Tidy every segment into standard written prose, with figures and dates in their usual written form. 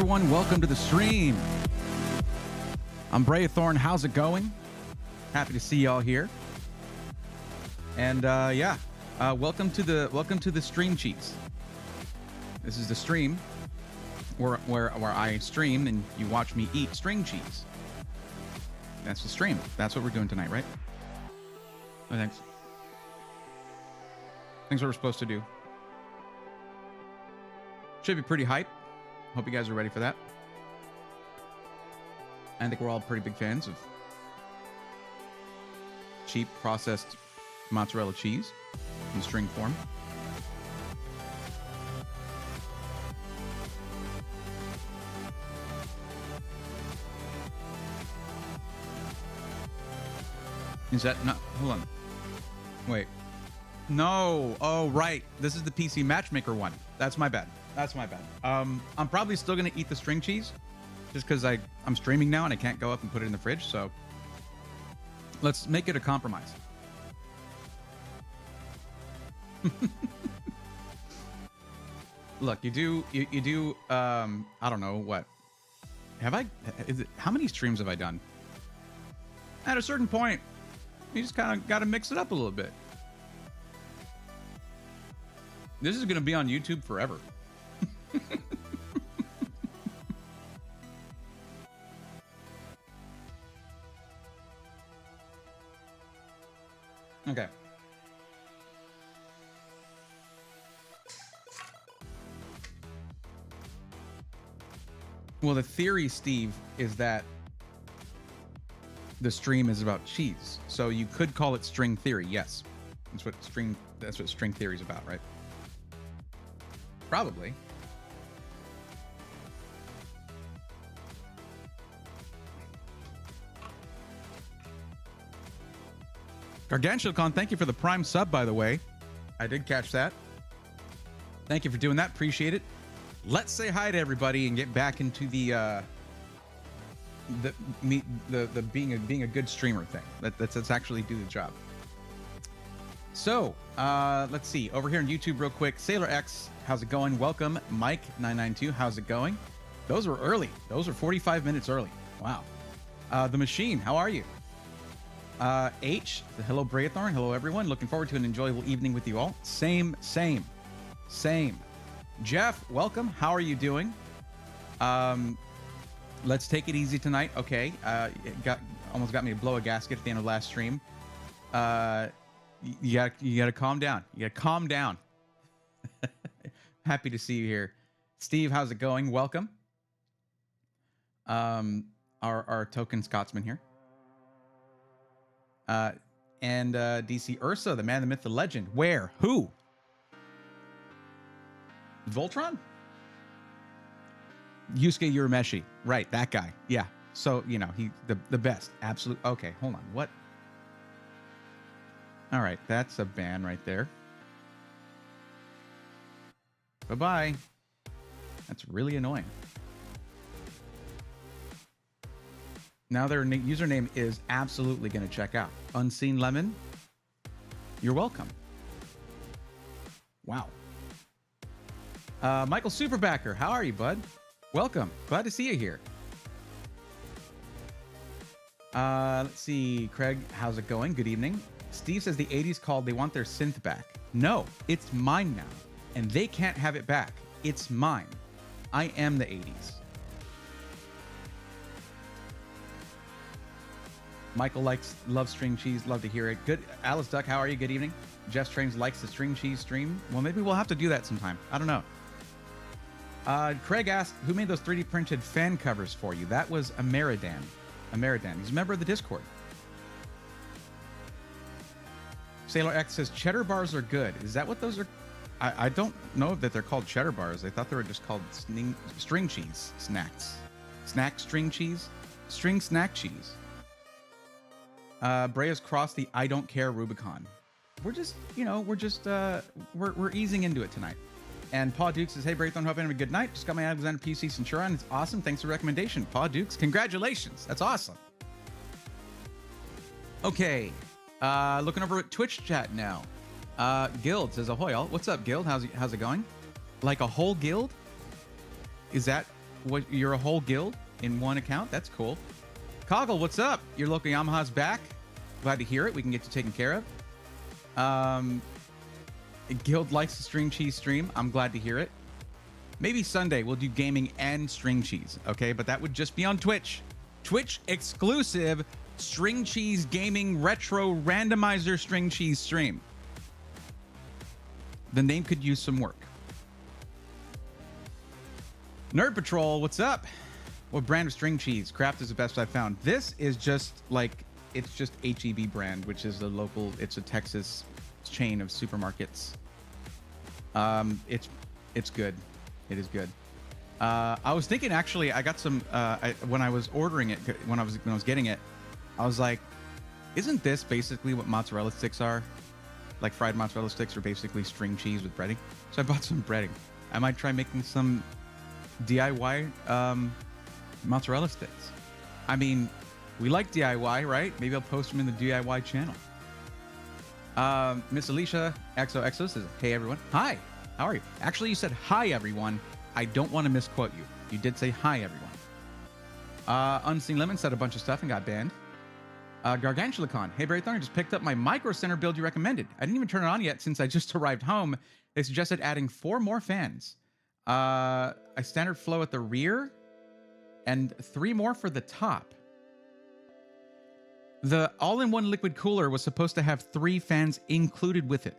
everyone. Welcome to the stream. I'm Braithorn. How's it going? Happy to see y'all here. And welcome to the stream cheese. This is the stream where I stream and you watch me eat string cheese. That's the stream. That's what we're doing tonight, right? Oh, thanks. Things what we're supposed to do. Should be pretty hype. Hope you guys are ready for that. I think we're all pretty big fans of cheap processed mozzarella cheese in string form. Is that not? Hold on. Wait. No. Oh, right. This is the PC Matchmaker one. That's my bad. That's my bad. I'm probably still going to eat the string cheese just because I'm streaming now and I can't go up and put it in the fridge. So let's make it a compromise. Look, you do, I don't know what. How many streams have I done? At a certain point, you just kind of got to mix it up a little bit. This is going to be on YouTube forever. Okay. Well, the theory, Steve, is that the stream is about cheese. So you could call it string theory. Yes. That's what string theory is about, right? Probably. GargantuaCon, thank you for the Prime sub, by the way. I did catch that. Thank you for doing that. Appreciate it. Let's say hi to everybody and get back into the being a good streamer thing. Let's actually do the job. So let's see over here on YouTube real quick. Sailor X, how's it going? Welcome. Mike 992, how's it going? Those were early. Those were 45 minutes early. Wow. The Machine, how are you? H, hello Braithorn, hello everyone. Looking forward to an enjoyable evening with you all. Same. Jeff, welcome. How are you doing? Let's take it easy tonight. Okay. It almost got me to blow a gasket at the end of last stream. You gotta calm down. You gotta calm down. Happy to see you here. Steve, how's it going? Welcome. Our token Scotsman here. And DC Ursa, the man, the myth, the legend. Where? Who? Voltron? Yusuke Urameshi. Right, that guy. Yeah. So, you know, the best. Absolute. Okay, hold on. What? All right, that's a ban right there. Bye-bye. That's really annoying. Now their username is absolutely going to check out. Unseen Lemon, you're welcome. Wow. Michael Superbacker, how are you, bud? Welcome. Glad to see you here. Let's see. Craig, how's it going? Good evening. Steve says the 80s called, they want their synth back. No, it's mine now. And they can't have it back. It's mine. I am the 80s. Michael loves string cheese. Love to hear it. Good. Alice Duck, how are you? Good evening. Jess Trains likes the string cheese stream. Well, maybe we'll have to do that sometime. I don't know. Craig asked, who made those 3D printed fan covers for you? That was Ameridan. He's a member of the Discord. Sailor X says, cheddar bars are good. Is that what those are? I don't know that they're called cheddar bars. I thought they were just called string cheese snacks. Snack string cheese? String snack cheese. Brea's crossed the I don't care Rubicon. We're just, we're easing into it tonight. And Paul Dukes says, hey, Braithorn, hope you're having a good night. Just got my Alexander PC Centurion. It's awesome. Thanks for the recommendation. Paul Dukes, congratulations. That's awesome. Okay. Looking over at Twitch chat now. Guild says, ahoy all. What's up, Guild? How's it going? Like a whole guild? Is that what? You're a whole guild in one account? That's cool. Coggle, what's up? Your local Yamaha's back. Glad to hear it. We can get you taken care of. Guild likes the string cheese stream. I'm glad to hear it. Maybe Sunday we'll do gaming and string cheese, okay? But that would just be on Twitch. Twitch exclusive string cheese gaming retro randomizer string cheese stream. The name could use some work. Nerd Patrol, what's up? What brand of string cheese? Kraft is the best I've found. This is just like, it's just HEB brand, which is the local, it's a Texas chain of supermarkets. It's good. It is good. I was thinking, actually, I got some when I was ordering it, when I was getting it, I was like, isn't this basically what mozzarella sticks are? Like fried mozzarella sticks are basically string cheese with breading. So I bought some breading. I might try making some DIY mozzarella sticks. I mean, we like DIY, right? Maybe I'll post them in the DIY channel. Miss Alicia XOXO says, hey everyone. Hi, how are you? Actually, you said hi everyone. I don't want to misquote you. You did say hi everyone. Unseen Lemon said a bunch of stuff and got banned. Gargantulicon, hey Barry Thorne, just picked up my Micro Center build you recommended. I didn't even turn it on yet since I just arrived home. They suggested adding 4 more fans. A standard flow at the rear and 3 more for the top. The all-in-one liquid cooler was supposed to have 3 fans included with it.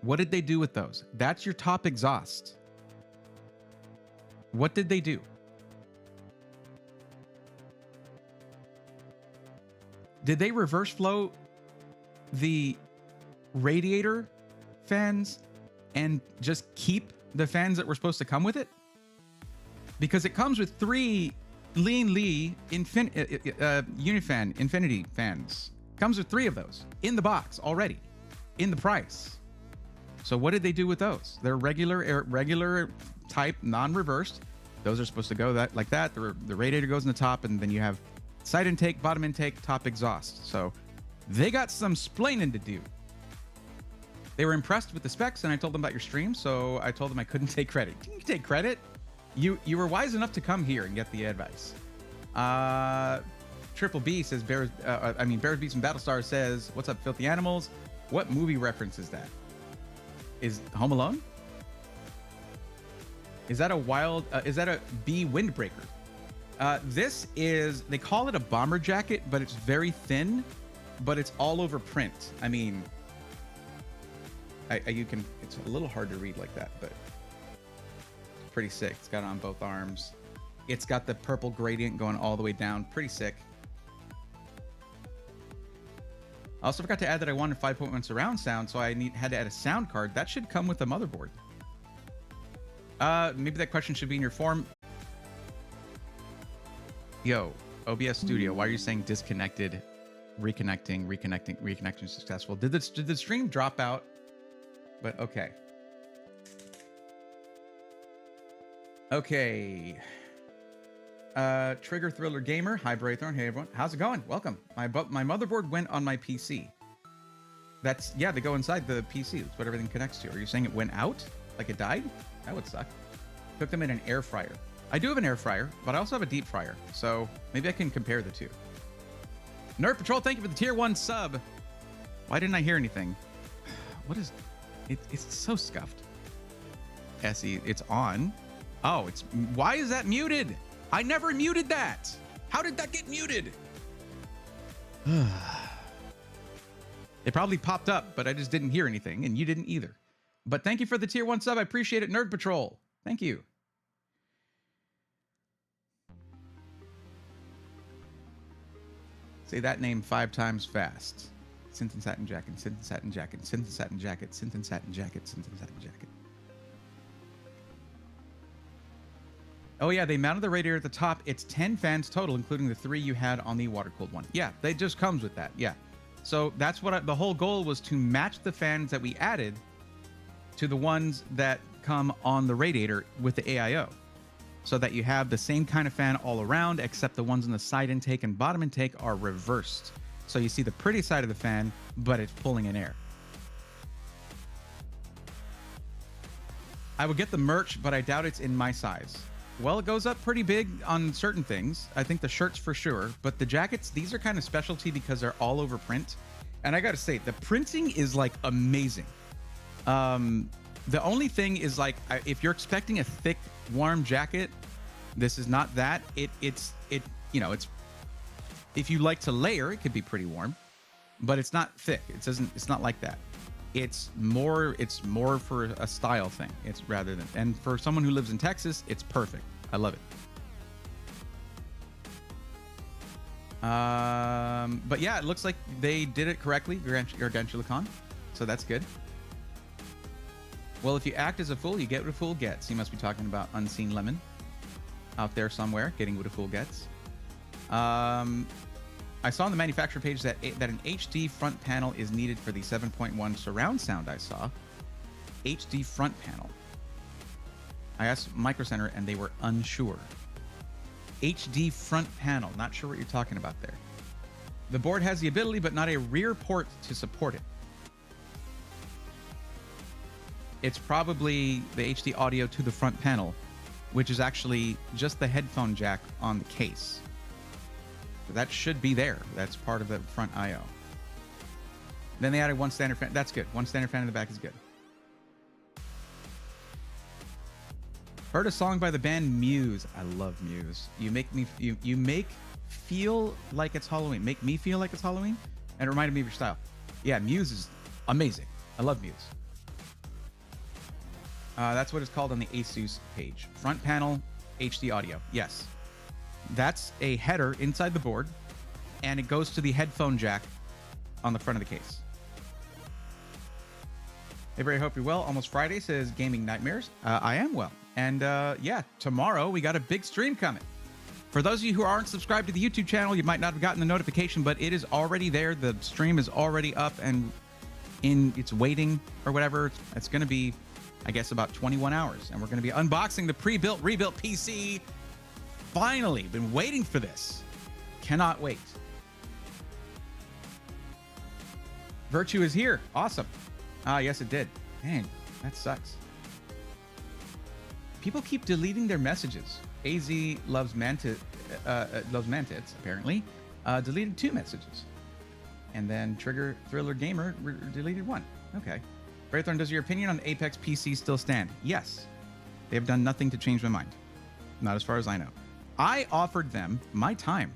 What did they do with those? That's your top exhaust. What did they do? Did they reverse flow the radiator fans and just keep the fans that were supposed to come with it? Because it comes with 3 Lean Lee Unifan Infinity fans. Comes with 3 of those in the box already, in the price. So what did they do with those? They're regular type, non-reversed. Those are supposed to go like that. The radiator goes in the top, and then you have side intake, bottom intake, top exhaust. So they got some splaining to do. They were impressed with the specs, and I told them about your stream, so I told them I couldn't take credit. You can take credit. You were wise enough to come here and get the advice. Triple B says Bears Beats and Battlestar says, what's up, filthy animals? What movie reference is that? Is Home Alone? Is that a B windbreaker? This is, they call it a bomber jacket, but it's very thin, but it's all over print. I mean, it's a little hard to read like that, but it's pretty sick. It's got it on both arms. It's got the purple gradient going all the way down. Pretty sick. I also forgot to add that I wanted 5.1 surround sound, so I had to add a sound card. That should come with the motherboard. Maybe that question should be in your form. Yo, OBS Studio, why are you saying disconnected, reconnecting successful? Did the stream drop out? But okay. Okay. Trigger Thriller Gamer, hi Braithorn, hey everyone. How's it going? Welcome. My motherboard went on my PC. Yeah, they go inside the PC. That's what everything connects to. Are you saying it went out? Like it died? That would suck. Cooked them in an air fryer. I do have an air fryer, but I also have a deep fryer. So maybe I can compare the two. Nerd Patrol, thank you for the tier 1 sub. Why didn't I hear anything? What is it? It's so scuffed. SE, it's on. Oh, why is that muted? I never muted that. How did that get muted? It probably popped up, but I just didn't hear anything, and you didn't either. But thank you for the tier 1 sub. I appreciate it, Nerd Patrol. Thank you. Say that name 5 times fast. Synth and satin jacket, synth and satin jacket, synth and satin jacket, synth and satin jacket, synth and satin jacket. Oh yeah, they mounted the radiator at the top. It's 10 fans total, including the 3 you had on the water-cooled one. Yeah, it just comes with that. Yeah. So that's what the whole goal was, to match the fans that we added to the ones that come on the radiator with the AIO, so that you have the same kind of fan all around, except the ones on the side intake and bottom intake are reversed. So you see the pretty side of the fan, but it's pulling in air. I would get the merch, but I doubt it's in my size. Well, it goes up pretty big on certain things. I think the shirts for sure, but the jackets, these are kind of specialty because they're all over print. And I got to say, the printing is like amazing. The only thing is like, if you're expecting a thick, warm jacket, this is not that. It's if you like to layer, it could be pretty warm, but it's not thick. It's not like that. It's more for a style thing. It's rather than, and for someone who lives in Texas, it's perfect. I love it. But yeah, it looks like they did it correctly, Gargantulicon. So that's good. Well, if you act as a fool, you get what a fool gets. You must be talking about Unseen Lemon out there somewhere, getting what a fool gets. I saw on the manufacturer page that an HD front panel is needed for the 7.1 surround sound I saw. HD front panel. I asked Micro Center and they were unsure. HD front panel. Not sure what you're talking about there. The board has the ability, but not a rear port to support it. It's probably the HD audio to the front panel, which is actually just the headphone jack on the case. That should be there. That's part of the front I/O. Then they added one standard fan. That's good. One standard fan in the back is good. Heard a song by the band Muse. I love Muse. You make feel like it's Halloween. Make me feel like it's Halloween. And it reminded me of your style. Yeah, Muse is amazing. I love Muse. That's what it's called on the ASUS page. Front panel, HD audio. Yes. That's a header inside the board, and it goes to the headphone jack on the front of the case. Hey, Barry, hope you're well. Almost Friday, says Gaming Nightmares. I am well. And yeah, tomorrow we got a big stream coming. For those of you who aren't subscribed to the YouTube channel, you might not have gotten the notification, but it is already there. The stream is already up and it's waiting or whatever. It's going to be, I guess, about 21 hours. And we're going to be unboxing the pre-built, rebuilt PC. Finally, been waiting for this. Cannot wait. Virtue is here. Awesome. Yes, it did. Dang, that sucks. People keep deleting their messages. AZ loves mantids, apparently. Deleted 2 messages. And then Trigger Thriller Gamer deleted 1. Okay. Braithorn, does your opinion on the Apex PC still stand? Yes. They have done nothing to change my mind. Not as far as I know. I offered them my time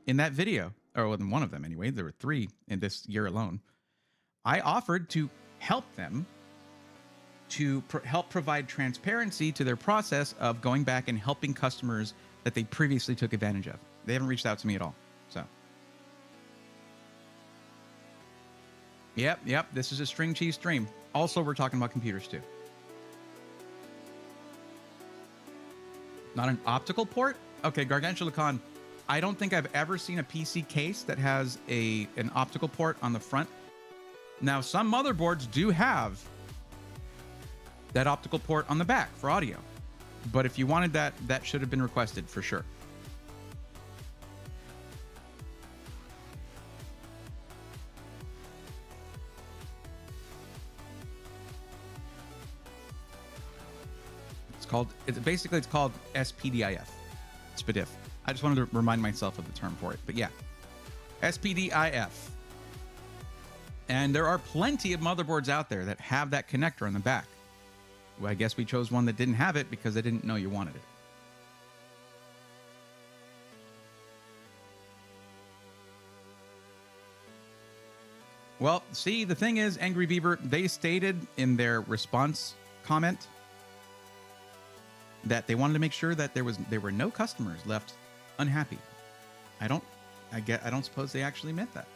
in that video, or in one of them anyway. There were 3 in this year alone. I offered to help them to help provide transparency to their process of going back and helping customers that they previously took advantage of. They haven't reached out to me at all. So, yep. This is a string cheese stream. Also, we're talking about computers too. Not an optical port? Okay, Gargantulicon, I don't think I've ever seen a PC case that has an optical port on the front. Now, some motherboards do have that optical port on the back for audio. But if you wanted that, that should have been requested for sure. It's called SPDIF. SPDIF. I just wanted to remind myself of the term for it, but yeah. SPDIF. And there are plenty of motherboards out there that have that connector on the back. Well, I guess we chose one that didn't have it because I didn't know you wanted it. Well, see, the thing is, Angry Beaver, they stated in their response comment that they wanted to make sure that there were no customers left unhappy. I don't suppose they actually meant that.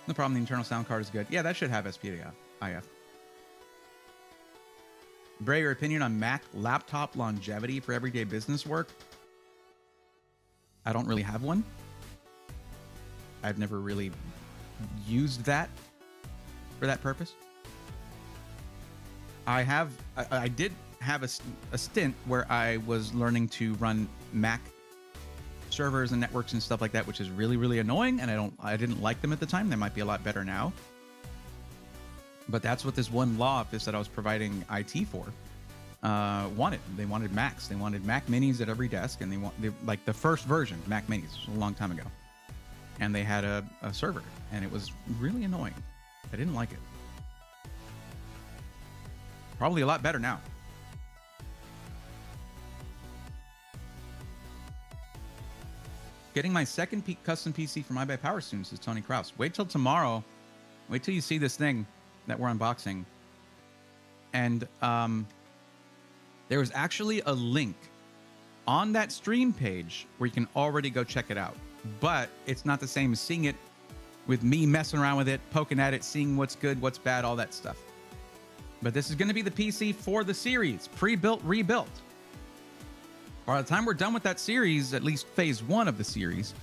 No problem. The internal sound card is good. Yeah, that should have SPDIF. Bray, your opinion on Mac laptop longevity for everyday business work? I don't really have one. I've never really used that for that purpose. I did have a stint where I was learning to run Mac servers and networks and stuff like that, which is really, really annoying, and I didn't like them at the time. They might be a lot better now. But that's what this one law office that I was providing IT for wanted. They wanted Macs. They wanted Mac Minis at every desk, and they like the first version Mac Minis a long time ago, and they had a server, and it was really annoying. I didn't like it. Probably a lot better now. Getting my second custom PC for iBuyPower soon, says Tony Kraus. Wait till tomorrow. Wait till you see this thing that we're unboxing. And there was actually a link on that stream page where you can already go check it out. But it's not the same as seeing it with me messing around with it, poking at it, seeing what's good, what's bad, all that stuff. But this is going to be the PC for the series, pre-built, rebuilt. By the time we're done with that series, at least phase 1 of the series,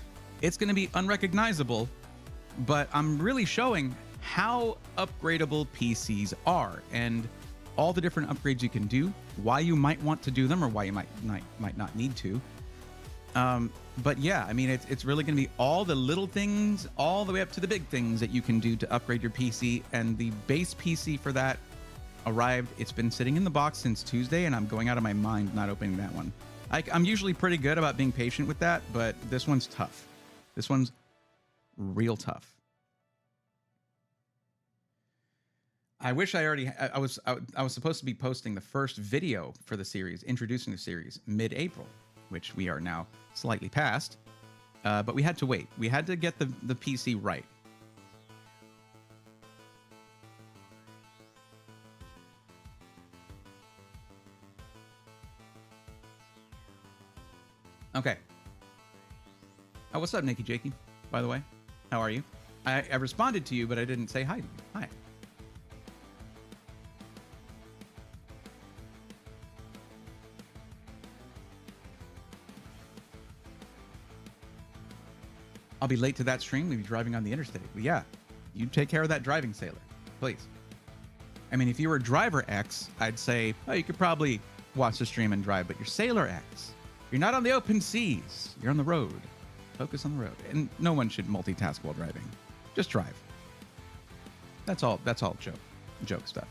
it's going to be unrecognizable. But I'm really showing how upgradable PCs are and all the different upgrades you can do, why you might want to do them or why you might not need to. But yeah, I mean, it's really going to be all the little things, all the way up to the big things that you can do to upgrade your PC. And the base PC for that arrived. It's been sitting in the box since Tuesday, and I'm going out of my mind not opening that one. I'm usually pretty good about being patient with that, but this one's tough. This one's real tough. I wish I already. I was supposed to be posting the first video for the series, introducing the series, mid-April, which we are now slightly past. But we had to wait. We had to get the PC right. Okay. Oh, what's up, Nikki Jakey? By the way, how are you? I responded to you, but I didn't say hi to you. Hi. I'll be late to that stream. We'll be driving on the interstate. But yeah, you take care of that driving, sailor, please. I mean, if you were driver X, I'd say, oh, you could probably watch the stream and drive, but you're sailor X. You're not on the open seas. You're on the road. Focus on the road. And no one should multitask while driving. Just drive. That's all joke stuff.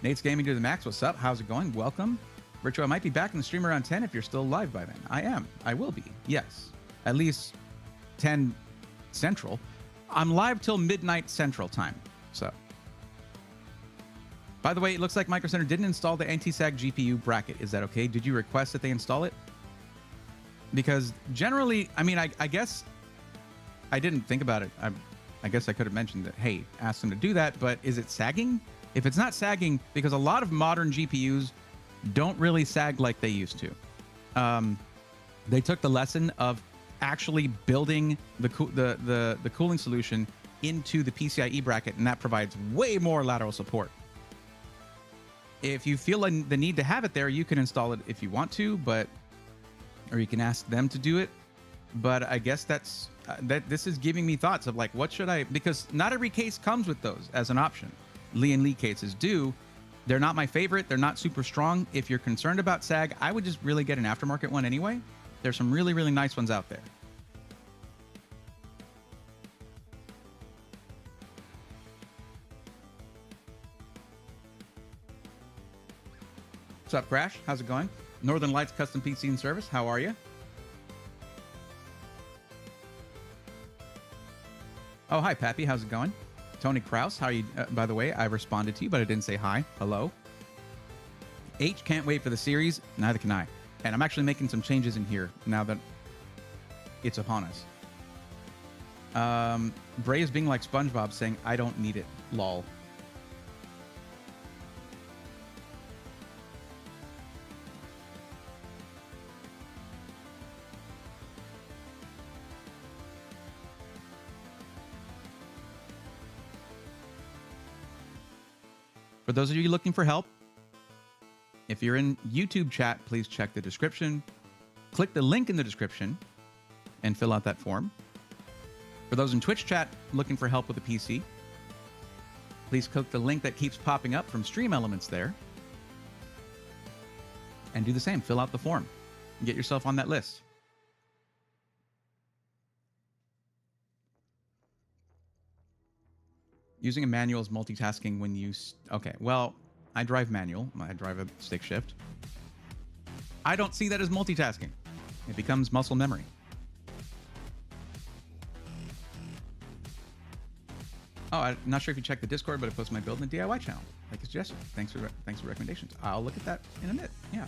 Nate's Gaming to the Max. What's up? How's it going? Welcome. Virtual, I might be back in the stream around 10 if you're still live by then. I am. I will be. Yes. At least 10 Central. I'm live till midnight Central time. So. By the way, it looks like Micro Center didn't install the anti-sag GPU bracket. Is that okay? Did you request that they install it? Because generally, I mean, I guess I didn't think about it. I guess I could have mentioned that, hey, ask them to do that, but is it sagging? If it's not sagging, because a lot of modern GPUs don't really sag like they used to. They took the lesson of actually building the cooling solution into the PCIe bracket, and that provides way more lateral support. If you feel the need to have it there, you can install it if you want to, or you can ask them to do it. But I guess this is giving me thoughts of like, what should I, because not every case comes with those as an option. Lee and Lee cases do. They're not my favorite. They're not super strong. If you're concerned about sag, I would just really get an aftermarket one anyway. There's some really, really nice ones out there. What's up, Crash? How's it going? Northern Lights Custom PC and Service. How are you? Oh, hi, Pappy. How's it going? Tony Kraus. How are you? By the way, I responded to you, but I didn't say hi. Hello. H can't wait for the series. Neither can I. And I'm actually making some changes in here now that it's upon us. Bray is being like SpongeBob saying, I don't need it. Lol. For those of you looking for help, if you're in YouTube chat, please check the description. Click the link in the description and fill out that form. For those in Twitch chat looking for help with a PC, please click the link that keeps popping up from Stream Elements there. And do the same. Fill out the form. Get yourself on that list. Using a manual is multitasking when you... Okay, well, I drive manual. I drive a stick shift. I don't see that as multitasking. It becomes muscle memory. Oh, I'm not sure if you checked the Discord, but I posted my build in the DIY channel. Like a suggestion. Thanks for recommendations. I'll look at that in a minute. Yeah.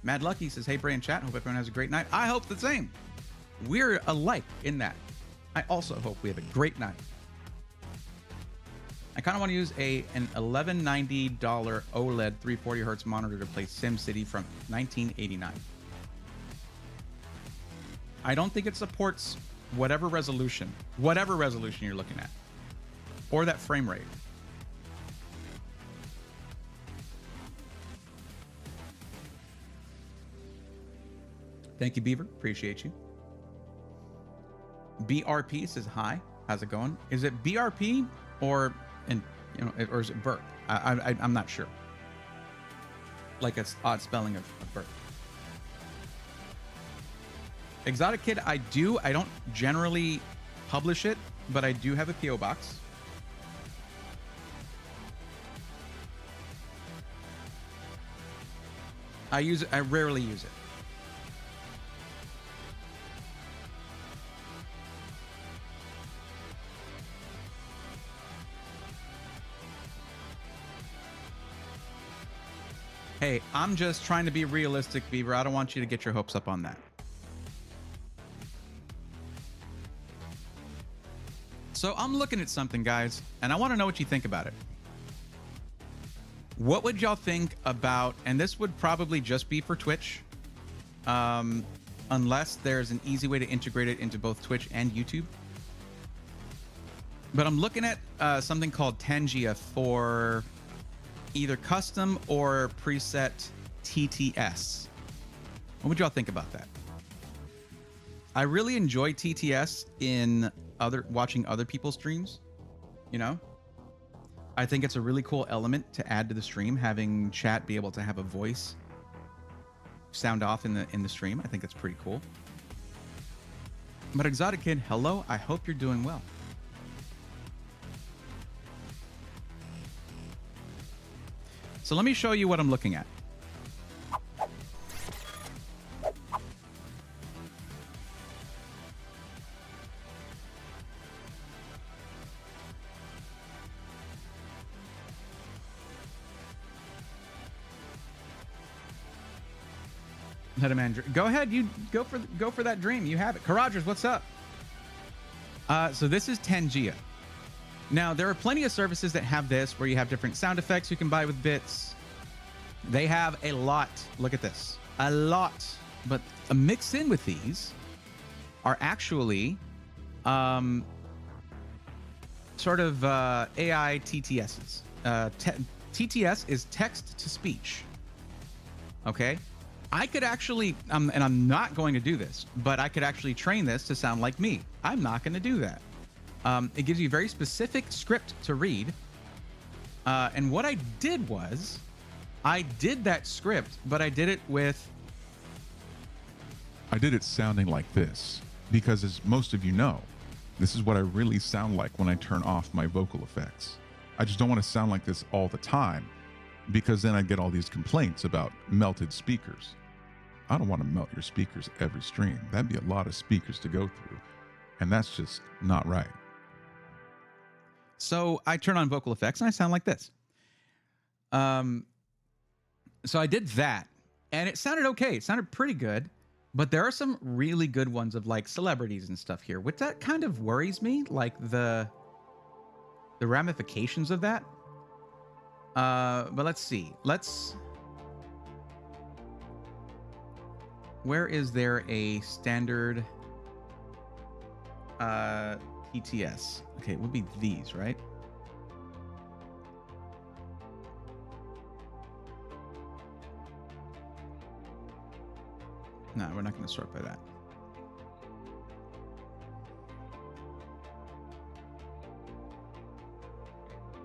Mad Lucky says, hey, Bray and chat. Hope everyone has a great night. I hope the same. We're alike in that. I also hope we have a great night. I kind of want to use an $1190 OLED 340 hertz monitor to play SimCity from 1989. I don't think it supports whatever resolution you're looking at, or that frame rate. Thank you, Beaver. Appreciate you. BRP says hi. How's it going? Is it BRP or or is it burp? I'm not sure. Like it's odd spelling of burp. Exotic Kid, I don't generally publish it, but I do have a PO box. I rarely use it. Hey, I'm just trying to be realistic, Beaver. I don't want you to get your hopes up on that. So I'm looking at something, guys, and I want to know what you think about it. What would y'all think about, and this would probably just be for Twitch, unless there's an easy way to integrate it into both Twitch and YouTube. But I'm looking at something called Tangia for either custom or preset TTS. What would y'all think about that? I really enjoy TTS in watching other people's streams. You know, I think it's a really cool element to add to the stream, having chat be able to have a voice sound off in the stream. I think that's pretty cool. But Exotic Kid, hello. I hope you're doing well. So let me show you what I'm looking at. Go ahead, you go for that dream. You have it. Karajers, what's up? So this is Tangia. Now, there are plenty of services that have this where you have different sound effects you can buy with bits. They have a lot. Look at this. A lot. But mixed in with these are actually sort of AI TTSs. TTS is text to speech. Okay? I could actually, and I'm not going to do this, but I could actually train this to sound like me. I'm not going to do that. It gives you a very specific script to read. And what I did was, I did that script, but I did it sounding like this. Because as most of you know, this is what I really sound like when I turn off my vocal effects. I just don't want to sound like this all the time, because then I get all these complaints about melted speakers. I don't want to melt your speakers every stream. That'd be a lot of speakers to go through. And that's just not right. So I turn on vocal effects and I sound like this. So I did that and it sounded okay. It sounded pretty good, but there are some really good ones of like celebrities and stuff here, which that kind of worries me, like the ramifications of that. But let's see. Where is there a standard TTS? Okay, it would be these, right? No, we're not going to sort by that.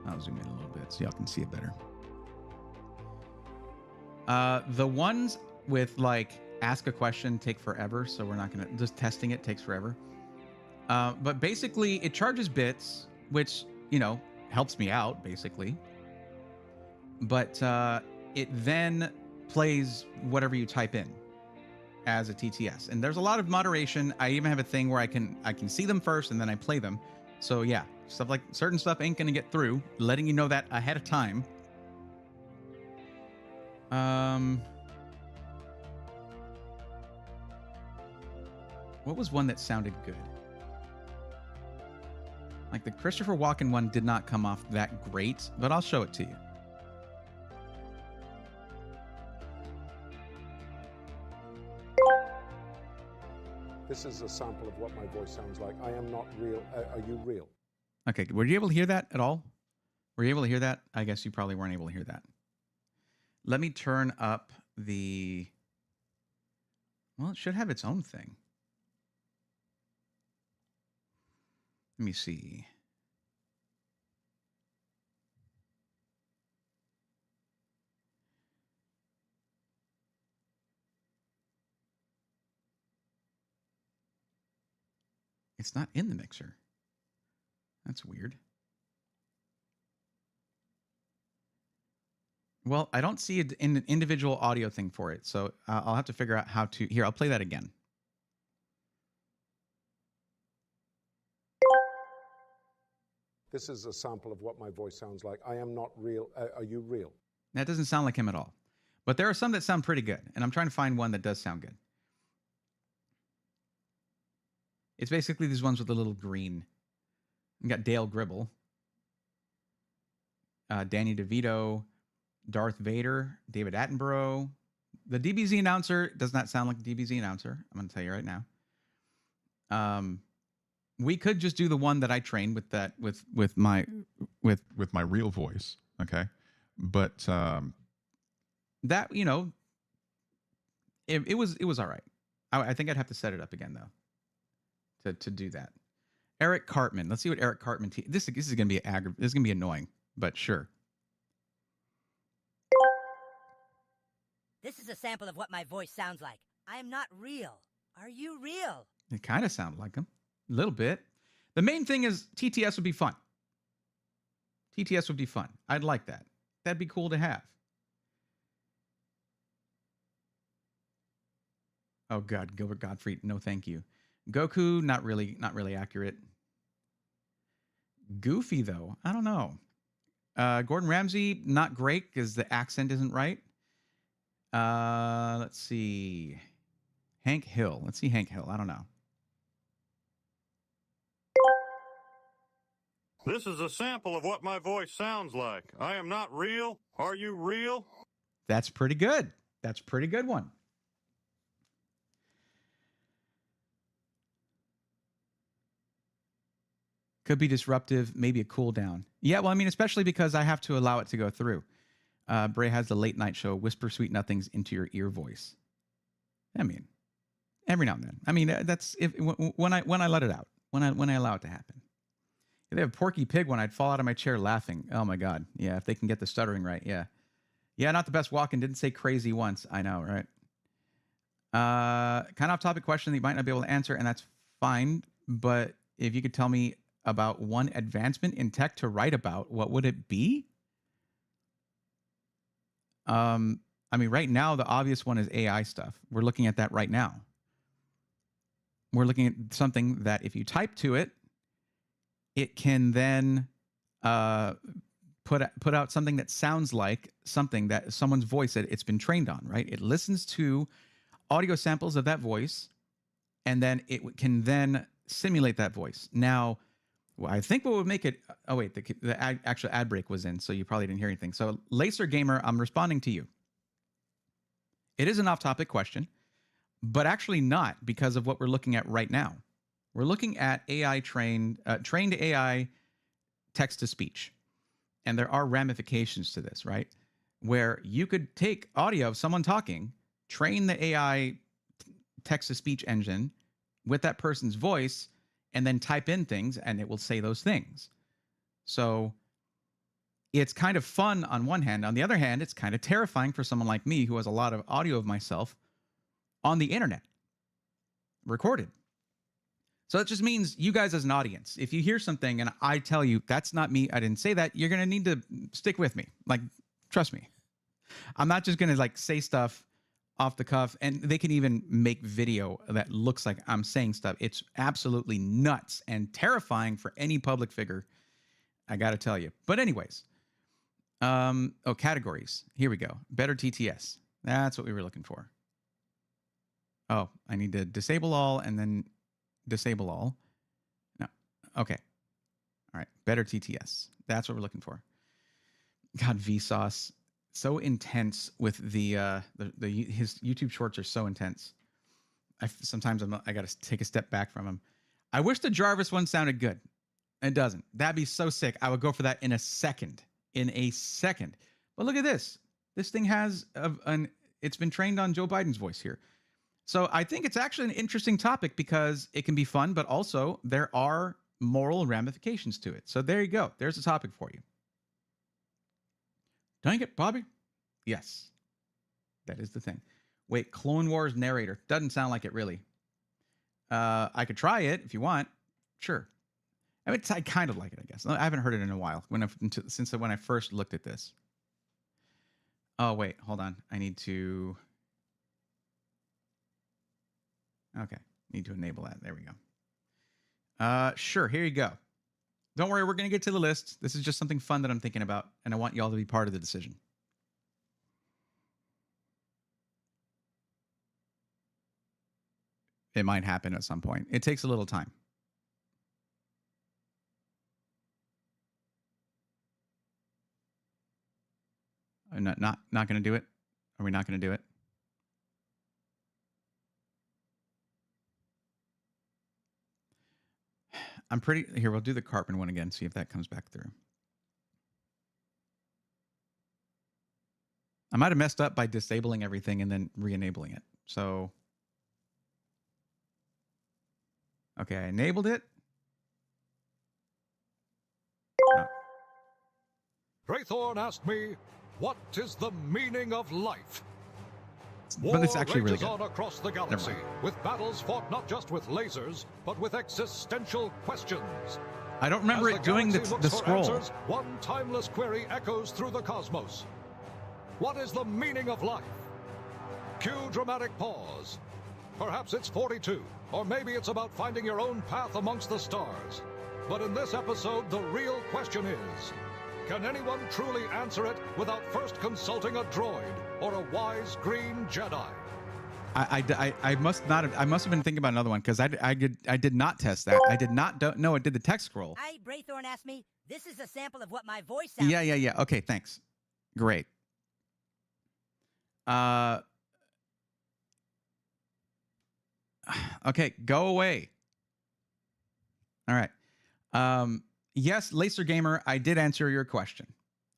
I'll zoom in a little bit so y'all can see it better. The ones with like ask a question take forever, so we're not going to, just testing it takes forever. But basically it charges bits, which, you know, helps me out basically. but it then plays whatever you type in as a TTS. And there's a lot of moderation. I even have a thing where I can see them first and then I play them. So yeah, stuff like certain stuff ain't gonna get through, letting you know that ahead of time. What was one that sounded good? Like the Christopher Walken one did not come off that great, but I'll show it to you. This is a sample of what my voice sounds like. I am not real. Are you real? Okay, were you able to hear that at all? Were you able to hear that? I guess you probably weren't able to hear that. Let me turn up the... Well, it should have its own thing. Let me see. It's not in the mixer. That's weird. Well, I don't see an individual audio thing for it, so I'll have to figure out how to... Here, I'll play that again. This is a sample of what my voice sounds like. I am not real. Are you real? That doesn't sound like him at all. But there are some that sound pretty good, and I'm trying to find one that does sound good. It's basically these ones with the little green. You got Dale Gribble, Danny DeVito, Darth Vader, David Attenborough. The DBZ announcer does not sound like the DBZ announcer. I'm going to tell you right now. We could just do the one that I trained with that with my real voice, okay? But that, you know, it was all right. I think I'd have to set it up again though to do that. Eric Cartman. Let's see what Eric Cartman. This is going to be this is going to be annoying, but sure. This is a sample of what my voice sounds like. I am not real. Are you real? It kind of sounded like him. A little bit. The main thing is TTS would be fun. TTS would be fun. I'd like that. That'd be cool to have. Oh God, Gilbert Gottfried, no thank you. Goku, not really accurate. Goofy though, I don't know. Gordon Ramsay, not great because the accent isn't right. Let's see. Hank Hill. Let's see Hank Hill. I don't know. This is a sample of what my voice sounds like. I am not real. Are you real? That's pretty good. That's a pretty good one. Could be disruptive, maybe a cooldown. Yeah, well, I mean, especially because I have to allow it to go through. Bray has the late night show, whisper sweet nothings into your ear voice. I mean, every now and then. I mean, that's when I let it out, when I allow it to happen. If they have Porky Pig one, I'd fall out of my chair laughing. Oh my God. Yeah, if they can get the stuttering right. Yeah. Yeah, not the best walking. Didn't say crazy once. I know, right? Kind of off topic question that you might not be able to answer, and that's fine. But if you could tell me about one advancement in tech to write about, what would it be? I mean, right now, the obvious one is AI stuff. We're looking at that right now. We're looking at something that if you type to it, it can then put out something that sounds like something that someone's voice that it's been trained on, right? It listens to audio samples of that voice, and then it can then simulate that voice. Now, well, I think what would make it... Oh, wait, the actual ad break was in, so you probably didn't hear anything. So, Lacer Gamer, I'm responding to you. It is an off-topic question, but actually not because of what we're looking at right now. We're looking at AI trained AI text-to-speech. And there are ramifications to this, right? Where you could take audio of someone talking, train the AI text-to-speech engine with that person's voice, and then type in things, and it will say those things. So it's kind of fun on one hand. On the other hand, it's kind of terrifying for someone like me who has a lot of audio of myself on the internet, recorded. So that just means you guys as an audience, if you hear something and I tell you, that's not me, I didn't say that, you're going to need to stick with me. Like, Trust me. I'm not just going to like say stuff off the cuff, and they can even make video that looks like I'm saying stuff. It's absolutely nuts and terrifying for any public figure, I got to tell you. But anyways, categories. Here we go. Better TTS. That's what we were looking for. Oh, I need to disable all and then disable all. No. Okay. All right. Better TTS. That's what we're looking for. God, Vsauce. So intense with his YouTube shorts are so intense. Sometimes I got to take a step back from him. I wish the Jarvis one sounded good. It doesn't. That'd be so sick. I would go for that in a second. But look at this. This thing has it's been trained on Joe Biden's voice here. So I think it's actually an interesting topic because it can be fun, but also there are moral ramifications to it. So there you go. There's a topic for you. Dang it, Bobby. Yes, that is the thing. Wait, Clone Wars narrator. Doesn't sound like it really. I could try it if you want. Sure. I mean, I kind of like it, I guess. I haven't heard it in a while since when I first looked at this. Oh, wait, hold on. I need to... Okay, need to enable that. There we go. Sure, here you go. Don't worry, we're going to get to the list. This is just something fun that I'm thinking about, and I want y'all to be part of the decision. It might happen at some point. It takes a little time. I'm not going to do it. Are we not going to do it? Here, we'll do the Cartman one again, see if that comes back through. I might have messed up by disabling everything and then re-enabling it. So, okay, I enabled it. Oh. Graythorn asked me, what is the meaning of life? But it's actually really rages good. On across the galaxy, with battles fought not just with lasers, but with existential questions. I don't remember it doing the scroll. Answers, one timeless query echoes through the cosmos. What is the meaning of life? Cue dramatic pause. Perhaps it's 42, or maybe it's about finding your own path amongst the stars. But in this episode, the real question is, can anyone truly answer it without first consulting a droid or a wise green Jedi? I must have been thinking about another one because I did not test that. I did not know it did the text scroll. Braythorn asked me, this is a sample of what my voice sounds like. Yeah. Okay, thanks. Great. Okay, go away. All right. Yes, Laser Gamer, I did answer your question.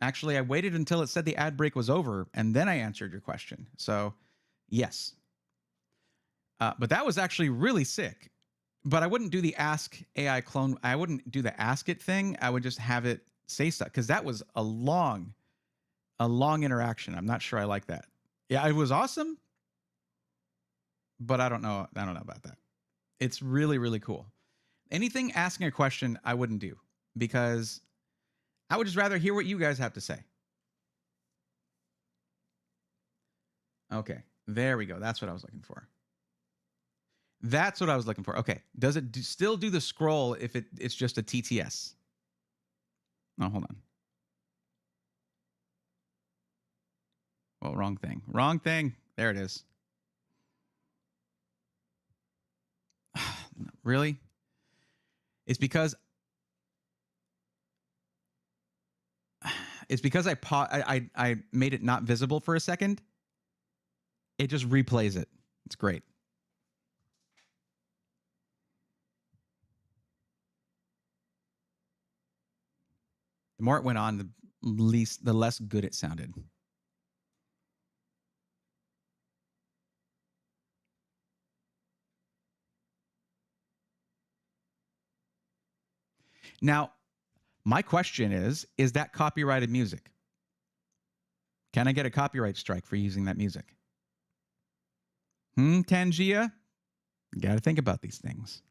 Actually, I waited until it said the ad break was over, and then I answered your question. So, yes. But that was actually really sick. But I wouldn't do the Ask AI clone. I wouldn't do the Ask It thing. I would just have it say stuff, because that was a long interaction. I'm not sure I like that. Yeah, it was awesome, but I don't know about that. It's really, really cool. Anything asking a question, I wouldn't do, because I would just rather hear what you guys have to say. Okay, there we go. That's what I was looking for. Okay, does it still do the scroll if it's just a TTS? Oh, hold on. Well, wrong thing. There it is. Really? It's because I made it not visible for a second. It just replays it. It's great. The more it went on, the less good it sounded. Now, my question is that copyrighted music? Can I get a copyright strike for using that music? Tangia? You got to think about these things.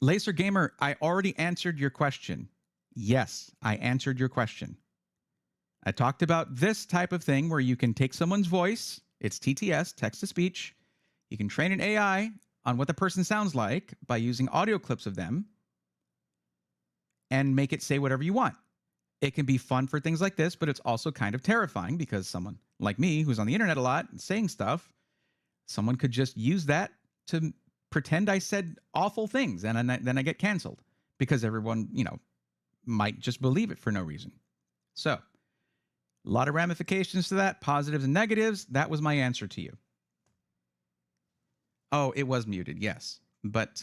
Laser Gamer, I already answered your question. Yes, I answered your question. I talked about this type of thing where you can take someone's voice, it's TTS, text to speech. You can train an AI on what the person sounds like by using audio clips of them and make it say whatever you want. It can be fun for things like this, but it's also kind of terrifying because someone like me who's on the internet a lot and saying stuff, someone could just use that to pretend I said awful things, and then I get canceled because everyone, might just believe it for no reason. So, a lot of ramifications to that, positives and negatives. That was my answer to you. Oh, it was muted, yes. But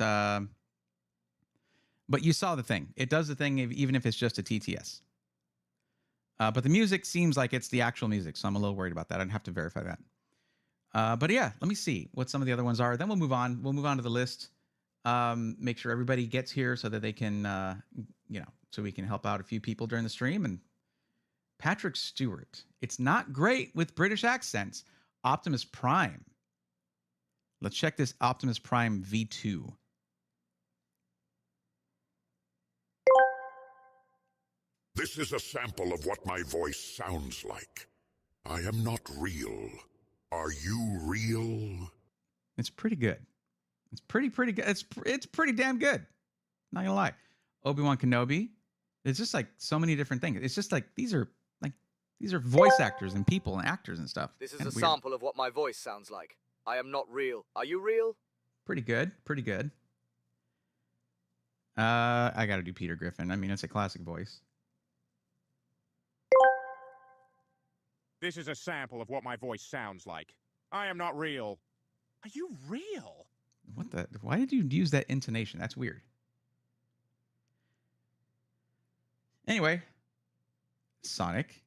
you saw the thing. It does the thing even if it's just a TTS. But the music seems like it's the actual music, so I'm a little worried about that. I'd have to verify that. But yeah, let me see what some of the other ones are. Then we'll move on. We'll move on to the list. Make sure everybody gets here so that they can, so we can help out a few people during the stream. And Patrick Stewart. It's not great with British accents. Optimus Prime. Let's check this Optimus Prime V2. This is a sample of what my voice sounds like. I am not real. Are you real? It's pretty good. It's pretty good. It's pretty damn good. Not gonna lie. Obi-Wan Kenobi. It's just like so many different things. It's just like these are voice actors and people and actors and stuff. This is a sample of what my voice sounds like. I am not real. Are you real? Pretty good. Pretty good. I gotta do Peter Griffin. I mean, it's a classic voice. This is a sample of what my voice sounds like. I am not real. Are you real? What the? Why did you use that intonation? That's weird. Anyway, Sonic.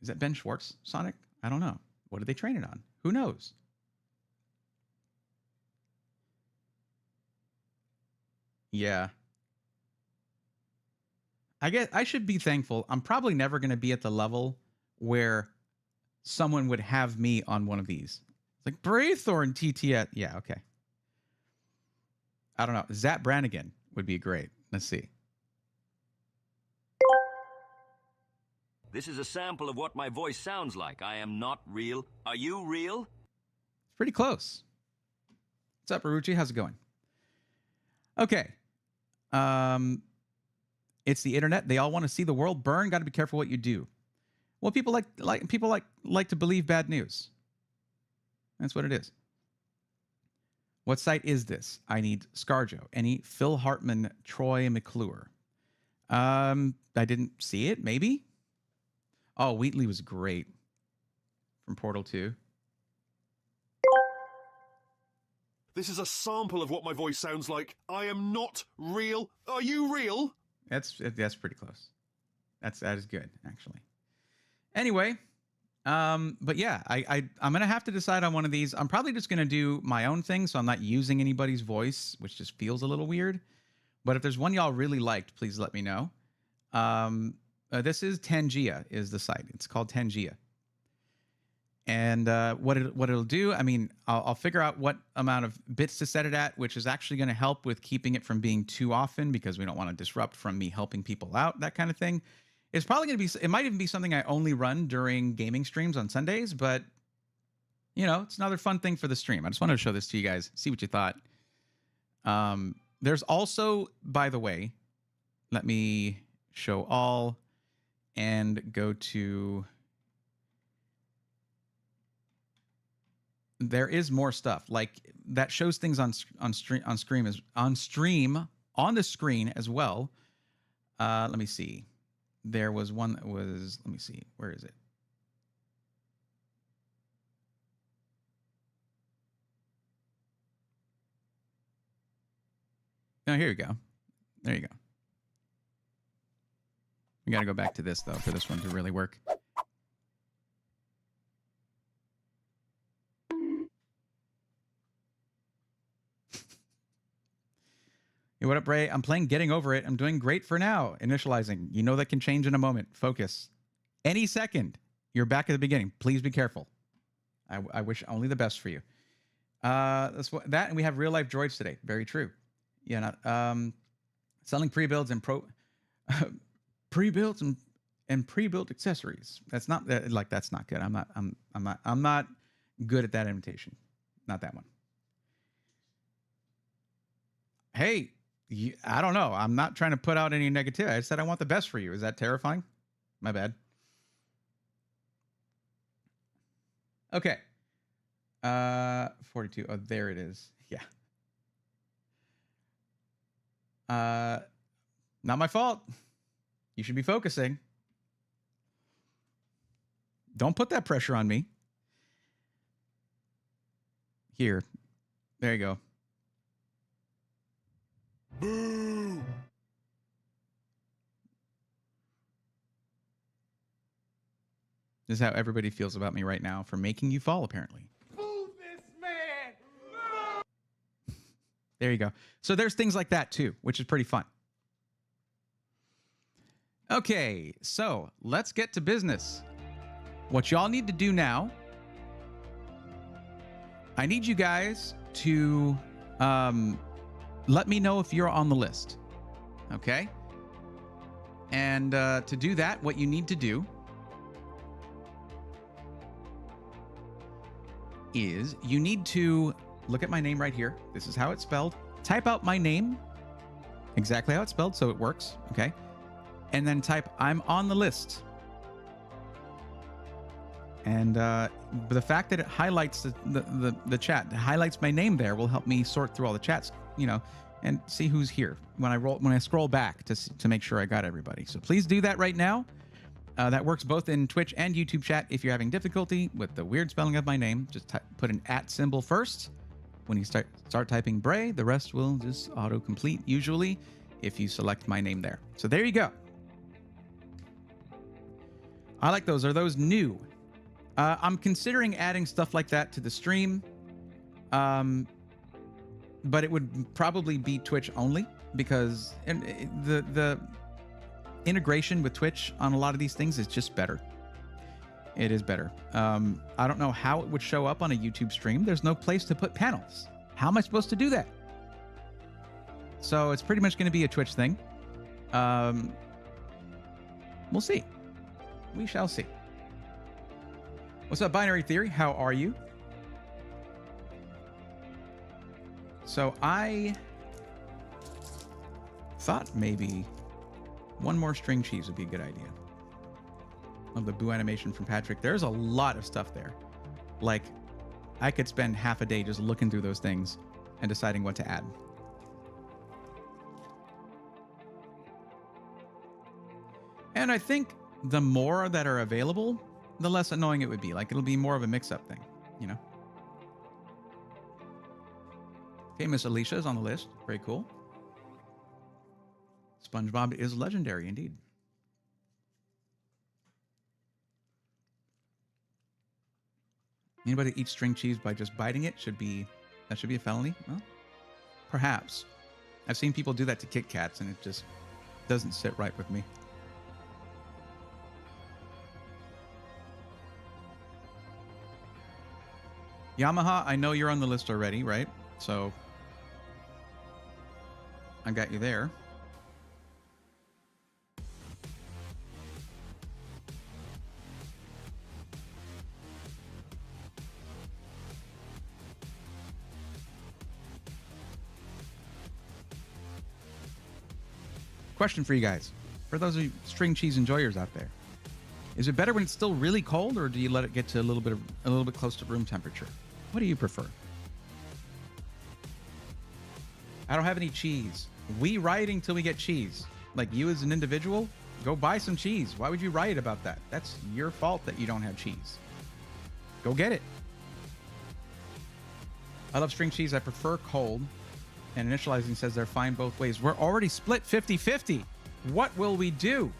Is that Ben Schwartz? Sonic? I don't know. What did they train it on? Who knows? Yeah. I guess I should be thankful. I'm probably never going to be at the level where someone would have me on one of these. Like Braithorn TTS. Yeah, okay. I don't know. Zap Brannigan would be great. Let's see. This is a sample of what my voice sounds like. I am not real. Are you real? It's pretty close. What's up, Aruchi? How's it going? Okay. It's the internet. They all want to see the world burn. Got to be careful what you do. Well, people like to believe bad news. That's what it is. What site is this? I need ScarJo. Any Phil Hartman, Troy McClure. I didn't see it. Maybe. Oh, Wheatley was great from Portal 2. This is a sample of what my voice sounds like. I am not real. Are you real? That's pretty close. That is good, actually. Anyway, but yeah, I'm gonna have to decide on one of these. I'm probably just gonna do my own thing, so I'm not using anybody's voice, which just feels a little weird. But if there's one y'all really liked, please let me know. This is Tangia is the site. It's called Tangia. And what it'll do, I mean, I'll figure out what amount of bits to set it at, which is actually going to help with keeping it from being too often because we don't want to disrupt from me helping people out, that kind of thing. It's probably going to be, it might even be something I only run during gaming streams on Sundays, but, it's another fun thing for the stream. I just wanted to show this to you guys, see what you thought. There's also, by the way, let me show all and go to... There is more stuff like that shows things on the screen as well. Let me see. There was one that was. Let me see. Where is it? Oh, here you go. There you go. We got to go back to this though for this one to really work. Hey, what up, Bray? I'm playing Getting Over It. I'm doing great for now. Initializing. You know that can change in a moment. Focus. Any second, you're back at the beginning. Please be careful. I wish only the best for you. That's what that, and we have real life droids today. Very true. Yeah. Selling pre-builds and pre-built and pre-built accessories. That's not like that's not good. I'm not good at that invitation. Not that one. Hey, I don't know. I'm not trying to put out any negativity. I said I want the best for you. Is that terrifying? My bad. Okay. 42. Oh, there it is. Yeah. Not my fault. You should be focusing. Don't put that pressure on me. Here. There you go. Boo! This is how everybody feels about me right now for making you fall, apparently. Boo this man! There you go. So there's things like that too, which is pretty fun. Okay, so let's get to business. What y'all need to do now, I need you guys to let me know if you're on the list. Okay? And to do that, what you need to do is you need to look at my name right here. This is how it's spelled. Type out my name, exactly how it's spelled, so it works. Okay? And then type, I'm on the list. And the fact that it highlights the chat, highlights my name there, will help me sort through all the chats, you know, and see who's here when I scroll back to make sure I got everybody. So please do that right now. That works both in Twitch and YouTube chat. If you're having difficulty with the weird spelling of my name, just put an @ symbol first. When you start typing Bray, the rest will just auto-complete usually if you select my name there. So there you go. I like those. Are those new? I'm considering adding stuff like that to the stream. But it would probably be Twitch only because the integration with Twitch on a lot of these things is just better. It is better. I don't know how it would show up on a YouTube stream. There's no place to put panels. How am I supposed to do that? So it's pretty much going to be a Twitch thing. We'll see. We shall see. What's up, Binary Theory? How are you? So I thought maybe one more string cheese would be a good idea. Love the boo animation from Patrick. There's a lot of stuff there. Like, I could spend half a day just looking through those things and deciding what to add. And I think the more that are available, the less annoying it would be. Like, it'll be more of a mix-up thing, you know? Okay, Miss Alicia is on the list. Very cool. SpongeBob is legendary indeed. Anybody that eats string cheese by just biting it should be a felony? Well, perhaps. I've seen people do that to Kit Kats and it just doesn't sit right with me. Yamaha, I know you're on the list already, right? So I got you there. Question for you guys. For those of you string cheese enjoyers out there, is it better when it's still really cold, or do you let it get to a little bit close to room temperature? What do you prefer? I don't have any cheese. We rioting till we get cheese. Like, you as an individual, go buy some cheese. Why would you riot about that? That's your fault that you don't have cheese. Go get it. I love string cheese. I prefer cold. And Initializing says they're fine both ways. We're already split 50-50. What will we do?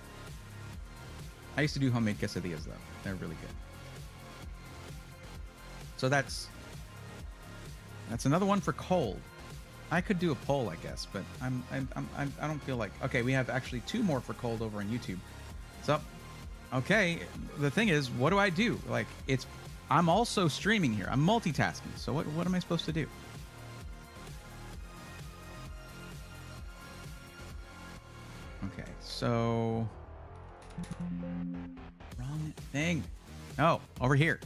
I used to do homemade quesadillas, though. They're really good. So that's another one for cold. I could do a poll, I guess, but I don't feel like. Okay, we have actually 2 more for cold over on YouTube. So, okay, the thing is, what do I do? Like, I'm also streaming here. I'm multitasking. So what am I supposed to do? Okay, So wrong thing. Oh, over here.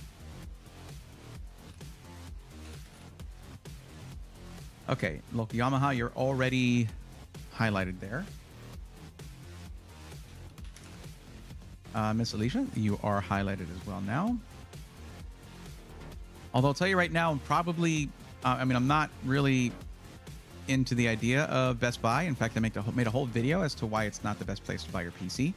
Okay, look, Yamaha, you're already highlighted there. Miss Alicia, you are highlighted as well now. Although I'll tell you right now, probably, I'm not really into the idea of Best Buy. In fact, I made a whole video as to why it's not the best place to buy your PC,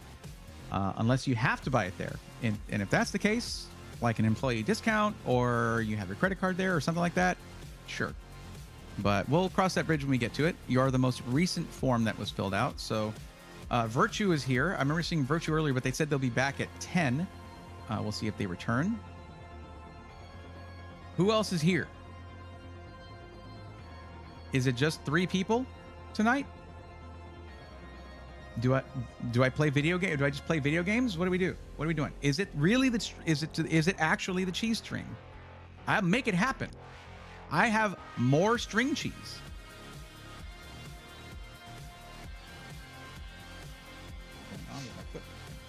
unless you have to buy it there. And if that's the case, like an employee discount or you have your credit card there or something like that, sure. But we'll cross that bridge when we get to it. You are the most recent form that was filled out. So Virtue is here. I remember seeing Virtue earlier, but they said they'll be back at 10. We'll see if they return. Who else is here? Is it just 3 people tonight? Do I play video game? Do I just play video games? What do we do? What are we doing? Is it really is it actually the cheese string? I'll make it happen. I have more string cheese.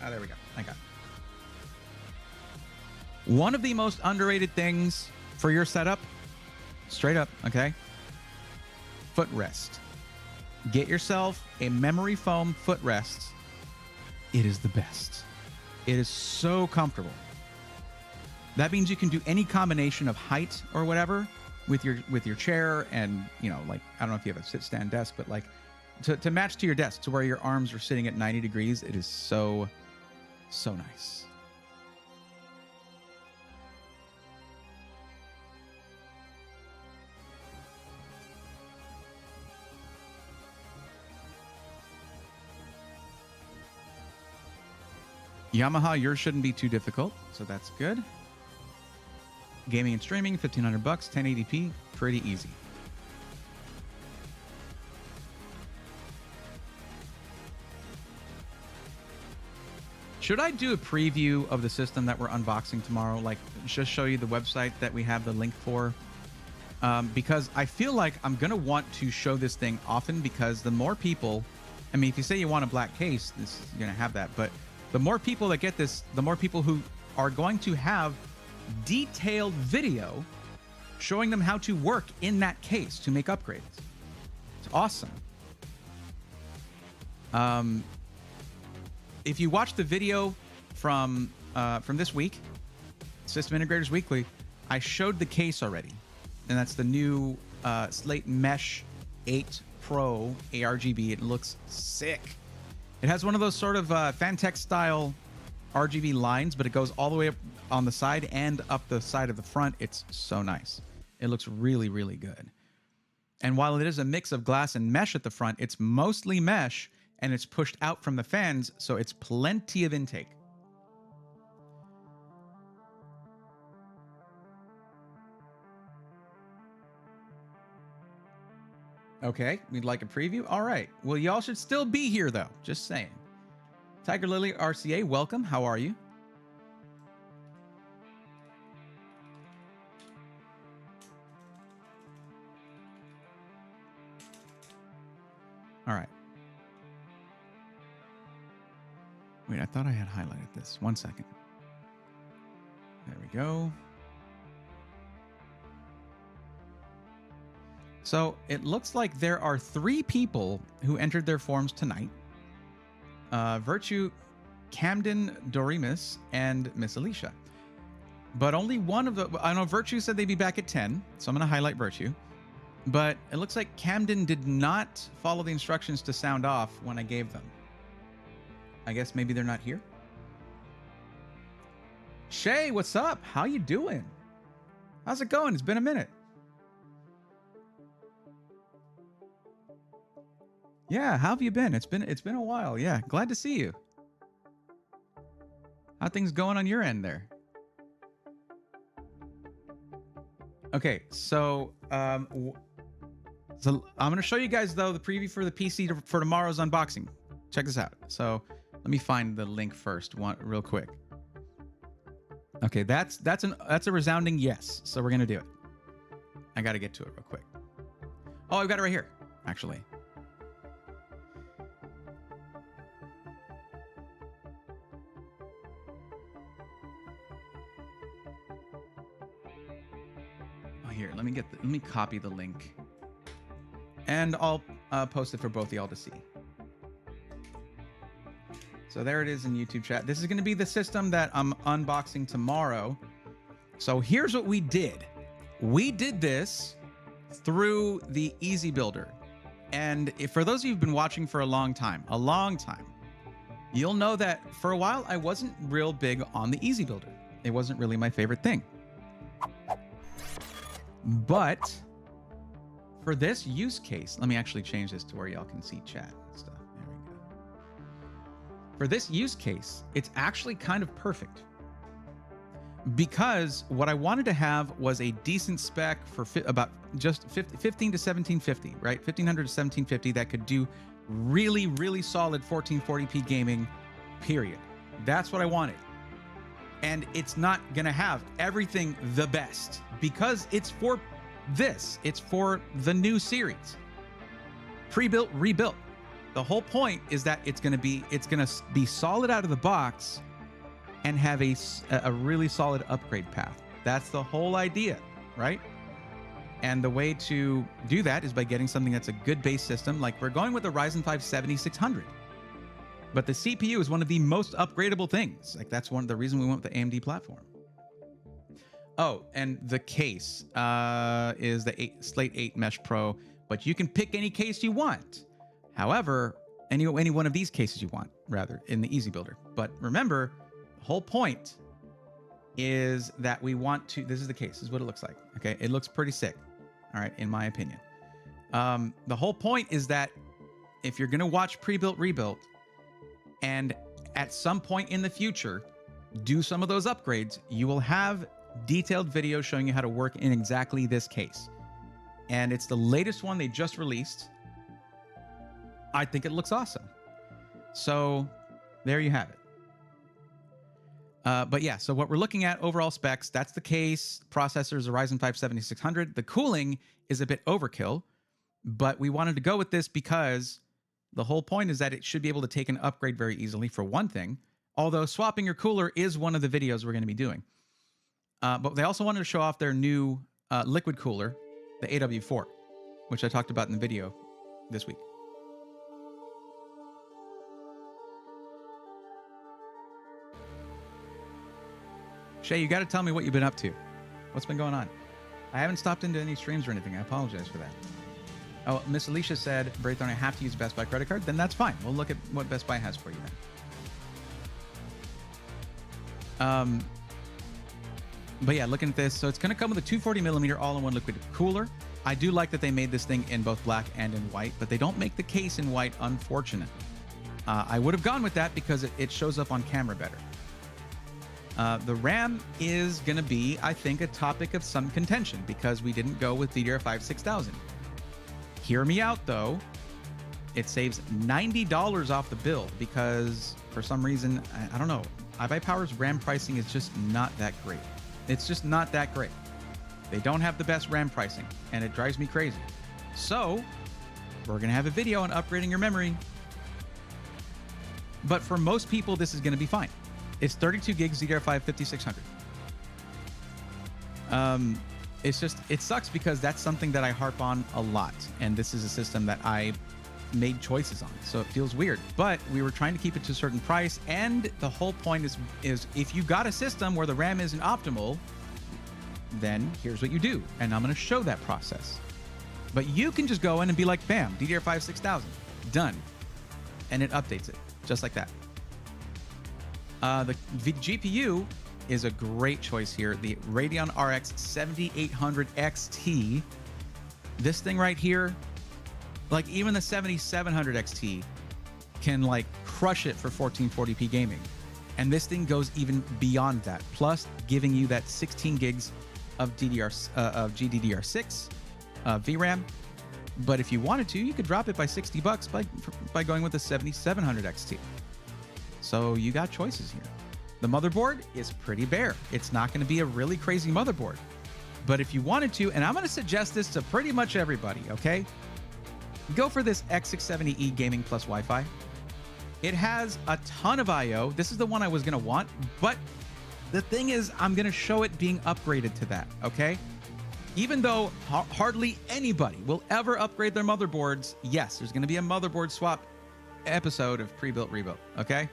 Ah, there we go. I got it. One of the most underrated things for your setup, straight up, okay? Footrest. Get yourself a memory foam footrest. It is the best. It is so comfortable. That means you can do any combination of height or whatever with your chair, and like, I don't know if you have a sit stand desk, but like to match to your desk, to where your arms are sitting at 90 degrees. It is so nice. Yamaha, yours shouldn't be too difficult, so that's good. Gaming and streaming, $1,500, 1080p, pretty easy. Should I do a preview of the system that we're unboxing tomorrow? Like, just show you the website that we have the link for? Because I feel like I'm going to want to show this thing often, because the more people, I mean, if you say you want a black case, this is going to have that, but the more people that get this, the more people who are going to have detailed video showing them how to work in that case to make upgrades. It's awesome. If you watch the video from this week, System Integrators Weekly, I showed the case already, and that's the new Slate Mesh 8 Pro ARGB. It looks sick. It has one of those sort of Fantech style RGB lines, but it goes all the way up on the side and up the side of the front. It's so nice. It looks really, really good. And while it is a mix of glass and mesh at the front, it's mostly mesh, and it's pushed out from the fans, so it's plenty of intake. Okay, we'd like a preview. All right. Well, y'all should still be here, though. Just saying. Tiger Lily RCA, welcome. How are you? All right. Wait, I thought I had highlighted this. 1 second. There we go. So it looks like there are 3 people who entered their forms tonight. Virtue, Camden, Dorimus, and Miss Alicia. But only one of the... I know Virtue said they'd be back at 10, so I'm going to highlight Virtue. But it looks like Camden did not follow the instructions to sound off when I gave them. I guess maybe they're not here. Shay, what's up? How you doing? How's it going? It's been a minute. Yeah, how have you been? It's been a while. Yeah, glad to see you. How things going on your end there? Okay, so I'm going to show you guys though the preview for the PC for tomorrow's unboxing. Check this out. So let me find the link first, real quick. Okay, that's a resounding yes. So we're gonna do it. I got to get to it real quick. Oh, I've got it right here, actually. here. Let me copy the link, and I'll post it for both of y'all to see. So there it is in YouTube chat. This is going to be the system that I'm unboxing tomorrow. So here's what we did. We did this through the Easy Builder. And for those of you who've been watching for a long time, you'll know that for a while I wasn't real big on the Easy Builder. It wasn't really my favorite thing. But for this use case, let me actually change this to where y'all can see chat and stuff. There we go. For this use case, it's actually kind of perfect. Because what I wanted to have was a decent spec for about just 15 to 1750, right? 1500 to 1750 that could do really, really solid 1440p gaming, period. That's what I wanted. And it's not going to have everything the best because it's for this. It's for the new series. Pre-built, rebuilt. The whole point is that it's going to be solid out of the box and have a really solid upgrade path. That's the whole idea, right? And the way to do that is by getting something that's a good base system. Like we're going with the Ryzen 5 7600. But the CPU is one of the most upgradable things. Like that's one of the reasons we went with the AMD platform. Oh, and the case is the Slate 8 Mesh Pro, but you can pick any case you want. However, any one of these cases you want, rather, in the Easy Builder. But remember, the whole point is that we want to, this is the case, this is what it looks like. Okay, it looks pretty sick. All right, in my opinion. The whole point is that if you're gonna watch pre-built, rebuilt, and at some point in the future, do some of those upgrades, you will have detailed videos showing you how to work in exactly this case. And it's the latest one they just released. I think it looks awesome. So there you have it. But yeah, so what we're looking at, overall specs, that's the case. Processors, a Ryzen 5 7600. The cooling is a bit overkill, but we wanted to go with this because the whole point is that it should be able to take an upgrade very easily, for one thing, although swapping your cooler is one of the videos we're going to be doing. But they also wanted to show off their new liquid cooler, the AW4, which I talked about in the video this week. Shay, you got to tell me what you've been up to. What's been going on? I haven't stopped into any streams or anything. I apologize for that. Oh, Miss Alicia said, Braithorn, I have to use Best Buy credit card. Then that's fine. We'll look at what Best Buy has for you then. But yeah, looking at this. So it's going to come with a 240 millimeter all-in-one liquid cooler. I do like that they made this thing in both black and in white, but they don't make the case in white, unfortunately. I would have gone with that because it shows up on camera better. The RAM is going to be, I think, a topic of some contention because we didn't go with DDR5 6000. Hear me out, though. It saves $90 off the bill because, for some reason, I don't know, iBuyPower's RAM pricing is just not that great. It's just not that great. They don't have the best RAM pricing, and it drives me crazy. So, we're going to have a video on upgrading your memory. But for most people, this is going to be fine. It's 32 gigs DDR5 5600. It's just, it sucks because that's something that I harp on a lot. And this is a system that I made choices on. So it feels weird. But we were trying to keep it to a certain price. And the whole point is if you got a system where the RAM isn't optimal, then here's what you do. And I'm going to show that process. But you can just go in and be like, bam, DDR5 6000, done. And it updates it just like that. The GPU is a great choice here. The Radeon RX 7800 XT. This thing right here, like even the 7700 XT can like crush it for 1440p gaming. And this thing goes even beyond that, plus giving you that 16 gigs of GDDR6 VRAM. But if you wanted to, you could drop it by $60 by going with the 7700 XT. So you got choices here. The motherboard is pretty bare. It's not going to be a really crazy motherboard. But if you wanted to, and I'm going to suggest this to pretty much everybody, okay? Go for this X670E Gaming Plus Wi-Fi. It has a ton of I/O. This is the one I was going to want, but the thing is, I'm going to show it being upgraded to that, okay? even though hardly anybody will ever upgrade their motherboards, yes, there's going to be a motherboard swap episode of Pre-Built Rebuilt, okay?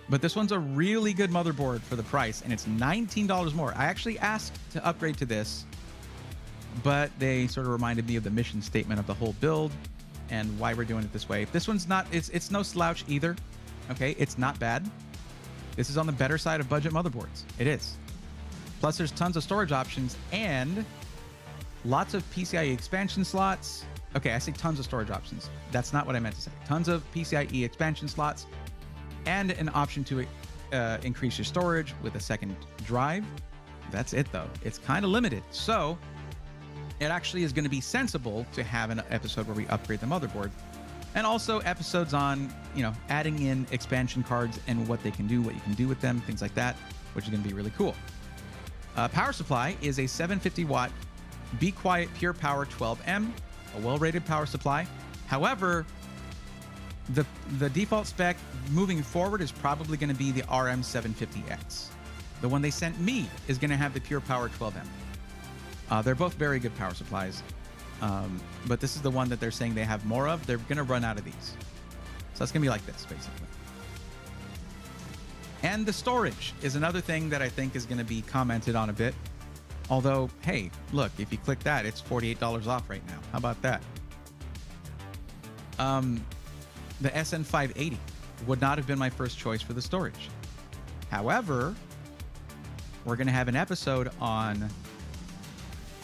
But this one's a really good motherboard for the price, and it's $19 more. I actually asked to upgrade to this, but they sort of reminded me of the mission statement of the whole build and why we're doing it this way. This one's not, it's no slouch either, okay? It's not bad. This is on the better side of budget motherboards. It is. Plus, there's tons of storage options and lots of PCIe expansion slots. Okay, I say tons of storage options. That's not what I meant to say. Tons of PCIe expansion slots and an option to increase your storage with a second drive. That's it, though. It's kind of limited. So it actually is going to be sensible to have an episode where we upgrade the motherboard. And also episodes on, you know, adding in expansion cards and what they can do, what you can do with them, things like that, which is going to be really cool. Power supply is a 750 watt Be Quiet Pure Power 12M, a well-rated power supply. However, the default spec moving forward is probably going to be the RM750X. The one they sent me is going to have the Pure Power 12M. They're both very good power supplies, but this is the one that they're saying they have more of. They're going to run out of these. So it's going to be like this, basically. And the storage is another thing that I think is going to be commented on a bit. Although, hey, look, if you click that, it's $48 off right now. How about that? The SN580 would not have been my first choice for the storage. However, we're going to have an episode on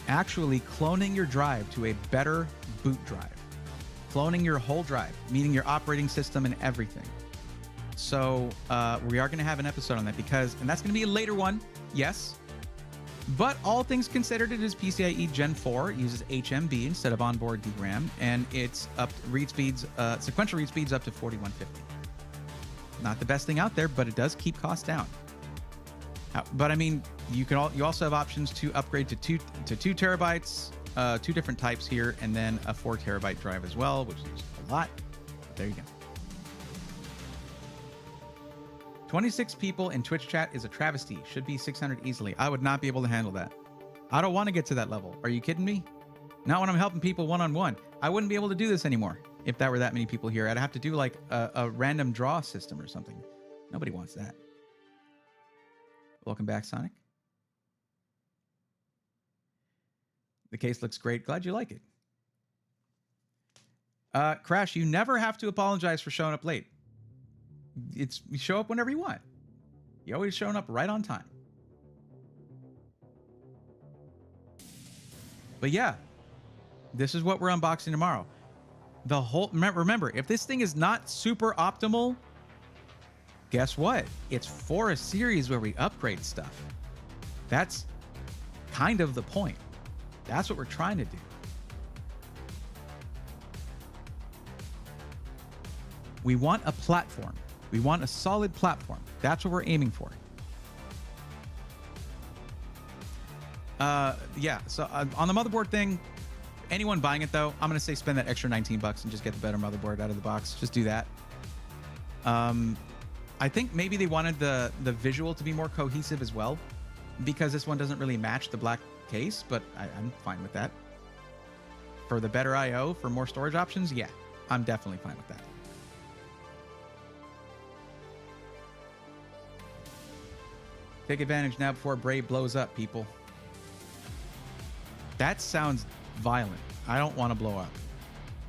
actually cloning your drive to a better boot drive. Cloning your whole drive, meaning your operating system and everything. So we are going to have an episode on that and that's going to be a later one, yes. But all things considered, it is PCIe Gen 4. It uses HMB instead of onboard DRAM, and it's up read speeds, sequential read speeds up to 4150. Not the best thing out there, but it does keep costs down. But I mean, you also have options to upgrade to 2 terabytes, 2 different types here, and then a 4 terabyte drive as well, which is a lot. There you go. 26 people in Twitch chat is a travesty. Should be 600 easily. I would not be able to handle that. I don't want to get to that level. Are you kidding me? Not when I'm helping people one-on-one. I wouldn't be able to do this anymore if there were that many people here. I'd have to do like a random draw system or something. Nobody wants that. Welcome back, Sonic. The case looks great. Glad you like it. Crash, you never have to apologize for showing up late. You show up whenever you want. You're always showing up right on time. But yeah, this is what we're unboxing tomorrow. The whole remember, if this thing is not super optimal, guess what? It's for a series where we upgrade stuff. That's kind of the point. That's what we're trying to do. We want a platform. We want a solid platform. That's what we're aiming for. Yeah, so on the motherboard thing, anyone buying it though, I'm going to say spend that extra 19 bucks and just get the better motherboard out of the box. Just do that. I think maybe they wanted the visual to be more cohesive as well, because this one doesn't really match the black case, but I'm fine with that. For the better I/O, for more storage options, yeah, I'm definitely fine with that. Take advantage now before Brave blows up, people. That sounds violent. I don't want to blow up.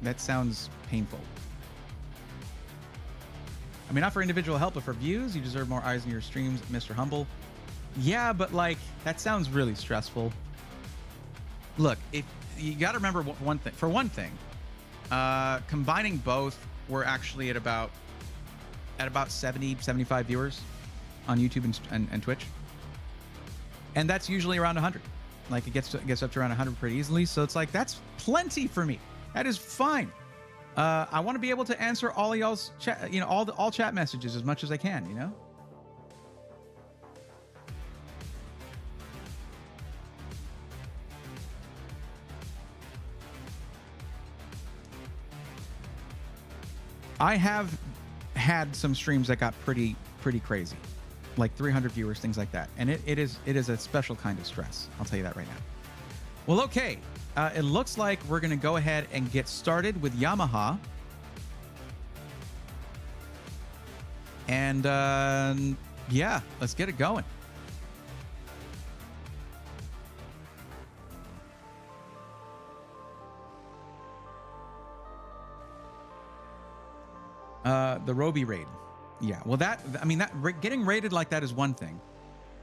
That sounds painful. I mean, not for individual help, but for views. You deserve more eyes in your streams, Mr. Humble. Yeah, but like, that sounds really stressful. Look, if you got to remember one thing. For one thing, combining both, we're actually at about 70, 75 viewers on YouTube and Twitch, and that's usually around 100. Like it gets up to around 100 pretty easily. So it's like that's plenty for me. That is fine. I want to be able to answer all of y'all's chat, all chat messages as much as I can. You know. I have had some streams that got pretty crazy, like 300 viewers, things like that, and it is a special kind of stress. I'll tell you that right Well, okay. It looks like we're going to go ahead and get started with Yamaha. And yeah, let's get it going. The Roby raid. Yeah, well, getting raided like that is one thing.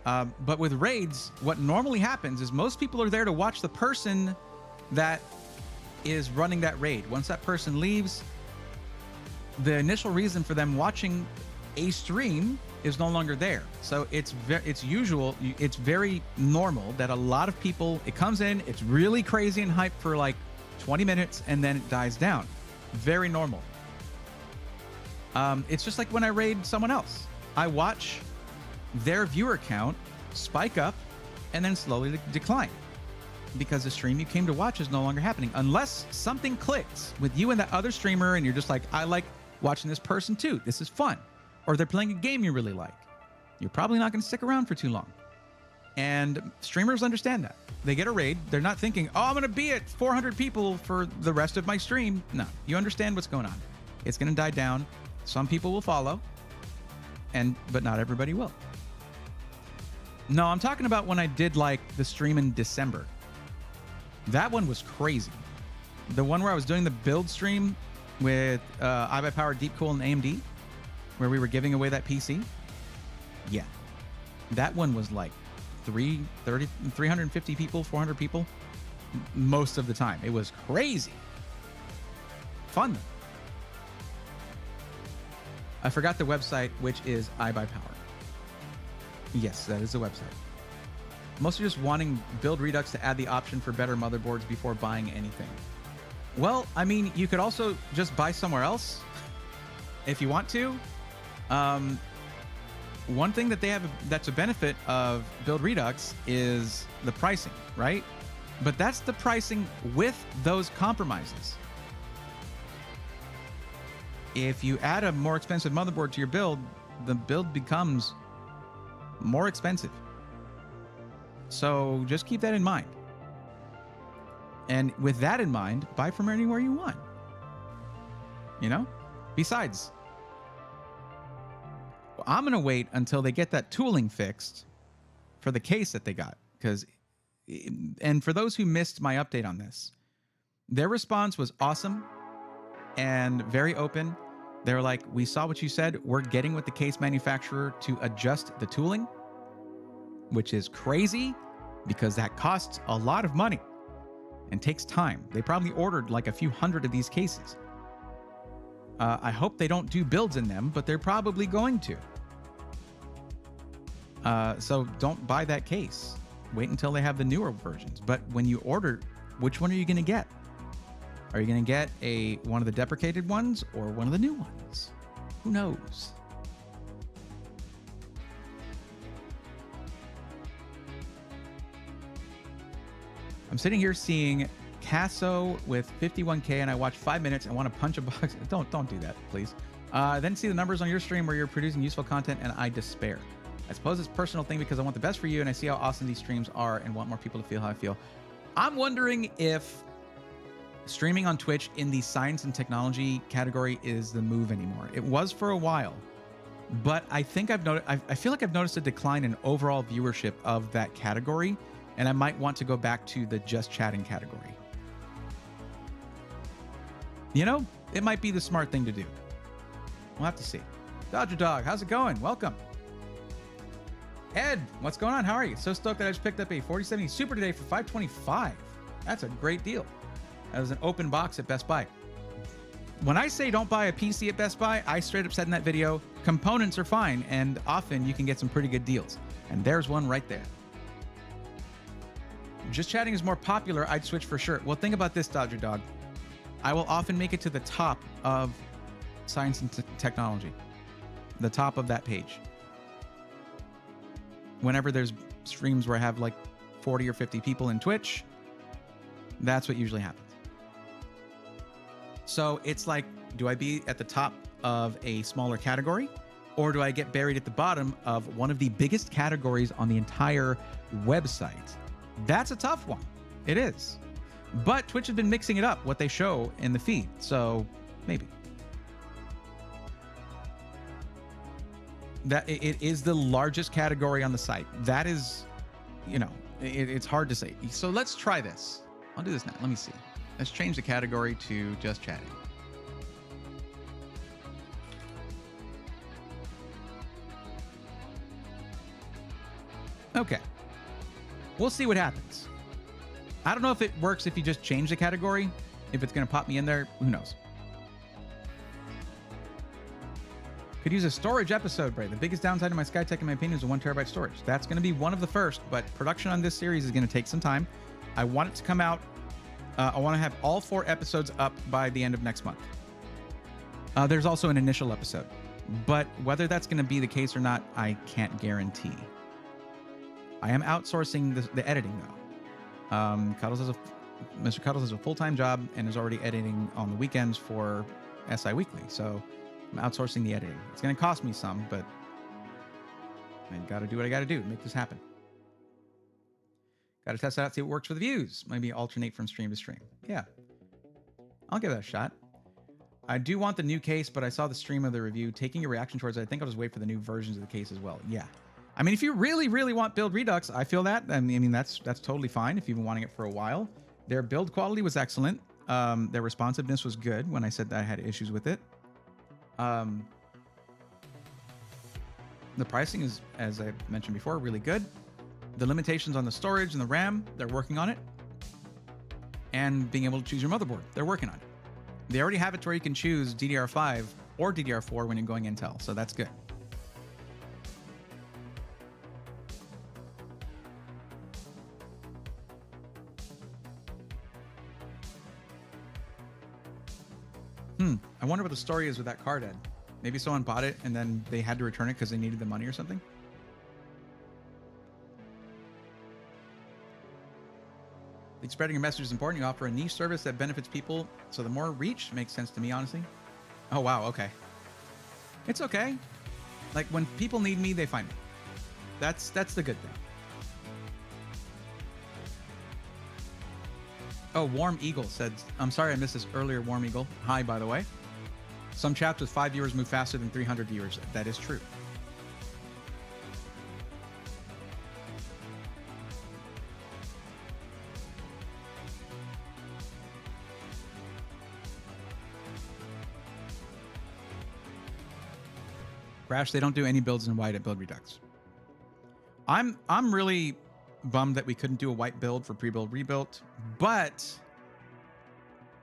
But with raids, what normally happens is most people are there to watch the person that is running that raid. Once that person leaves, the initial reason for them watching a stream is no longer there. So it's very normal that a lot of people, it comes in, it's really crazy and hype for like 20 minutes, and then it dies down. Very normal. It's just like when I raid someone else. I watch their viewer count spike up and then slowly decline because the stream you came to watch is no longer happening unless something clicks with you and that other streamer and you're just like, I like watching this person too. This is fun. Or they're playing a game you really like. You're probably not going to stick around for too long. And streamers understand that. They get a raid. They're not thinking, oh, I'm going to be at 400 people for the rest of my stream. No, you understand what's going on. It's going to die down. Some people will follow, but not everybody will. No, I'm talking about when I did like the stream in December. That one was crazy. The one where I was doing the build stream with iBuyPower, Deepcool, and AMD, where we were giving away that PC. Yeah, that one was like 350 people, 400 people most of the time. It was crazy. Fun. I forgot the website, which is iBuyPower. Yes, that is the website. Most are just wanting Build Redux to add the option for better motherboards before buying anything. Well, I mean, you could also just buy somewhere else if you want to. One thing that they have that's a benefit of Build Redux is the pricing, right? But that's the pricing with those compromises. If you add a more expensive motherboard to your build, the build becomes more expensive. So just keep that in mind. And with that in mind, buy from anywhere you want. You know? Besides, I'm going to wait until they get that tooling fixed for the case that they got. And for those who missed my update on this, their response was awesome and very open. They're like, we saw what you said. We're getting with the case manufacturer to adjust the tooling, which is crazy because that costs a lot of money and takes time. They probably ordered like a few hundred of these cases. I hope they don't do builds in them, but they're probably going to. So don't buy that case. Wait until they have the newer versions. But when you order, which one are you going to get? Are you going to get one of the deprecated ones or one of the new ones? Who knows? I'm sitting here seeing Casso with 51K and I watch 5 minutes and want to punch a box. Don't do that, please. Then see the numbers on your stream where you're producing useful content and I despair. I suppose it's a personal thing because I want the best for you and I see how awesome these streams are and want more people to feel how I feel. I'm wondering if streaming on Twitch in the science and technology category is the move anymore. It was for a while, but I think I feel like I've noticed a decline in overall viewership of that category, and I might want to go back to the just chatting category. You know, it might be the smart thing to do. We'll have to see. Dodger Dog, how's it going? Welcome. Ed, what's going on? How are you? So stoked that I just picked up a 4070 Super today for $525. That's a great deal. That was an open box at Best Buy. When I say don't buy a PC at Best Buy, I straight up said in that video, components are fine, and often you can get some pretty good deals. And there's one right there. Just chatting is more popular, I'd switch for sure. Well, think about this, Dodger Dog. I will often make it to the top of science and technology. The top of that page. Whenever there's streams where I have like 40 or 50 people in Twitch, that's what usually happens. So it's like, do I be at the top of a smaller category, or do I get buried at the bottom of one of the biggest categories on the entire website? That's a tough one. It is. But Twitch has been mixing it up, what they show in the feed. So maybe. That it is the largest category on the site. That is, you know, it's hard to say. So let's try this. I'll do this now. Let me see. Let's change the category to just chatting. Okay. We'll see what happens. I don't know if it works if you just change the category. If it's going to pop me in there, who knows? Could use a storage episode, Bray. The biggest downside of my Skytech, in my opinion, is the 1 terabyte storage. That's going to be one of the first, but production on this series is going to take some time. I want it to come out. I want to have all 4 episodes up by the end of next month. There's also an initial episode, but whether that's going to be the case or not, I can't guarantee. I am outsourcing the editing, though. Mr. Cuddles has a full-time job and is already editing on the weekends for SI Weekly, so I'm outsourcing the editing. It's going to cost me some, but I got to do what I got to do to make this happen. Got to test it out, see what works for the views. Maybe alternate from stream to stream. Yeah, I'll give that a shot. I do want the new case, but I saw the stream of the review. Taking your reaction towards it, I think I'll just wait for the new versions of the case as well. Yeah. I mean, if you really, really want build Redux, I feel that. I mean, that's totally fine if you've been wanting it for a while. Their build quality was excellent. Their responsiveness was good when I said that I had issues with it. The pricing is, as I mentioned before, really good. The limitations on the storage and the RAM, they're working on it. And being able to choose your motherboard, they're working on it. They already have it to where you can choose DDR5 or DDR4 when you're going Intel, so that's good. I wonder what the story is with that card, Ed. Maybe someone bought it and then they had to return it because they needed the money or something? I think spreading your message is important. You offer a niche service that benefits people, so the more reach makes sense to me, honestly. Oh, wow, okay. It's okay. Like, when people need me, they find me. That's the good thing. Oh, Warm Eagle said, I'm sorry I missed this earlier, Warm Eagle. Hi, by the way. Some chats with 5 viewers move faster than 300 viewers. That is true. Crash, they don't do any builds in white at Build Redux. I'm really bummed that we couldn't do a white build for pre-build rebuilt, but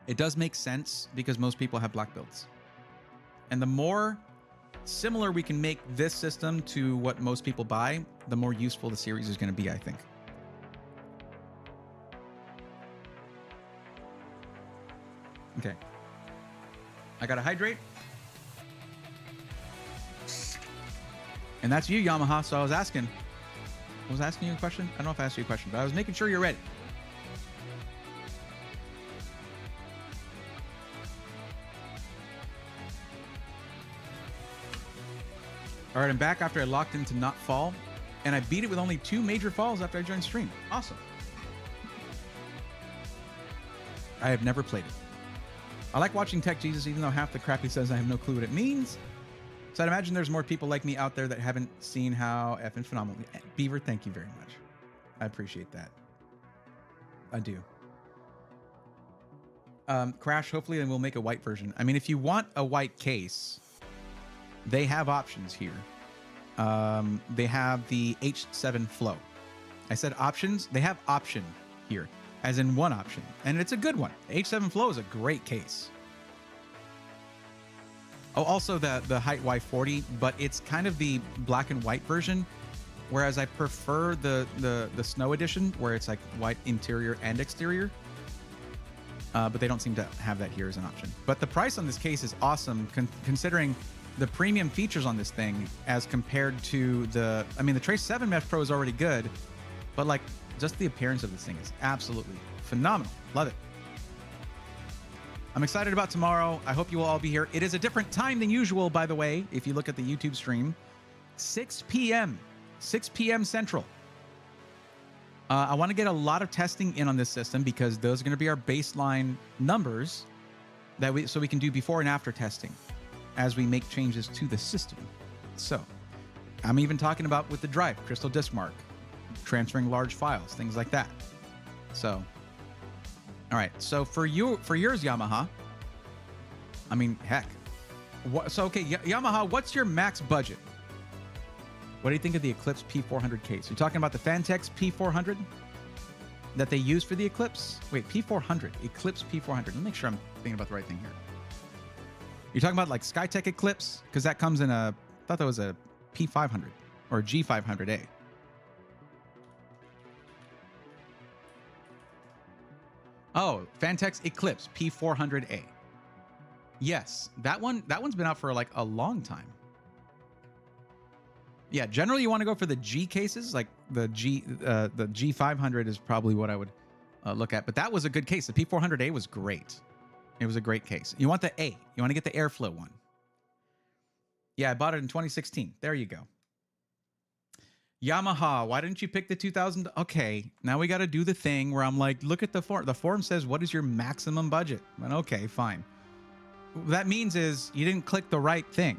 it does make sense because most people have black builds. And the more similar we can make this system to what most people buy, the more useful the series is going to be, I think. Okay. I got to hydrate. And that's you, Yamaha. So I was asking you a question. I don't know if I asked you a question, but I was making sure you're ready. All right, I'm back after I locked into not fall, and I beat it with only 2 major falls after I joined stream. Awesome. I have never played it. I like watching Tech Jesus, even though half the crap he says I have no clue what it means. So I'd imagine there's more people like me out there that haven't seen how effing phenomenal. Beaver, thank you very much. I appreciate that. I do. Crash, hopefully, and we'll make a white version. I mean, if you want a white case, they have options here. They have the H7 Flow. I said options. They have option here, as in one option. And it's a good one. The H7 Flow is a great case. Oh, also the Height Y40, but it's kind of the black and white version, whereas I prefer the Snow Edition, where it's like white interior and exterior. But they don't seem to have that here as an option. But the price on this case is awesome, considering the premium features on this thing as compared to the... I mean, the Trace 7 Mesh Pro is already good, but like just the appearance of this thing is absolutely phenomenal. Love it. I'm excited about tomorrow. I hope you will all be here. It is a different time than usual, by the way, if you look at the YouTube stream. 6 p.m. 6 p.m. Central. I want to get a lot of testing in on this system because those are going to be our baseline numbers so we can do before and after testing as we make changes to the system. So I'm even talking about with the drive, Crystal Disk Mark, transferring large files, things like that. So, all right. So for yours, Yamaha, I mean, heck. Okay, Yamaha, what's your max budget? What do you think of the Eclipse P400 case? You're talking about the Fantex P400 that they use for the Eclipse? Wait, P400, Eclipse P400. Let me make sure I'm thinking about the right thing here. You're talking about like Skytech Eclipse? Because that comes in I thought that was a P500 or G500A. Oh, Fantex Eclipse P400A. Yes, that one's been out for like a long time. Yeah, generally you want to go for the G cases, like the G500 is probably what I would look at. But that was a good case. The P400A was great. It was a great case. You want the A. You want to get the Airflow one. Yeah, I bought it in 2016. There you go. Yamaha, why didn't you pick the 2000? Okay, now we got to do the thing where I'm like, look at the form. The form says, what is your maximum budget? Well, okay, fine. What that means is you didn't click the right thing,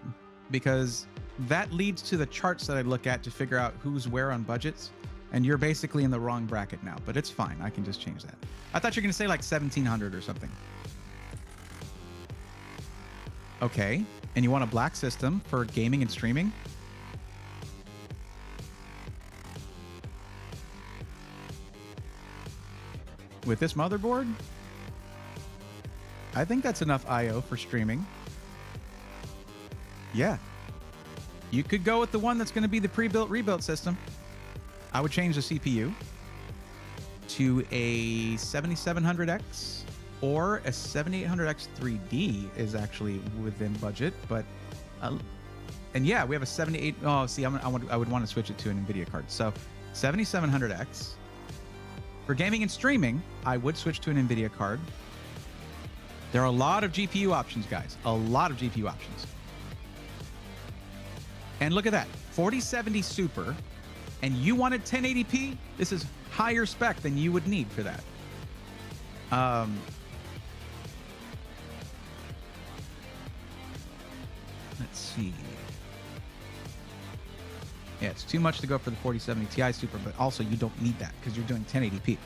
because that leads to the charts that I look at to figure out who's where on budgets. And you're basically in the wrong bracket now, but it's fine. I can just change that. I thought you were going to say like 1700 or something. Okay. And you want a black system for gaming and streaming? With this motherboard? I think that's enough I/O for streaming. Yeah. You could go with the one that's going to be the pre-built rebuilt system. I would change the CPU to a 7700X or a 7800X 3D is actually within budget, but and yeah, we have a 78. Oh, see, I would want to switch it to an NVIDIA card. So 7700X for gaming and streaming, I would switch to an NVIDIA card. There are a lot of GPU options, guys. A lot of GPU options. And look at that, 4070 Super, and you wanted 1080p? This is higher spec than you would need for that. Let's see. Yeah, it's too much to go for the 4070 Ti Super, but also you don't need that because you're doing 1080p.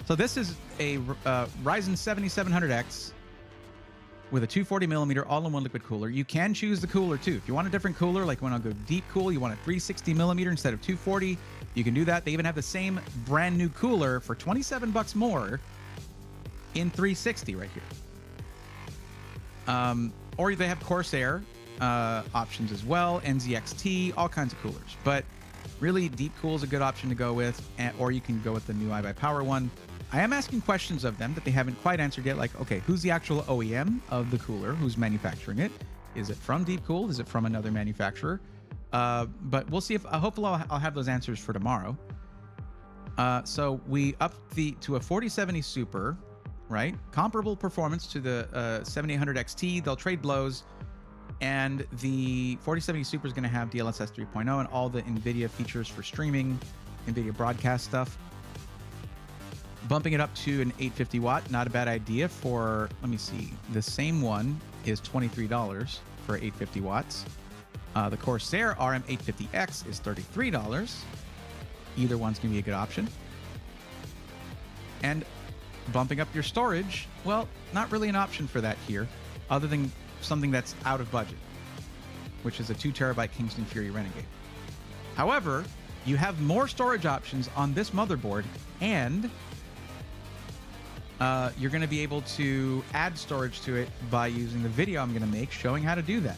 So this is a Ryzen 7700X with a 240 millimeter all-in-one liquid cooler. You can choose the cooler too. If you want a different cooler, like when I'll go deep cool, you want a 360 millimeter instead of 240, you can do that. They even have the same brand new cooler for $27 more in 360 right here. Or they have Corsair options as well, NZXT, all kinds of coolers. But really, deep cool is a good option to go with, or you can go with the new iBuyPower one. I am asking questions of them that they haven't quite answered yet, like, okay, who's the actual OEM of the cooler? Who's manufacturing it? Is it from Deepcool? Is it from another manufacturer? But we'll see if, hopefully I'll have those answers for tomorrow. So we upped to a 4070 Super, right? Comparable performance to the 7800 XT. They'll trade blows. And the 4070 Super is going to have DLSS 3.0 and all the NVIDIA features for streaming, NVIDIA broadcast stuff. Bumping it up to an 850 watt, not a bad idea for, let me see, the same one is $23 for 850 watts. The Corsair RM850X is $33. Either one's going to be a good option. And bumping up your storage, well, not really an option for that here, other than something that's out of budget, which is a 2 terabyte Kingston Fury Renegade. However, you have more storage options on this motherboard, and you're going to be able to add storage to it by using the video I'm going to make showing how to do that.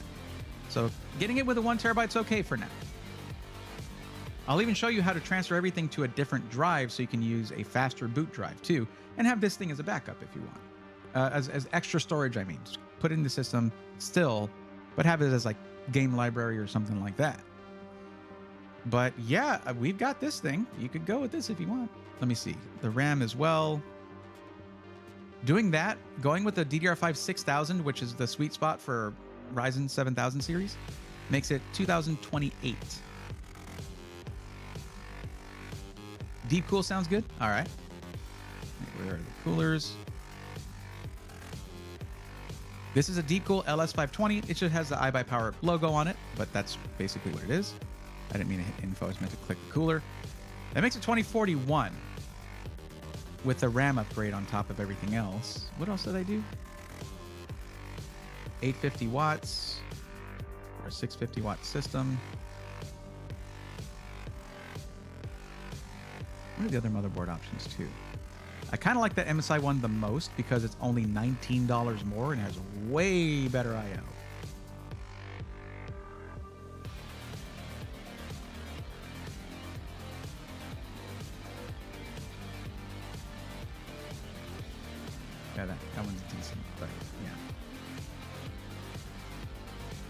So getting it with a 1 terabyte is okay for now. I'll even show you how to transfer everything to a different drive so you can use a faster boot drive too, and have this thing as a backup if you want. As extra storage, I mean. Just put it in the system still, but have it as like game library or something like that. But yeah, we've got this thing. You could go with this if you want. Let me see. The RAM as well. Doing that, going with the DDR5 6000, which is the sweet spot for Ryzen 7000 series, makes it 2028. Deep cool sounds good. All right. Where are the coolers? This is a Deep Cool LS520. It just has the iBuyPower logo on it, but that's basically what it is. I didn't mean to hit info. I was meant to click the cooler. That makes it 2041 with the RAM upgrade on top of everything else. What else did I do? 850 watts for a 650 watt system. What are the other motherboard options too? I kind of like that MSI one the most because it's only $19 more and has way better I/O. Yeah, that one's decent, but yeah.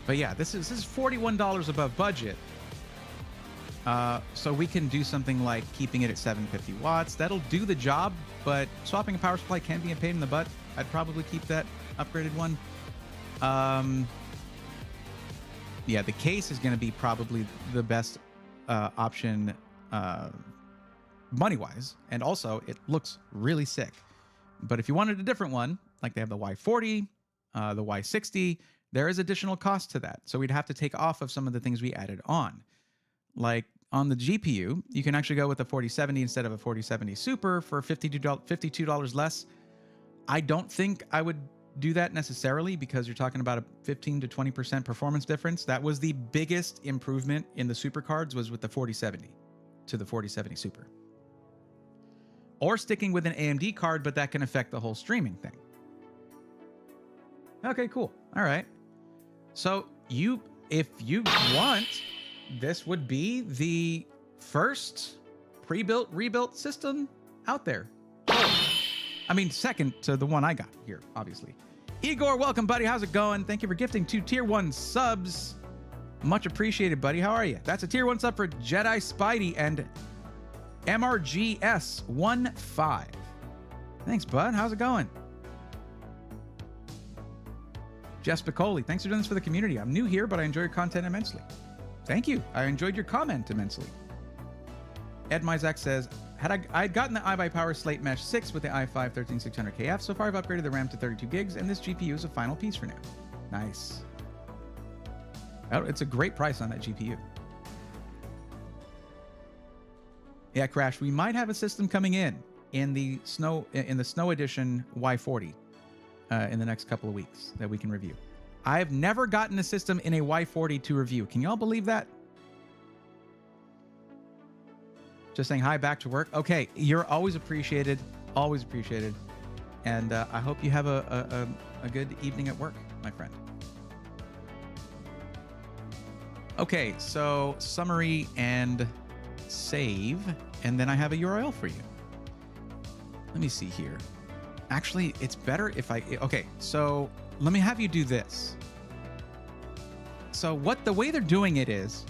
But yeah, this is $41 above budget. So we can do something like keeping it at 750 watts. That'll do the job, but swapping a power supply can be a pain in the butt. I'd probably keep that upgraded one. Yeah, the case is going to be probably the best option money-wise, and also it looks really sick. But if you wanted a different one, like they have the Y40, the Y60, there is additional cost to that. So we'd have to take off of some of the things we added on. Like on the GPU, you can actually go with a 4070 instead of a 4070 Super for $52 less. I don't think I would do that necessarily because you're talking about a 15 to 20% performance difference. That was the biggest improvement in the Super cards was with the 4070 to the 4070 Super. Or sticking with an AMD card, but that can affect the whole streaming thing. Okay, cool. All right. So if you want, this would be the first pre-built, rebuilt system out there. I mean, second to the one I got here, obviously. Igor, welcome, buddy. How's it going? Thank you for gifting 2 tier 1 subs. Much appreciated, buddy. How are you? That's a tier 1 sub for Jedi Spidey and MRGS15. Thanks, bud. How's it going? Jess Piccoli, thanks for doing this for the community. I'm new here, but I enjoy your content immensely. Thank you. I enjoyed your comment immensely. Ed Mizak says, I'd gotten the iBuyPower Slate Mesh 6 with the i5 13600KF. So far, I've upgraded the RAM to 32 gigs, and this GPU is a final piece for now. Nice. Oh, it's a great price on that GPU. Yeah, Crash, we might have a system coming in the Snow Edition Y40 in the next couple of weeks that we can review. I've never gotten a system in a Y40 to review. Can y'all believe that? Just saying hi, back to work. Okay, you're always appreciated. Always appreciated. And I hope you have a good evening at work, my friend. Okay, so summary and save. And then I have a URL for you. Let me see here. Actually, it's better if I... Okay, so let me have you do this. So the way they're doing it is,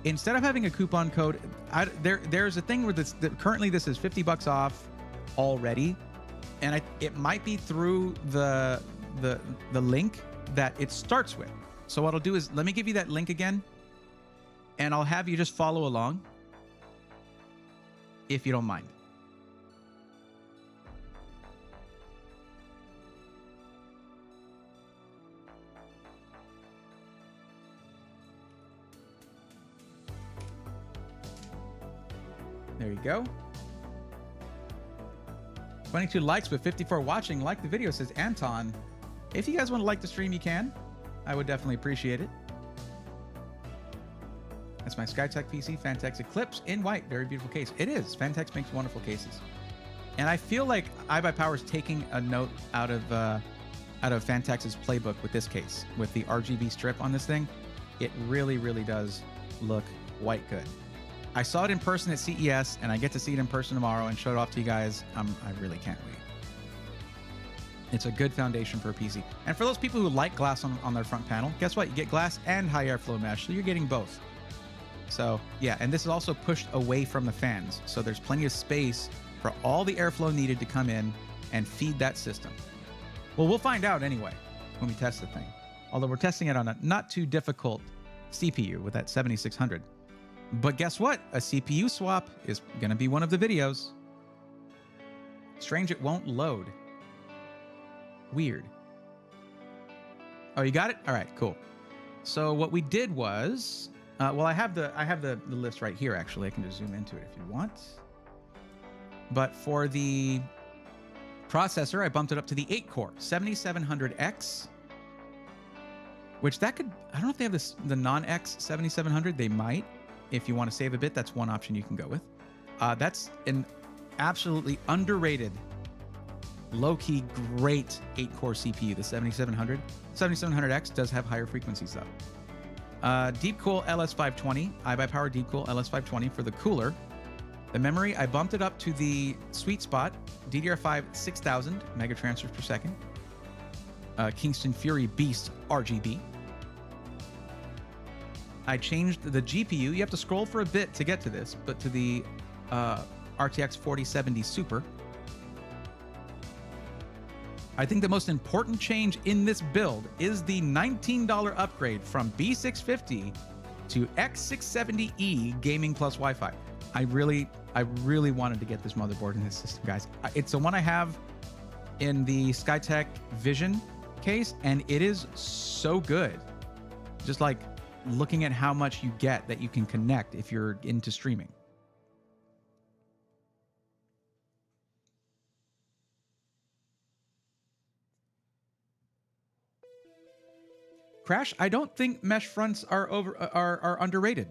instead of having a coupon code, there's a thing where currently this is $50 off already, and it might be through the link that it starts with. So what I'll do is let me give you that link again, and I'll have you just follow along, if you don't mind. There you go. 22 likes with 54 watching. Like the video, says Anton. If you guys want to like the stream, you can. I would definitely appreciate it. That's my Skytech PC, Fantex Eclipse in white. Very beautiful case. It is. Fantex makes wonderful cases. And I feel like iBuyPower is taking a note out of Fantex's playbook with this case. With the RGB strip on this thing, it really, really does look white good. I saw it in person at CES, and I get to see it in person tomorrow and show it off to you guys. I really can't wait. It's a good foundation for a PC. And for those people who like glass on their front panel, guess what? You get glass and high airflow mesh, so you're getting both. So, yeah, and this is also pushed away from the fans, so there's plenty of space for all the airflow needed to come in and feed that system. Well, we'll find out anyway when we test the thing. Although we're testing it on a not too difficult CPU with that 7600. But guess what? A CPU swap is going to be one of the videos. Strange it won't load. Weird. Oh, you got it? All right, cool. So what we did was, well, I have the list right here, actually. I can just zoom into it if you want. But for the processor, I bumped it up to the 8-core 7700X, which that could, I don't know if they have the non-X 7700. They might. If you want to save a bit, that's one option you can go with. That's an absolutely underrated, low-key, great 8-core CPU, the 7700. 7700X does have higher frequencies, though. Deepcool LS520, iBuyPower Deepcool LS520 for the cooler. The memory, I bumped it up to the sweet spot, DDR5 6000 megatransfers per second. Kingston Fury Beast RGB. I changed the GPU. You have to scroll for a bit to get to this, but to the RTX 4070 Super. I think the most important change in this build is the $19 upgrade from B650 to X670E Gaming Plus Wi-Fi. I really wanted to get this motherboard in this system, guys. It's the one I have in the Skytech Vision case, and it is so good. Just like looking at how much you get that you can connect if you're into streaming. Crash, I don't think mesh fronts are underrated.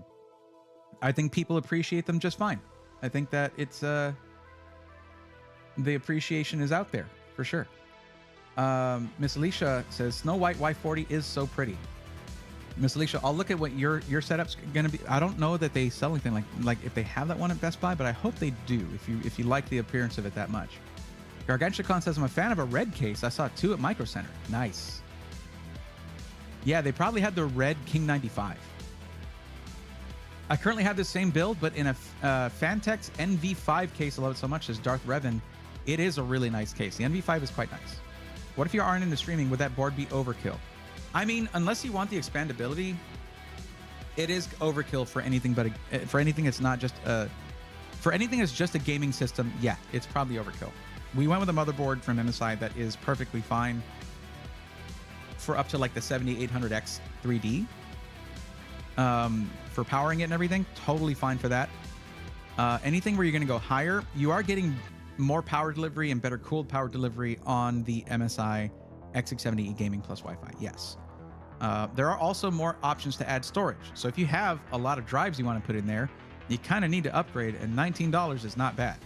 I think people appreciate them just fine. I think that it's the appreciation is out there for sure. Miss Alicia says Snow White Y40 is so pretty. Miss Alicia, I'll look at what your setup's gonna be. I don't know that they sell anything like if they have that one at Best Buy, but I hope they do if you like the appearance of it that much. Gargantuacon says I'm a fan of a red case. I saw 2 at Micro Center. Nice. Yeah, they probably had the red King 95. I currently have the same build, but in a Fantex NV5 case. I love it so much as Darth Revan. It is a really nice case. The NV5 is quite nice. What if you aren't into streaming? Would that board be overkill? I mean, unless you want the expandability, it is overkill for anything. But for anything, it's not just for anything that's just a gaming system. Yeah, it's probably overkill. We went with a motherboard from MSI that is perfectly fine for up to like the 7800X 3D. For powering it and everything, totally fine for that. Anything where you're going to go higher, you are getting more power delivery and better cooled power delivery on the MSI X670E Gaming Plus Wi-Fi. Yes. There are also more options to add storage. So if you have a lot of drives you want to put in there, you kind of need to upgrade, and $19 is not bad.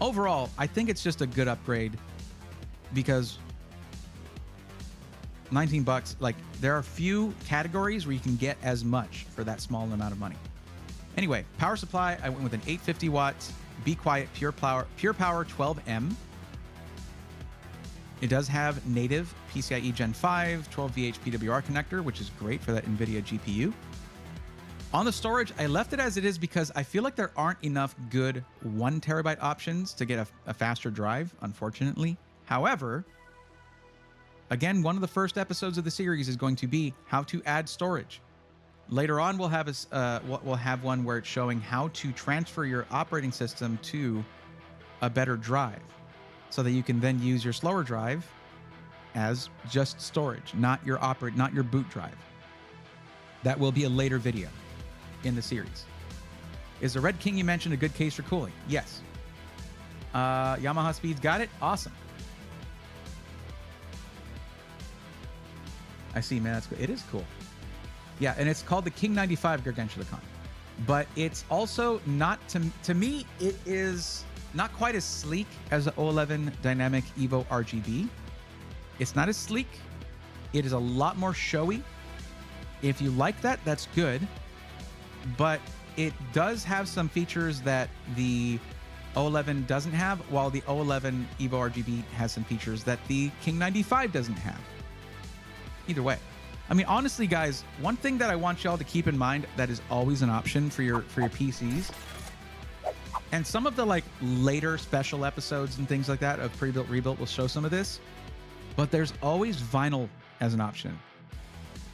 Overall, I think it's just a good upgrade because 19 bucks, like there are few categories where you can get as much for that small amount of money. Anyway, power supply, I went with an 850 watts, Be Quiet Pure Power 12M. It does have native PCIe Gen 5, 12VH PWR connector, which is great for that NVIDIA GPU. On the storage, I left it as it is because I feel like there aren't enough good 1 terabyte options to get a faster drive, unfortunately. However, again, one of the first episodes of the series is going to be how to add storage. Later on, we'll have one where it's showing how to transfer your operating system to a better drive, so that you can then use your slower drive as just storage, not your boot drive. That will be a later video in the series. Is the Red King you mentioned a good case for cooling? Yes. Yamaha Speed's got it. Awesome. I see, man. That's good. It is cool. Yeah, and it's called the King 95 Gargantuacon. But it's also not, to me, it is not quite as sleek as the O11 Dynamic Evo RGB. It's not as sleek. It is a lot more showy. If you like that, that's good. But it does have some features that the O11 doesn't have, while the O11 Evo RGB has some features that the King 95 doesn't have. Either way. I mean, honestly, guys, one thing that I want y'all to keep in mind that is always an option for your PCs, and some of the like later special episodes and things like that of pre-built rebuilt will show some of this, but there's always vinyl as an option.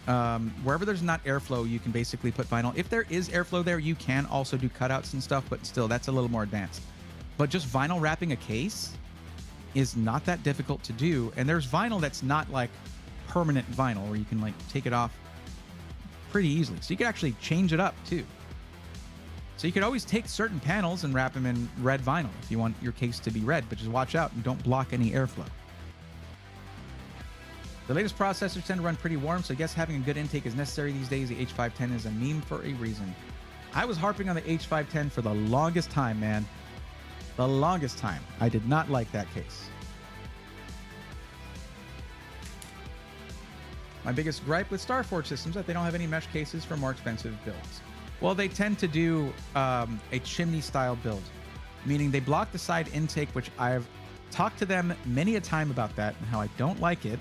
Wherever there's not airflow, you can basically put vinyl. If there is airflow there, you can also do cutouts and stuff, but still, that's a little more advanced. But just vinyl wrapping a case is not that difficult to do. And there's vinyl that's not like permanent vinyl where you can like take it off pretty easily. So you can actually change it up too. So you could always take certain panels and wrap them in red vinyl if you want your case to be red, but just watch out and don't block any airflow. The latest processors tend to run pretty warm, so I guess having a good intake is necessary these days. The H510 is a meme for a reason. I was harping on the H510 for the longest time, man. The longest time. I did not like that case. My biggest gripe with Starforge systems is that they don't have any mesh cases for more expensive builds. Well, they tend to do a chimney-style build, meaning they block the side intake, which I've talked to them many a time about that and how I don't like it.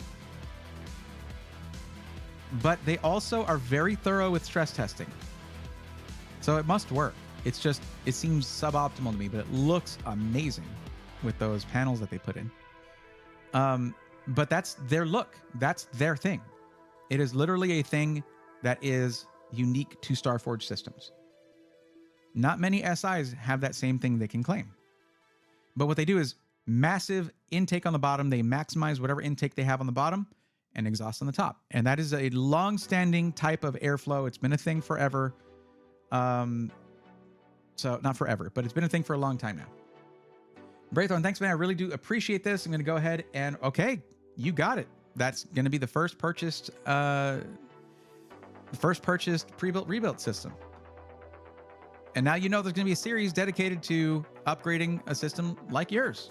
But they also are very thorough with stress testing. So it must work. It's just, it seems suboptimal to me, but it looks amazing with those panels that they put in. But that's their look. That's their thing. It is literally a thing that is unique to Starforge systems. Not many SIs have that same thing they can claim. But what they do is massive intake on the bottom. They maximize whatever intake they have on the bottom and exhaust on the top. And that is a long-standing type of airflow. It's been a thing forever. So not forever, but it's been a thing for a long time now. Braithorn, thanks, man. I really do appreciate this. I'm going to go ahead and, okay, you got it. That's going to be the first purchased pre-built rebuilt system. And now you know there's going to be a series dedicated to upgrading a system like yours.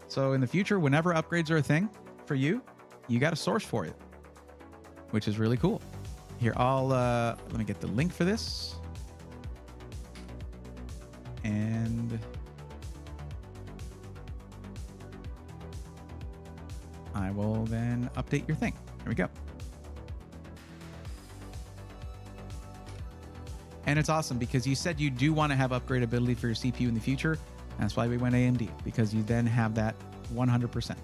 So in the future, whenever upgrades are a thing for you, you got a source for it, which is really cool. Here, let me get the link for this. And I will then update your thing. Here we go. And it's awesome because you said you do want to have upgradability for your CPU in the future. That's why we went AMD, because you then have that 100%.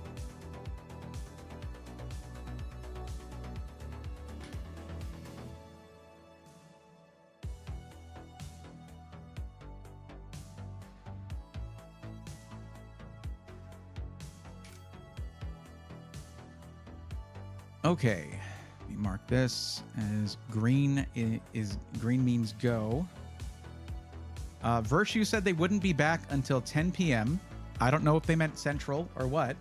Okay, let me mark this as green. Green means go. Virtue said they wouldn't be back until 10 p.m. I don't know if they meant central or what,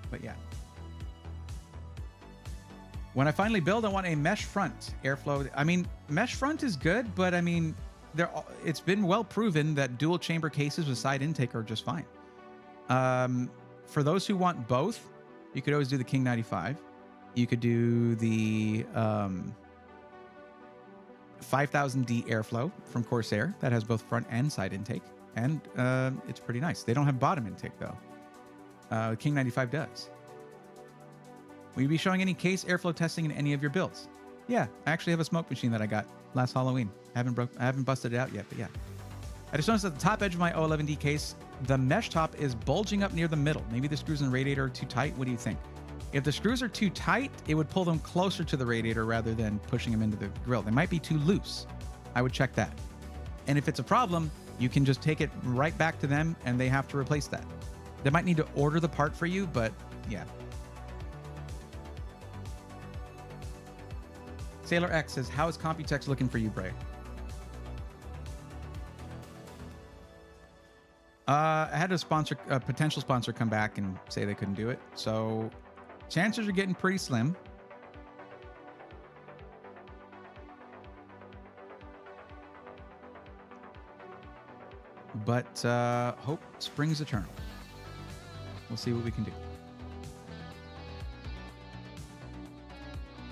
but yeah. When I finally build, I want a mesh front airflow. I mean, mesh front is good, but I mean, it's been well proven that dual chamber cases with side intake are just fine. For those who want both, you could always do the King 95. You could do the 5000D airflow from Corsair that has both front and side intake, and it's pretty nice. They don't have bottom intake though. King 95 does. Will you be showing any case airflow testing in any of your builds? Yeah, I actually have a smoke machine that I got last Halloween. I haven't busted it out yet, but yeah. I just noticed at the top edge of my O11D case, the mesh top is bulging up near the middle. Maybe the screws in the radiator are too tight. What do you think? If the screws are too tight, it would pull them closer to the radiator rather than pushing them into the grill. They might be too loose. I would check that. And if it's a problem, you can just take it right back to them and they have to replace that. They might need to order the part for you, but yeah. Sailor X says, how is Computex looking for you, Bray? I had a potential sponsor come back and say they couldn't do it. So chances are getting pretty slim. But hope springs eternal. We'll see what we can do.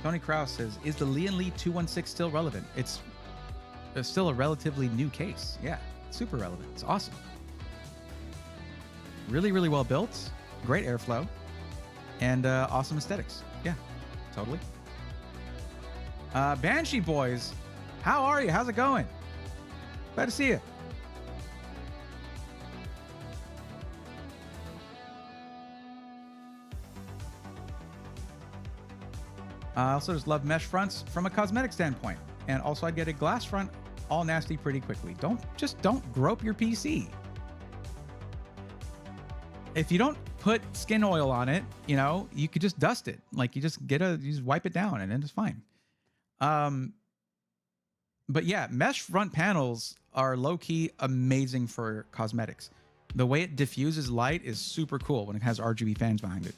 Tony Krause says, is the Lian Li 216 still relevant? It's still a relatively new case. Yeah, super relevant. It's awesome. Really, really well built. Great airflow. And awesome aesthetics. Yeah, totally. Banshee Boys, how are you? How's it going? Glad to see you. I also just love mesh fronts from a cosmetic standpoint. And also I'd get a glass front all nasty pretty quickly. Don't grope your PC. If you don't put skin oil on it, you know, you could just dust it. Like you just wipe it down and then it's fine. But yeah, mesh front panels are low-key amazing for cosmetics. The way it diffuses light is super cool when it has RGB fans behind it.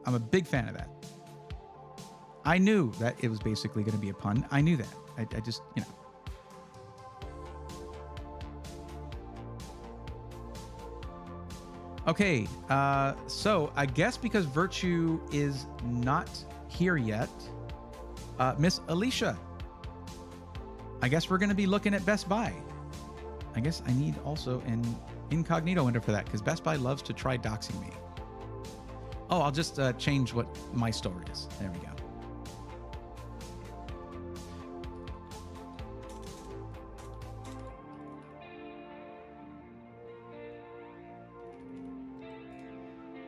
I'm a big fan of that. I knew that it was basically going to be a pun. I knew that. I just, you know. Okay, so I guess because Virtue is not here yet, Miss Alicia, I guess we're going to be looking at Best Buy. I guess I need also an incognito window for that because Best Buy loves to try doxing me. Oh, I'll just change what my store is. There we go.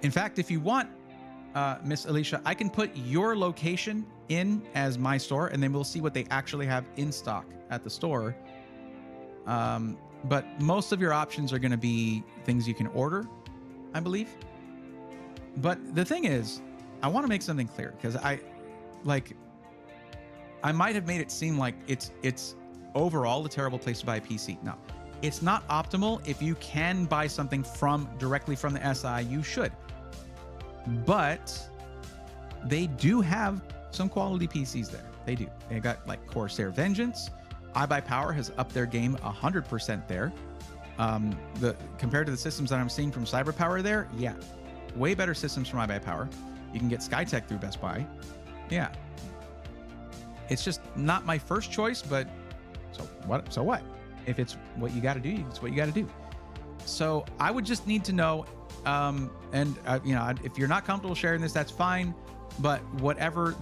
In fact, if you want, Miss Alicia, I can put your location in as my store, and then we'll see what they actually have in stock at the store. But most of your options are going to be things you can order, I believe. But the thing is, I want to make something clear because I might have made it seem like it's overall a terrible place to buy a PC. No, it's not optimal. If you can buy something directly from the SI, you should. But they do have some quality PCs there. They do. They got like Corsair Vengeance. iBuyPower has upped their game 100% there. Compared to the systems that I'm seeing from CyberPower there, yeah, way better systems from iBuyPower. You can get Skytech through Best Buy. Yeah. It's just not my first choice, but so what? If it's what you got to do, it's what you got to do. So I would just need to know, you know, if you're not comfortable sharing this, that's fine. But whatever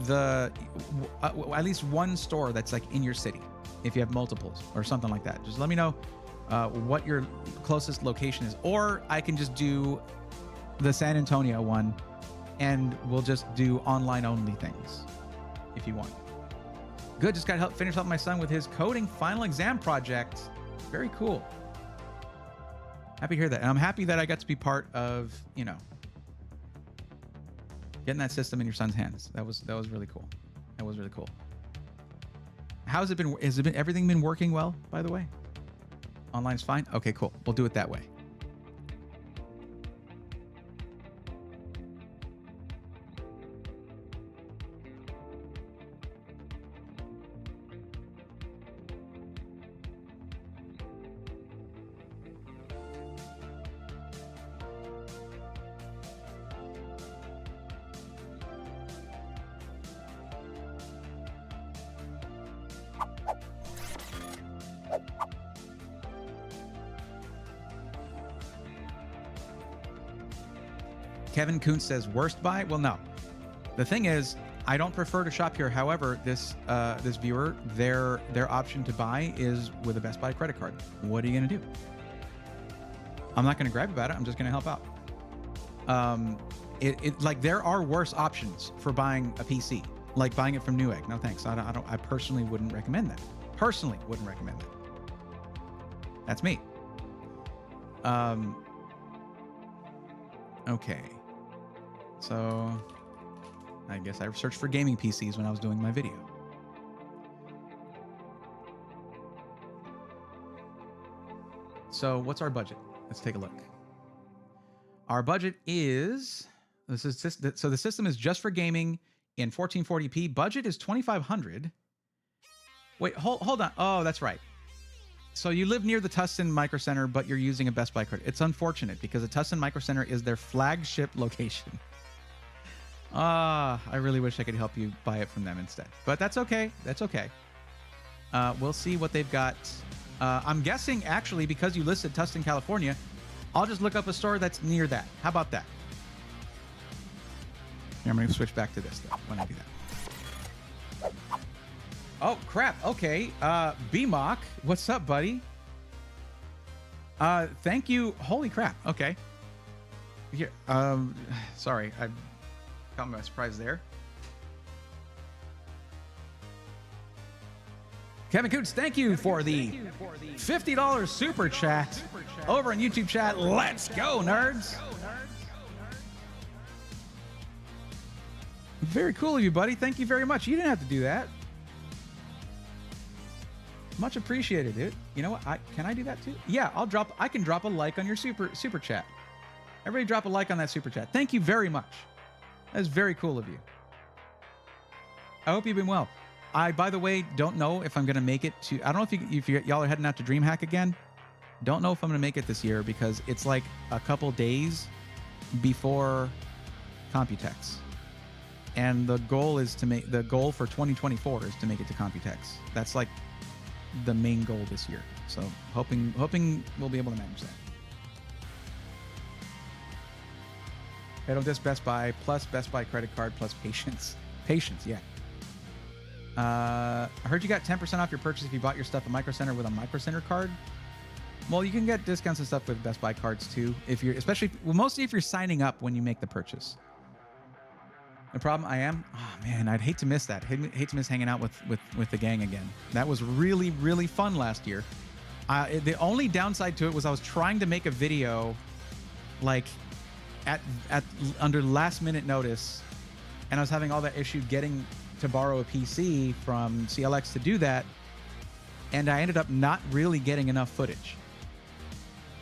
at least one store that's like in your city, if you have multiples or something like that, just let me know what your closest location is. Or I can just do the San Antonio one and we'll just do online only things if you want. Good, just got to finish helping my son with his coding final exam project. Very cool. Happy to hear that. And I'm happy that I got to be part of, you know, getting that system in your son's hands. That was really cool. That was really cool. How's it been? Everything been working well, by the way? Online's fine? Okay, cool. We'll do it that way. Kevin Kuntz says worst buy. Well, no. The thing is, I don't prefer to shop here. However, this viewer, their option to buy is with a Best Buy credit card. What are you gonna do? I'm not gonna gripe about it. I'm just gonna help out. Like there are worse options for buying a PC, like buying it from Newegg. No thanks. I personally wouldn't recommend that. Personally wouldn't recommend that. That's me. Okay. So I guess I searched for gaming PCs when I was doing my video. So what's our budget? Let's take a look. Our budget is, so the system is just for gaming in 1440p. Budget is $2,500. Wait, hold on. Oh, that's right. So you live near the Tustin Micro Center, but you're using a Best Buy card. It's unfortunate because the Tustin Micro Center is their flagship location. I really wish I could help you buy it from them instead, but that's okay. That's okay. We'll see what they've got. I'm guessing actually because you listed Tustin, California, I'll just look up a store that's near that. How about that? Here, I'm going to switch back to this though when I do that. Oh crap. Okay. BMOC, what's up, buddy? Thank you. Holy crap. Okay. Here. Sorry, I caught me by surprise there. Kevin Coots, thank you for the $50 super chat over on YouTube chat. Let's go, nerds. Very cool of you, buddy. Thank you very much. You didn't have to do that. Much appreciated, dude. You know what? Can I do that too? Yeah, I can drop a like on your super chat. Everybody drop a like on that super chat. Thank you very much. That's very cool of you. I hope you've been well. I, by the way, don't know if I'm going to make it to... I don't know if y'all are heading out to DreamHack again. Don't know if I'm going to make it this year because it's like a couple days before Computex. And the goal is to make... The goal for 2024 is to make it to Computex. That's like the main goal this year. So hoping we'll be able to manage that. It'll just Best Buy plus Best Buy credit card plus patience. Patience, yeah. I heard you got 10% off your purchase if you bought your stuff at Micro Center with a Micro Center card. Well, you can get discounts and stuff with Best Buy cards too, if you're mostly if you're signing up when you make the purchase. The problem oh man, I'd hate to miss that. Hate to miss hanging out with the gang again. That was really, really fun last year. The only downside to it was I was trying to make a video like at under last minute notice, and I was having all that issue getting to borrow a PC from CLX to do that, and I ended up not really getting enough footage.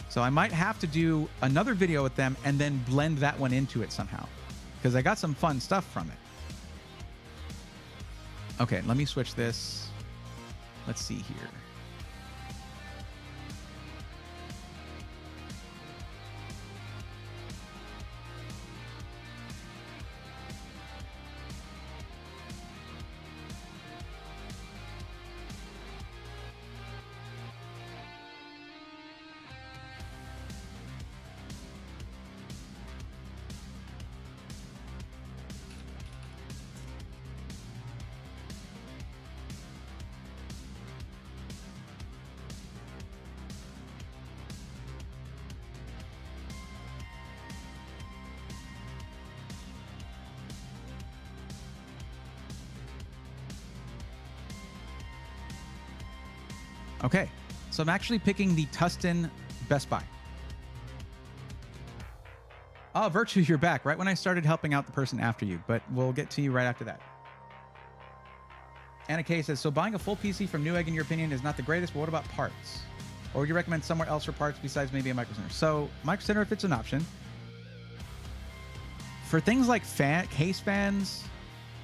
So I might have to do another video with them and then blend that one into it somehow, because I got some fun stuff from it. Okay, let me switch this. Let's see here. Okay, so I'm actually picking the Tustin Best Buy. Oh, Virtue, you're back right when I started helping out the person after you, but we'll get to you right after that. Anna K says, so buying a full PC from Newegg, in your opinion, is not the greatest, but what about parts? Or would you recommend somewhere else for parts besides maybe a Micro Center? So Micro Center, if it's an option. For things like case fans,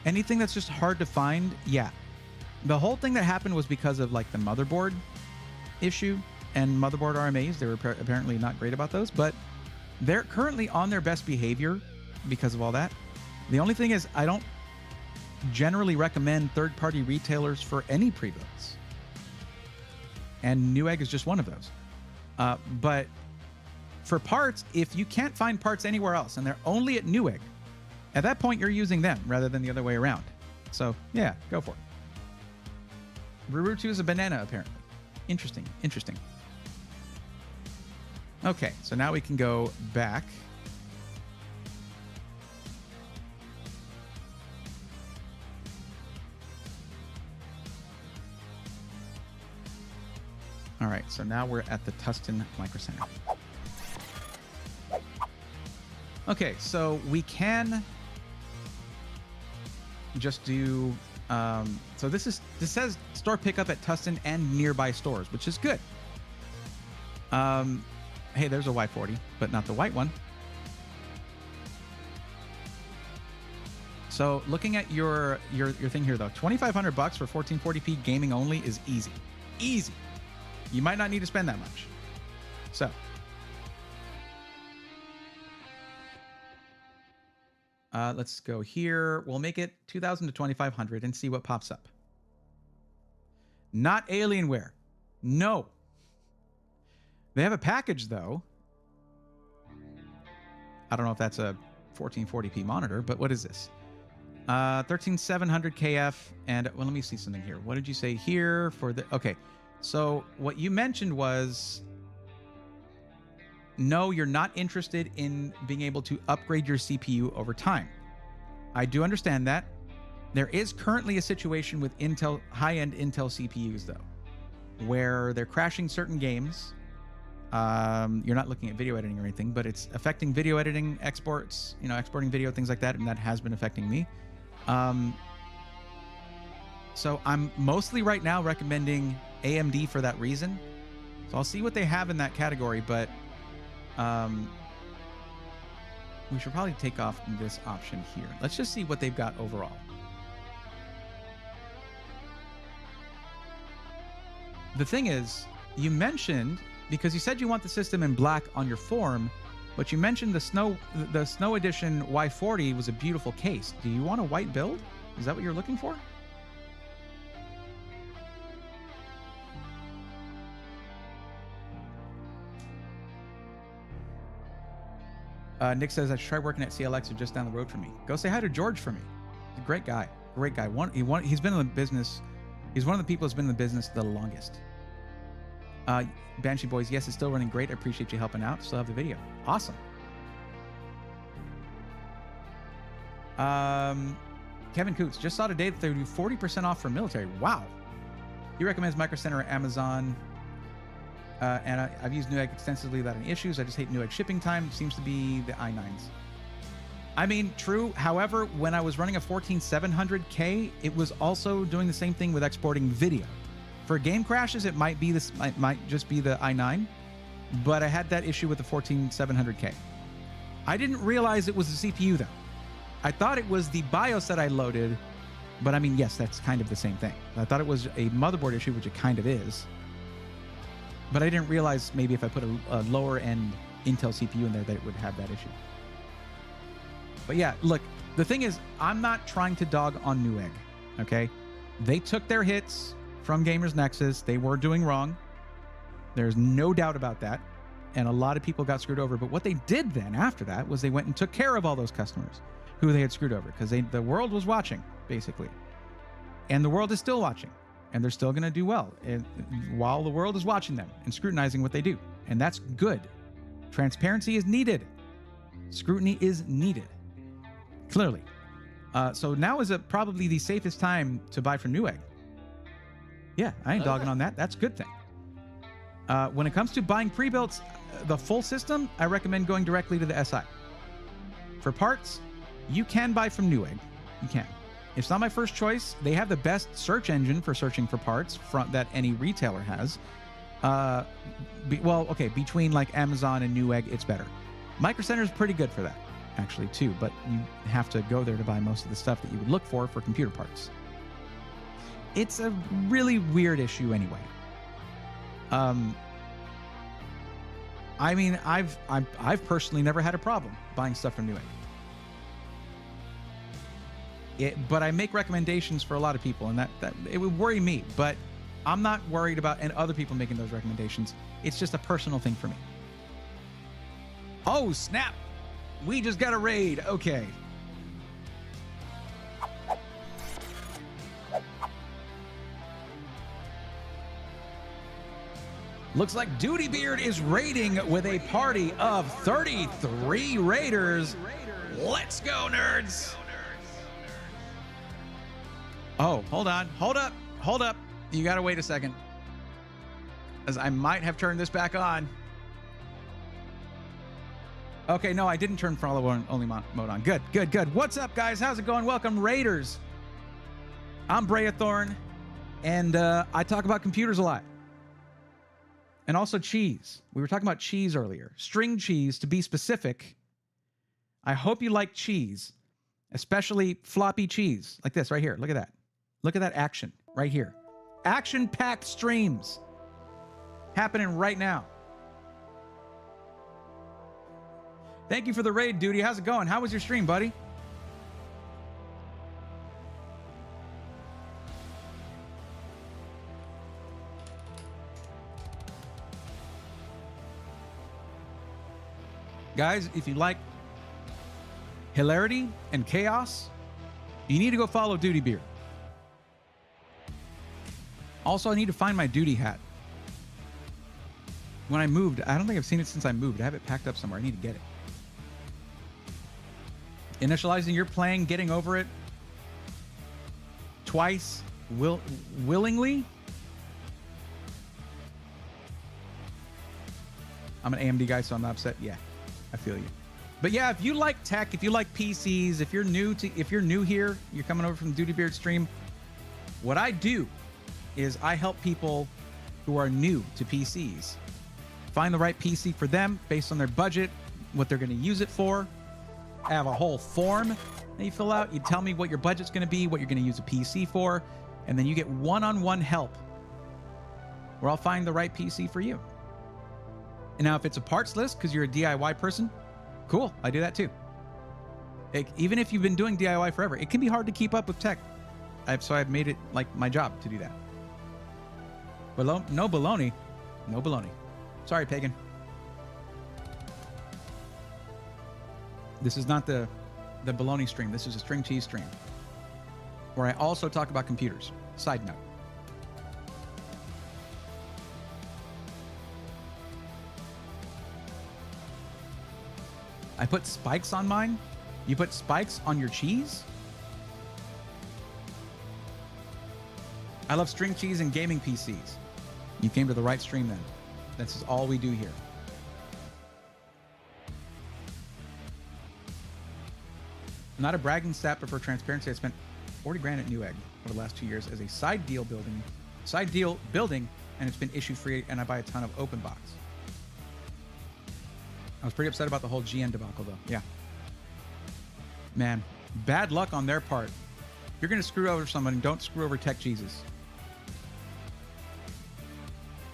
anything that's just hard to find, yeah. The whole thing that happened was because of like the motherboard issue and motherboard RMAs. They were apparently not great about those, but they're currently on their best behavior because of all that. The only thing is I don't generally recommend third-party retailers for any pre-builds. And Newegg is just one of those. But for parts, if you can't find parts anywhere else and they're only at Newegg, at that point you're using them rather than the other way around. So yeah, go for it. Ruru2 is a banana, apparently. Interesting. Okay, so now we can go back. All right, so now we're at the Tustin Micro Center. Okay, so we can just do... so this says store pickup at Tustin and nearby stores, which is good. Hey, there's a Y40, but not the white one. So looking at your thing here though, $2,500 for 1440p gaming only is easy. Easy. You might not need to spend that much. So let's go here. We'll make it 2,000 to 2,500 and see what pops up. Not Alienware. No. They have a package, though. I don't know if that's a 1440p monitor, but what is this? 13700 KF. And, well, let me see something here. What did you say here for the... Okay. So what you mentioned was... No, you're not interested in being able to upgrade your CPU over time. I do understand that. There is currently a situation with Intel high-end Intel CPUs, though, where they're crashing certain games. You're not looking at video editing or anything, but it's affecting video editing, exports, exporting video, things like that, and that has been affecting me. So I'm mostly right now recommending AMD for that reason. So I'll see what they have in that category, but we should probably take off this option here. Let's just see what they've got overall. The thing is, you mentioned, because you said you want the system in black on your form, but you mentioned the Snow Edition Y40 was a beautiful case. Do you want a white build? Is that what you're looking for? Nick says, I should try working at CLX or just down the road from me. Go say hi to George for me. He's a great guy. Great guy. He's been in the business. He's one of the people who's been in the business the longest. Banshee Boys, yes, it's still running great. I appreciate you helping out. Still have the video. Awesome. Kevin Coots, just saw today that they would do 40% off for military. Wow. He recommends Micro Center or Amazon. And I've used Newegg extensively without any issues. I just hate Newegg shipping time. Seems to be the i9s. I mean, true. However, when I was running a 14700K, it was also doing the same thing with exporting video. For game crashes, it might be this. Might just be the i9, but I had that issue with the 14700K. I didn't realize it was the CPU though. I thought it was the BIOS that I loaded, but I mean, yes, that's kind of the same thing. I thought it was a motherboard issue, which it kind of is. But I didn't realize maybe if I put a lower end Intel CPU in there that it would have that issue. But yeah, look, the thing is, I'm not trying to dog on Newegg, okay? They took their hits from Gamers Nexus. They were doing wrong. There's no doubt about that. And a lot of people got screwed over. But what they did then after that was they went and took care of all those customers who they had screwed over because the world was watching, basically. And the world is still watching. And they're still going to do well while the world is watching them and scrutinizing what they do. And that's good. Transparency is needed. Scrutiny is needed. Clearly. So now is probably the safest time to buy from Newegg. Yeah, I ain't dogging on that. That's a good thing. When it comes to buying pre-built, the full system, I recommend going directly to the SI. For parts, you can buy from Newegg. You can. It's not my first choice. They have the best search engine for searching for parts that any retailer has. Between like Amazon and Newegg, it's better. Micro Center is pretty good for that, actually, too. But you have to go there to buy most of the stuff that you would look for computer parts. It's a really weird issue anyway. I mean, I've personally never had a problem buying stuff from Newegg. But I make recommendations for a lot of people, and that it would worry me. But I'm not worried about other people making those recommendations. It's just a personal thing for me. Oh, snap! We just got a raid. Okay. Looks like Duty Beard is raiding with a party of 33 raiders. Let's go, nerds! Oh, hold on. Hold up. You gotta wait a second. As I might have turned this back on. Okay, no, I didn't turn follow only mode on. Good. What's up, guys? How's it going? Welcome, Raiders. I'm Brayathorn, and I talk about computers a lot. And also cheese. We were talking about cheese earlier. String cheese, to be specific. I hope you like cheese, especially floppy cheese, like this right here. Look at that. Look at that action right here. Action-packed streams happening right now. Thank you for the raid, Duty. How's it going? How was your stream, buddy? Guys, if you like hilarity and chaos, you need to go follow Duty Beard. Also, I need to find my duty hat. When I moved, I don't think I've seen it since I moved. I have it packed up somewhere. I need to get it. Initializing your playing, getting over it. twice willingly. I'm an AMD guy, so I'm not upset. Yeah, I feel you. But yeah, if you like tech, if you like PCs, if you're new here, you're coming over from Duty Beard stream, what I do is I help people who are new to PCs find the right PC for them based on their budget, what they're going to use it for. I have a whole form that you fill out. You tell me what your budget's going to be, what you're going to use a PC for, and then you get one-on-one help where I'll find the right PC for you. And now if it's a parts list because you're a DIY person, cool, I do that too. Even if you've been doing DIY forever, it can be hard to keep up with tech. So I've made it like my job to do that. But no baloney. No baloney. Sorry, Pagan. This is not the baloney stream. This is a string cheese stream where I also talk about computers. Side note. I put spikes on mine. You put spikes on your cheese? I love string cheese and gaming PCs. You came to the right stream then. This is all we do here. Not a bragging stat, but for transparency, I spent 40 grand at Newegg over the last 2 years as a side deal building, and it's been issue free, and I buy a ton of open box. I was pretty upset about the whole GN debacle, though. Yeah. Man, bad luck on their part. If you're going to screw over someone, don't screw over Tech Jesus.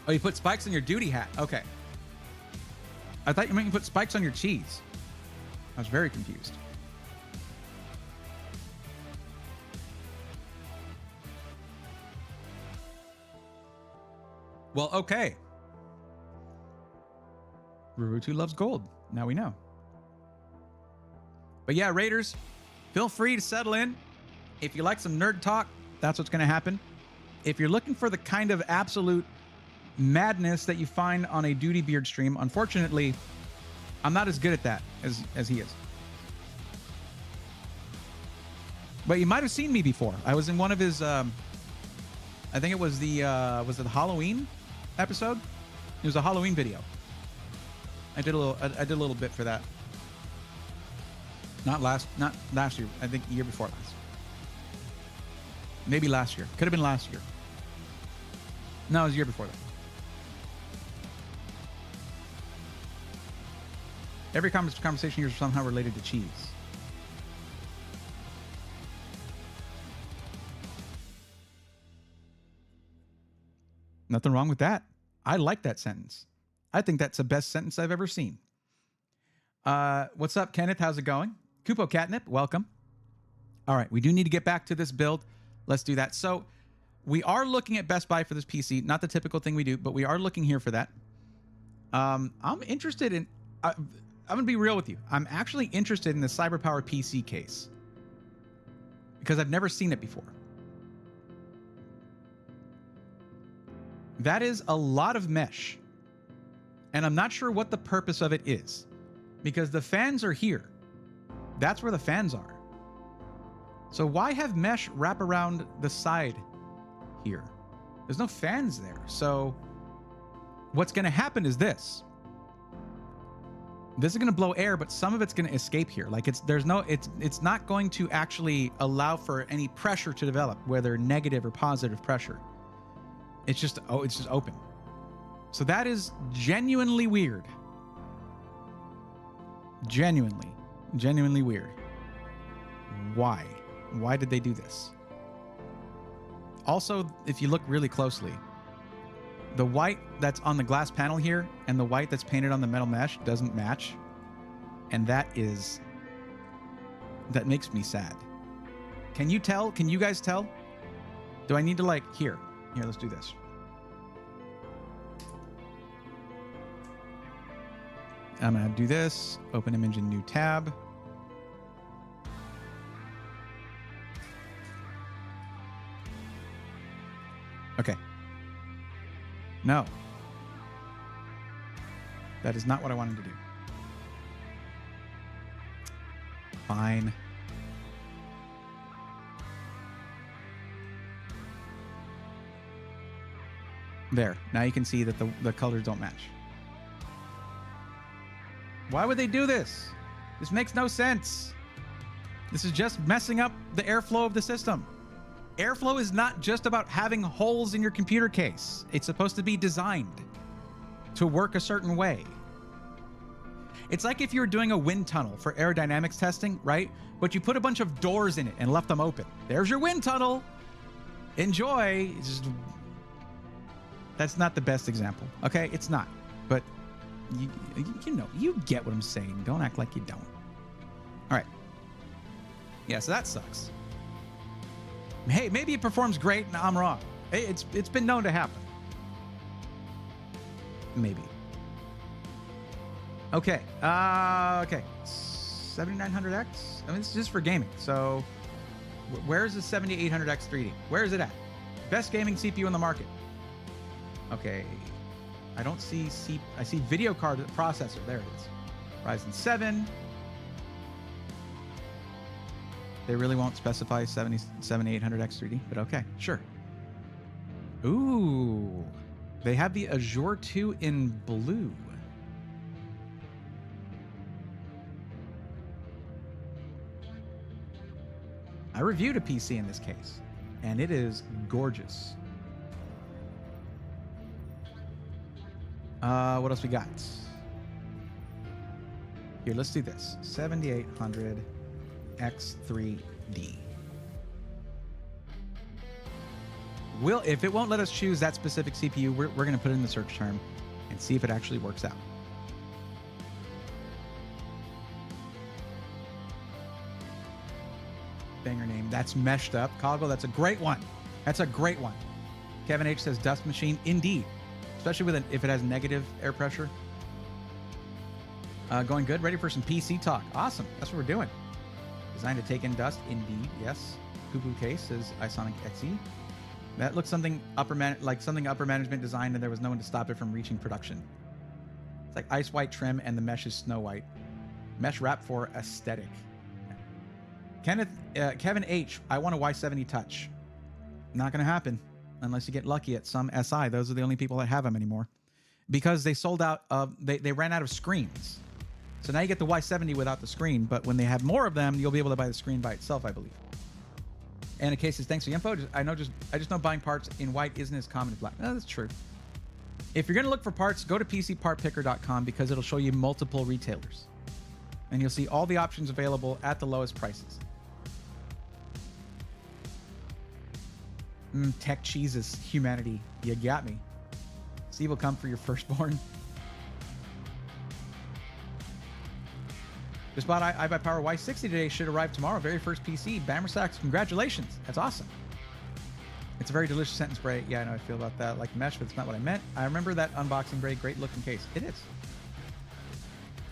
Oh, you put spikes on your duty hat. Okay. I thought you meant you put spikes on your cheese. I was very confused. Well, okay. Rurutu loves gold. Now we know. But yeah, Raiders, feel free to settle in. If you like some nerd talk, that's what's going to happen. If you're looking for the kind of absolute madness that you find on a Duty Beard stream, unfortunately, I'm not as good at that as he is. But you might have seen me before. I was in one of his, I think it was the Halloween episode? It was a Halloween video. I did a little bit for that. Not last year. I think the year before last. Maybe last year. Could have been last year. No, it was the year before that. Every conversation here is somehow related to cheese. Nothing wrong with that. I like that sentence. I think that's the best sentence I've ever seen. What's up, Kenneth? How's it going? Kupo Catnip, welcome. All right, we do need to get back to this build. Let's do that. So we are looking at Best Buy for this PC. Not the typical thing we do, but we are looking here for that. I'm interested in... I'm going to be real with you. I'm actually interested in the CyberPower PC case because I've never seen it before. That is a lot of mesh. And I'm not sure what the purpose of it is because the fans are here. That's where the fans are. So why have mesh wrap around the side here? There's no fans there. So what's going to happen is this. This is going to blow air, but some of it's going to escape here. Like it's not going to actually allow for any pressure to develop, whether negative or positive pressure. It's just open. So that is genuinely weird. Genuinely weird. Why? Why did they do this? Also, if you look really closely, the white that's on the glass panel here and the white that's painted on the metal mesh doesn't match. And that makes me sad. Can you tell? Can you guys tell? Do I need to here, let's do this. I'm going to do this. Open image in new tab. Okay. No. That is not what I wanted to do. Fine. There. Now you can see that the colors don't match. Why would they do this? This makes no sense. This is just messing up the airflow of the system. Airflow is not just about having holes in your computer case. It's supposed to be designed to work a certain way. It's like if you were doing a wind tunnel for aerodynamics testing, right? But you put a bunch of doors in it and left them open. There's your wind tunnel. Enjoy. That's not the best example, okay? It's not. But you get what I'm saying. Don't act like you don't. All right. Yeah, so that sucks. Hey, maybe it performs great and I'm wrong. It's been known to happen. Maybe. Okay. Okay. 7900X? I mean, it's just for gaming. So where's the 7800X 3D? Where is it at? Best gaming CPU in the market. Okay. I don't see I see video card processor. There it is. Ryzen 7. They really won't specify 7800X 3D, but okay, sure. Ooh. They have the Azure 2 in blue. I reviewed a PC in this case, and it is gorgeous. What else we got? Here, let's do this. 7800 X3D. If it won't let us choose that specific CPU, we're going to put it in the search term and see if it actually works out. Banger name. That's meshed up. Coggle, that's a great one. That's a great one. Kevin H says dust machine. Indeed. Especially with if it has negative air pressure. Going good. Ready for some PC talk. Awesome. That's what we're doing. Designed to take in dust. Indeed. Yes. Poo-poo case says Isonic XE. That looks something upper management designed, and there was no one to stop it from reaching production. It's like ice white trim, and the mesh is snow white. Mesh wrap for aesthetic. Kevin H. I want a Y70 Touch. Not going to happen unless you get lucky at some SI. Those are the only people that have them anymore, because they sold out of. They ran out of screens. So now you get the Y70 without the screen, but when they have more of them, you'll be able to buy the screen by itself, I believe. Anna Case says, thanks for the info. I just know buying parts in white isn't as common as black. No, that's true. If you're going to look for parts, go to PCPartPicker.com because it'll show you multiple retailers. And you'll see all the options available at the lowest prices. Tech cheeses, humanity. You got me. Steve will come for your firstborn. Just bought iBuyPower Y60 today. Should arrive tomorrow. Very first PC. Bammer Sacks. Congratulations. That's awesome. It's a very delicious sentence spray. Yeah, I know how I feel about that. Like mesh, but it's not what I meant. I remember that unboxing break. Great looking case. It is.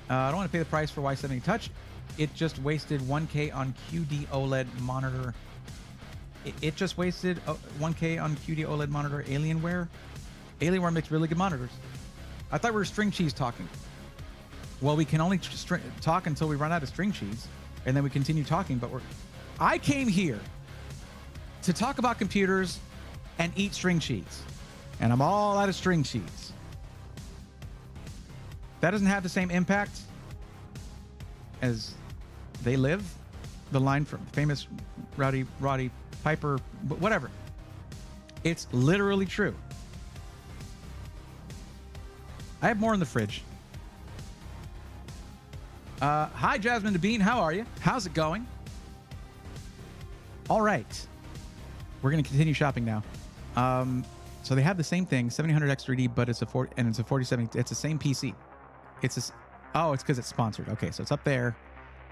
I don't want to pay the price for Y70 Touch. It just wasted 1K on QD OLED monitor. It just wasted 1K on QD OLED monitor. Alienware. Alienware makes really good monitors. I thought we were string cheese talking. Well, we can only talk until we run out of string cheese, and then we continue talking. But I came here to talk about computers and eat string cheese, and I'm all out of string cheese. That doesn't have the same impact as They Live, the line from famous Roddy Piper, but whatever. It's literally true. I have more in the fridge. Hi, Jasmine DeBean. How are you? How's it going? All right. We're going to continue shopping now. So they have the same thing, 700X 3D, but it's a 4070. It's the same PC. It's because it's sponsored. Okay, so it's up there,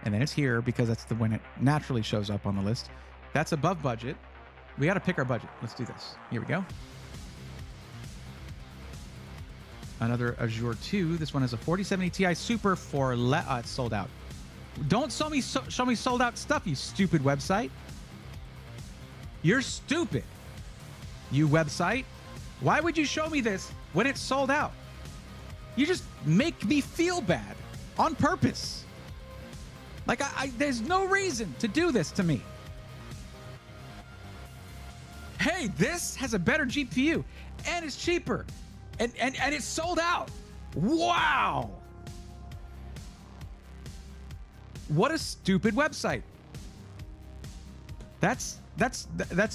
and then it's here because that's when it naturally shows up on the list. That's above budget. We got to pick our budget. Let's do this. Here we go. Another Azure 2. This one is a 4070 Ti Super for it's sold out. Don't show me sold out stuff, you stupid website. You're stupid, you website. Why would you show me this when it's sold out? You just make me feel bad on purpose. Like there's no reason to do this to me. Hey, hey, this has a better GPU and it's cheaper and it's sold out. Wow. What a stupid website. That's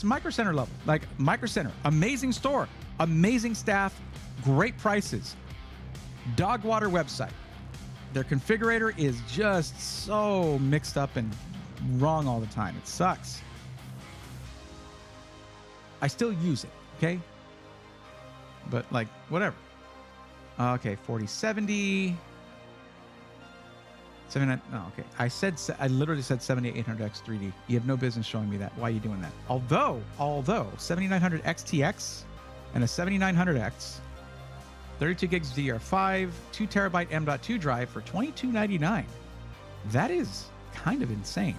Micro Center level. Like Micro Center, amazing store, amazing staff, great prices. Dogwater website. Their configurator is just so mixed up and wrong all the time. It sucks. I still use it, okay? But like, whatever. Okay, 4070. 79. Oh, okay. I literally said 7800X 3D. You have no business showing me that. Why are you doing that? Although 7900 XTX and a 7900X, 32 gigs DDR5, 2 terabyte M.2 drive for $22.99. That is kind of insane.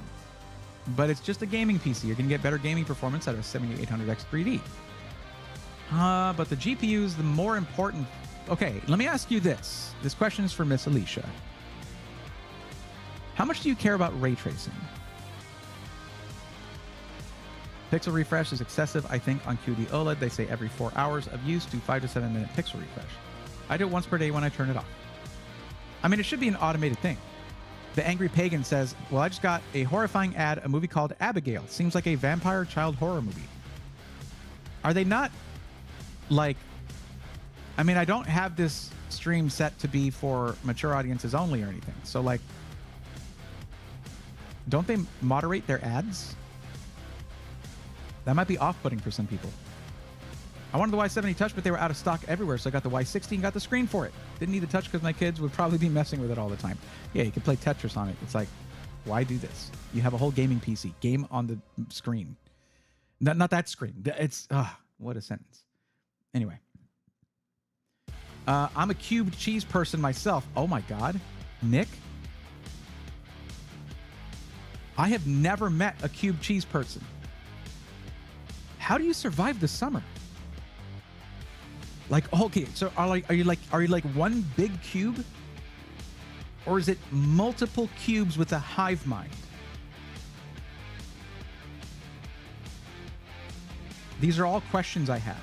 But it's just a gaming PC. You're going to get better gaming performance out of a 7800X 3D. But the GPU is the more important. Okay, let me ask you this. This question is for Miss Alicia. How much do you care about ray tracing? Pixel refresh is excessive, I think, on QD OLED. They say every 4 hours of use, do 5 to 7 minute pixel refresh. I do it once per day when I turn it off. I mean, it should be an automated thing. The Angry Pagan says, well, I just got a horrifying ad, a movie called Abigail. Seems like a vampire child horror movie. Are they not like... I mean, I don't have this stream set to be for mature audiences only or anything. So, like, don't they moderate their ads? That might be off-putting for some people. I wanted the Y70 Touch, but they were out of stock everywhere, so I got the Y60 and got the screen for it. Didn't need the Touch because my kids would probably be messing with it all the time. Yeah, you can play Tetris on it. It's like, why do this? You have a whole gaming PC. Game on the screen. Not that screen. It's, what a sentence. Anyway. I'm a cubed cheese person myself. Oh my God. Nick? I have never met a cubed cheese person. How do you survive the summer? Like, okay, so are you like one big cube? Or is it multiple cubes with a hive mind? These are all questions I have.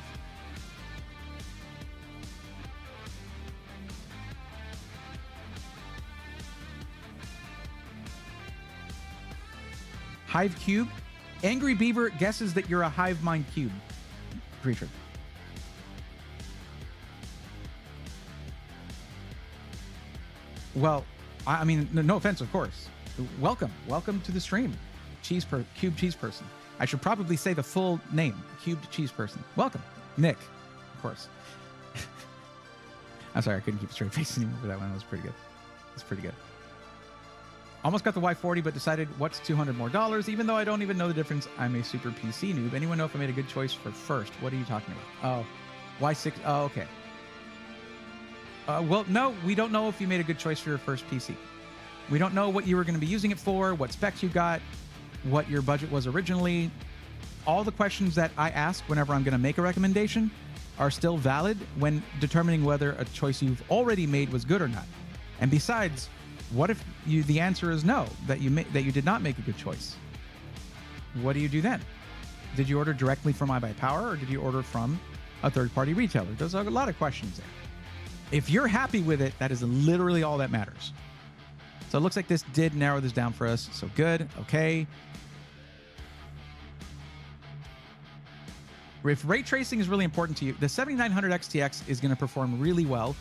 Hive cube? Angry Beaver guesses that you're a hive mind cube creature. Well, I mean, no offense, of course. Welcome to the stream, cube cheese person. I should probably say the full name, cubed cheese person. Welcome, Nick, of course. I'm sorry, I couldn't keep a straight face anymore for that one. That was pretty good. It's pretty good. Almost got the Y40, but decided what's $200 more. Even though I don't even know the difference, I'm a super PC noob. Anyone know if I made a good choice for first? What are you talking about? Oh, Y6. Oh, okay. Well, no, we don't know if you made a good choice for your first PC. We don't know what you were going to be using it for, what specs you got, what your budget was originally. All the questions that I ask whenever I'm going to make a recommendation are still valid when determining whether a choice you've already made was good or not. And besides, what if the answer is no, that you did not make a good choice? What do you do then? Did you order directly from iBuyPower, or did you order from a third-party retailer? There's a lot of questions there. If you're happy with it, that is literally all that matters. So it looks like this did narrow this down for us. So good. Okay. If ray tracing is really important to you, the 7900 XTX is going to perform really well.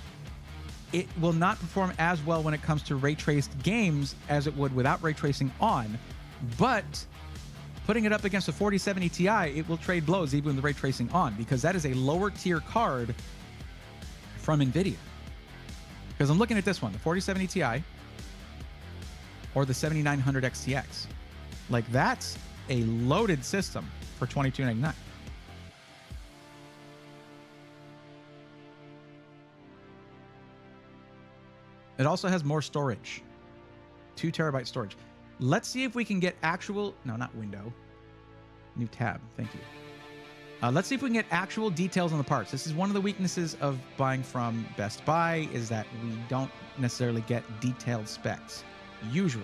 It will not perform as well when it comes to ray traced games as it would without ray tracing on, but putting it up against a 4070 Ti, it will trade blows even with the ray tracing on, because that is a lower tier card from NVIDIA. Because I'm looking at this one, the 4070 Ti or the 7900 XTX. Like, that's a loaded system for $22.99. It also has more storage, 2 terabyte storage. Let's see if we can get actual, no, not window, new tab, thank you. Let's see if we can get actual details on the parts. This is one of the weaknesses of buying from Best Buy, is that we don't necessarily get detailed specs, usually.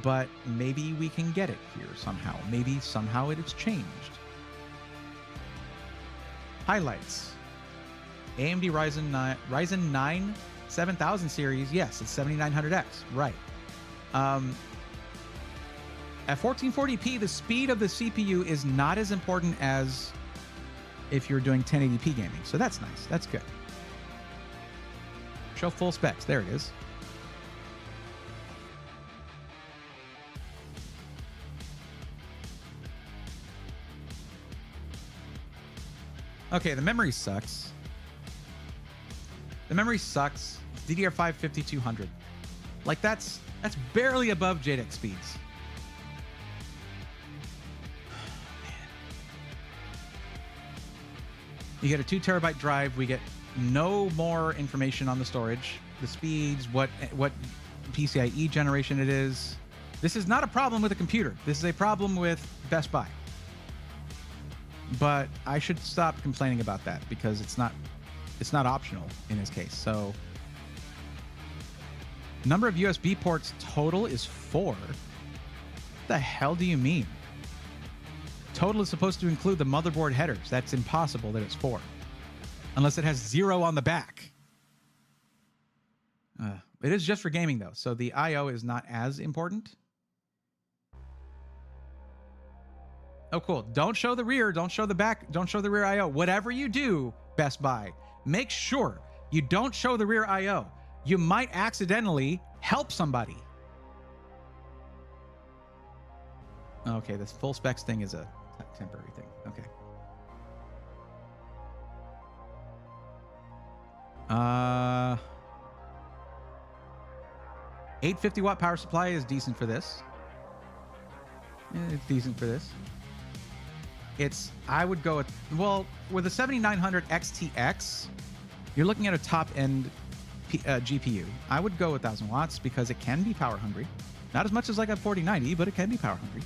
But maybe we can get it here somehow. Maybe somehow it has changed. Highlights. AMD Ryzen 9 7000 series. Yes, it's 7900X. Right. At 1440p, the speed of the CPU is not as important as if you're doing 1080p gaming. So that's nice. That's good. Show full specs. There it is. Okay, the memory sucks. The memory sucks. DDR5 5200. Like that's barely above JEDEC speeds. You get a 2 terabyte drive. We get no more information on the storage, the speeds, what PCIe generation it is. This is not a problem with a computer. This is a problem with Best Buy. But I should stop complaining about that because it's not optional in this case. So number of USB ports total is 4. What the hell do you mean? Total is supposed to include the motherboard headers. That's impossible that it's 4. Unless it has 0 on the back. It is just for gaming though, so the I/O is not as important. Oh, cool. Don't show the rear. Don't show the back. Don't show the rear I/O. Whatever you do, Best Buy, make sure you don't show the rear I/O. You might accidentally help somebody. Okay, this full specs thing is a temporary thing. Okay. 850 watt power supply is decent for this. Yeah, it's decent for this. I would go with, well, with a 7900 XTX, you're looking at a top-end GPU. I would go 1,000 watts because it can be power hungry. Not as much as like a 4090, but it can be power hungry.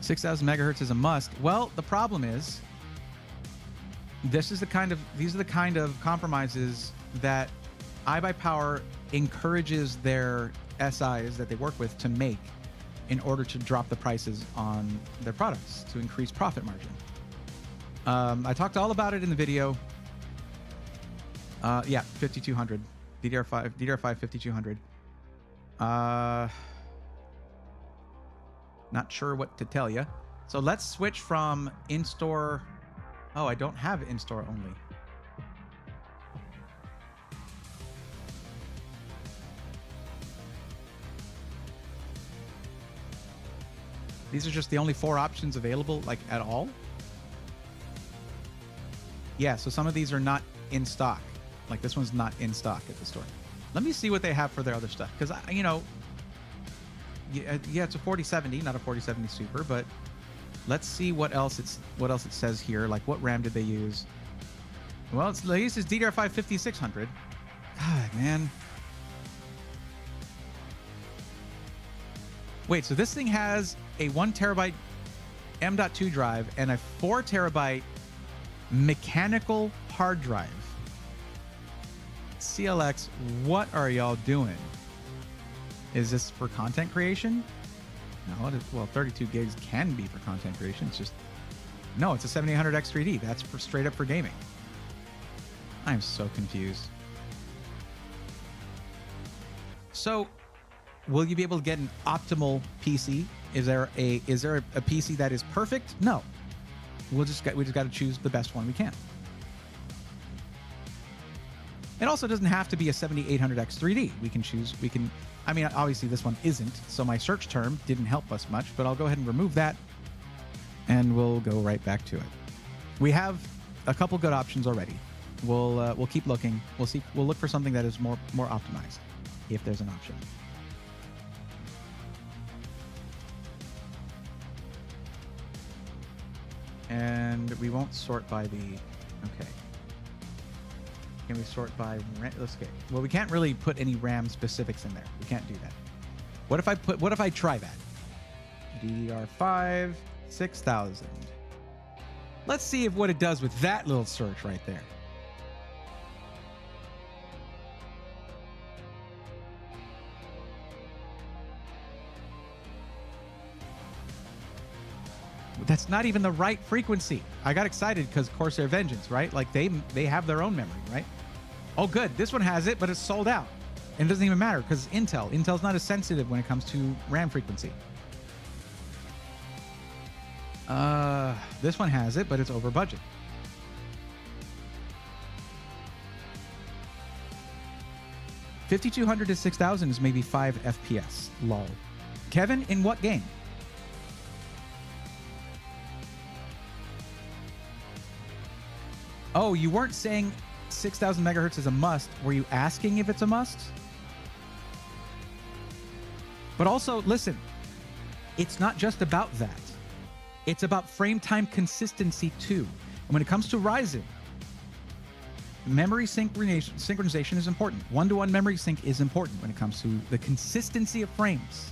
$6,000 megahertz is a must. Well, the problem is, these are the kind of compromises that iBuyPower encourages their SIs that they work with to make in order to drop the prices on their products to increase profit margin. I talked all about it in the video. Yeah, 5200 DDR5 5200. Not sure what to tell you. So let's switch from in-store. Oh, I don't have in-store only. These are just the only 4 options available, like, at all? Yeah, so some of these are not in stock. Like, this one's not in stock at the store. Let me see what they have for their other stuff. Because, you know, yeah, it's a 4070, not a 4070 Super, but let's see what else it says here. Like, what RAM did they use? Well, they used this DDR5 5600. God, man. Wait, so this thing has a 1 terabyte M.2 drive and a 4 terabyte mechanical hard drive. CLX, what are y'all doing? Is this for content creation? No, well, 32 gigs can be for content creation. It's just, no, it's a 7800X3D. That's for straight up for gaming. I'm so confused. So, will you be able to get an optimal PC? Is there a PC that is perfect? No. We just got to choose the best one we can. It also doesn't have to be a 7800X3D. I mean, obviously this one isn't, so my search term didn't help us much, but I'll go ahead and remove that, and we'll go right back to it. We have a couple good options already. We'll keep looking. We'll look for something that is more optimized, if there's an option. And we won't sort by the, okay. Can we sort by RAM? Let's get, well, we can't really put any RAM specifics in there. We can't do that. What if I try that? DDR5 6000. Let's see what it does with that little search right there. That's not even the right frequency. I got excited because Corsair Vengeance, right? Like they have their own memory, right? Oh, good. This one has it, but it's sold out. And it doesn't even matter because Intel. Intel's not as sensitive when it comes to RAM frequency. This one has it, but it's over budget. $5,200 to $6,000 is maybe 5 FPS. Lol. Kevin, in what game? Oh, you weren't saying 6,000 megahertz is a must. Were you asking if it's a must? But also, listen, it's not just about that. It's about frame time consistency too. And when it comes to Ryzen, memory synchronization is important. One-to-one memory sync is important when it comes to the consistency of frames.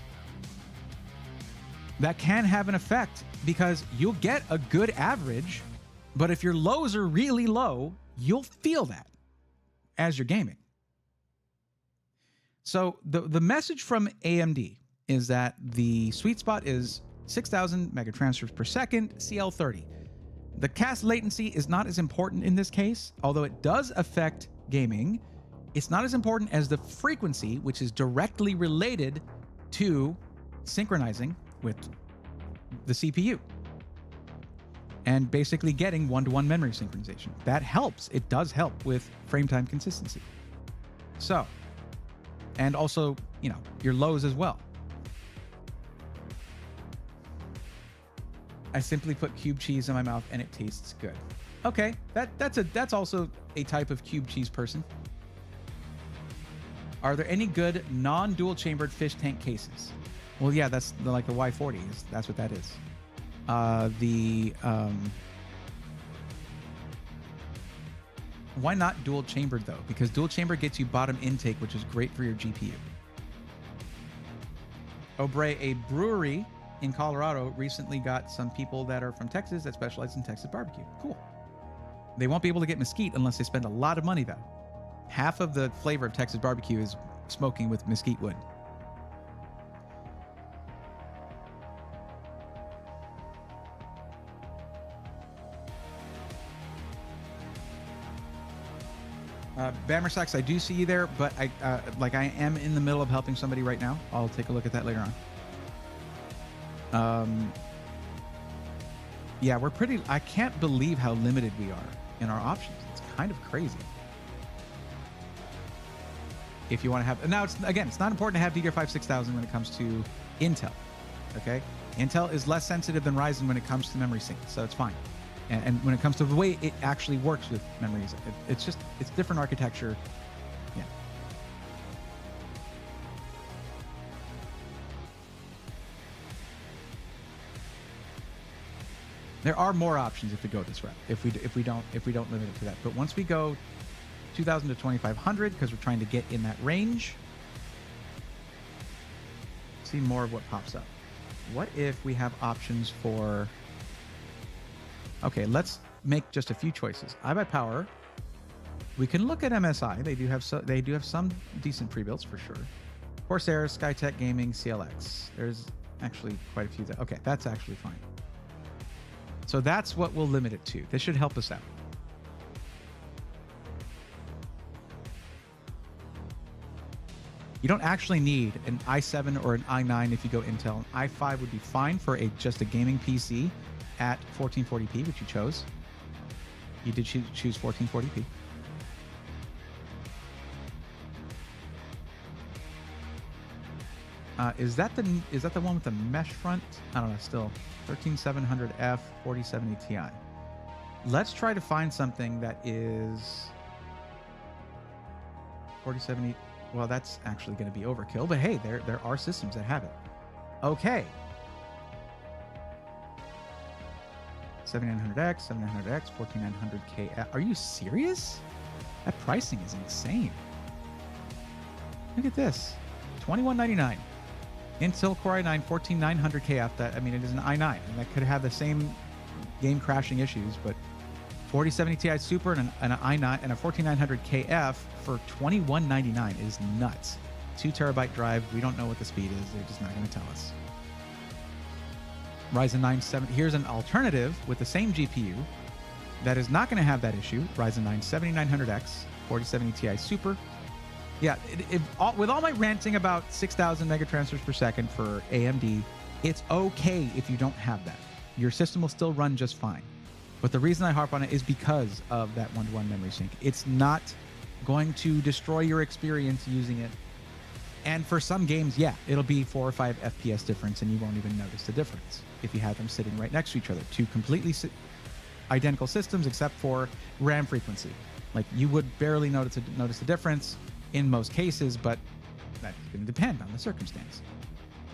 That can have an effect because you'll get a good average, but if your lows are really low, you'll feel that as you're gaming. So the message from AMD is that the sweet spot is 6,000 megatransfers per second, CL30. The cast latency is not as important in this case, although it does affect gaming. It's not as important as the frequency, which is directly related to synchronizing with the CPU and basically getting one-to-one memory synchronization. That helps. It does help with frame time consistency. So, and also, you know, your lows as well. I simply put cube cheese in my mouth and it tastes good. Okay, that's also a type of cube cheese person. Are there any good non-dual chambered fish tank cases? Well, yeah, that's like the Y40. That's what that is. Why not dual chambered though? Because dual chamber gets you bottom intake, which is great for your GPU. Obre, a brewery in Colorado recently got some people that are from Texas that specialize in Texas barbecue. Cool. They won't be able to get mesquite unless they spend a lot of money though. Half of the flavor of Texas barbecue is smoking with mesquite wood. Bammer Sacks, I do see you there, but I am in the middle of helping somebody right now. I'll take a look at that later on. Yeah, I can't believe how limited we are in our options. It's kind of crazy. If you want to have, now it's not important to have DDR5 6000 when it comes to Intel. Okay, Intel is less sensitive than Ryzen when it comes to memory sync, so it's fine. And when it comes to the way it actually works with memories, it's different architecture. Yeah. There are more options if we go this route. If we don't limit it to that. But once we go 2,000 to 2,500, because we're trying to get in that range, see more of what pops up. What if we have options for? Okay, let's make just a few choices. iBuyPower. We can look at MSI. They do have some decent pre-builds for sure. Corsair, Skytech Gaming, CLX. There's actually quite a few. Okay, that's actually fine. So that's what we'll limit it to. This should help us out. You don't actually need an i7 or an i9 if you go Intel. An i5 would be fine for just a gaming PC at 1440p, which you chose. You did choose 1440p. Is that the one with the mesh front? I don't know. Still, 13700F 4070 Ti. Let's try to find something that is 4070. Well, that's actually going to be overkill. But hey, there are systems that have it. Okay. 7900X, 7900X, 4900K. Are you serious? That pricing is insane. Look at this. $21.99. Intel Core i9 14900KF. It is an i9, and that could have the same game crashing issues, but 4070 Ti Super and an i9 and a 14900KF for $21.99 is nuts. 2 terabyte drive. We don't know what the speed is. They're just not going to tell us. Ryzen 9 7. Here's an alternative with the same GPU that is not going to have that issue. Ryzen 9 7900X, 4070 Ti Super. Yeah, with all my ranting about 6,000 megatransfers per second for AMD, it's okay if you don't have that. Your system will still run just fine. But the reason I harp on it is because of that one-to-one memory sync. It's not going to destroy your experience using it. And for some games, yeah, it'll be 4 or 5 FPS difference, and you won't even notice the difference if you have them sitting right next to each other. Two completely identical systems, except for RAM frequency. Like, you would barely notice the difference in most cases, but that's going to depend on the circumstance.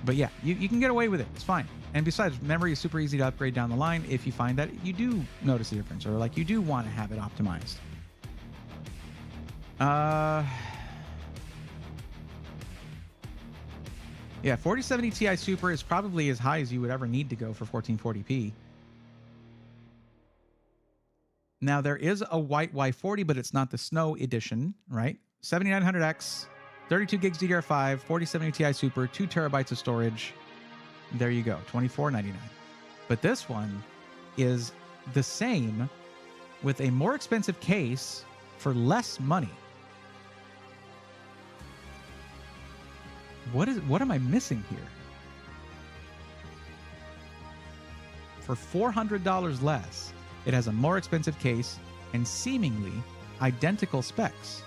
But yeah, you can get away with it. It's fine. And besides, memory is super easy to upgrade down the line if you find that you do notice a difference, or like you do want to have it optimized. Yeah, 4070 Ti Super is probably as high as you would ever need to go for 1440p. Now, there is a white Y40, but it's not the Snow Edition, right? 7900X, 32 gigs DDR5, 4070 Ti Super, 2 terabytes of storage. There you go, $24.99. But this one is the same with a more expensive case for less money. What am I missing here? For $400 less, it has a more expensive case and seemingly identical specs.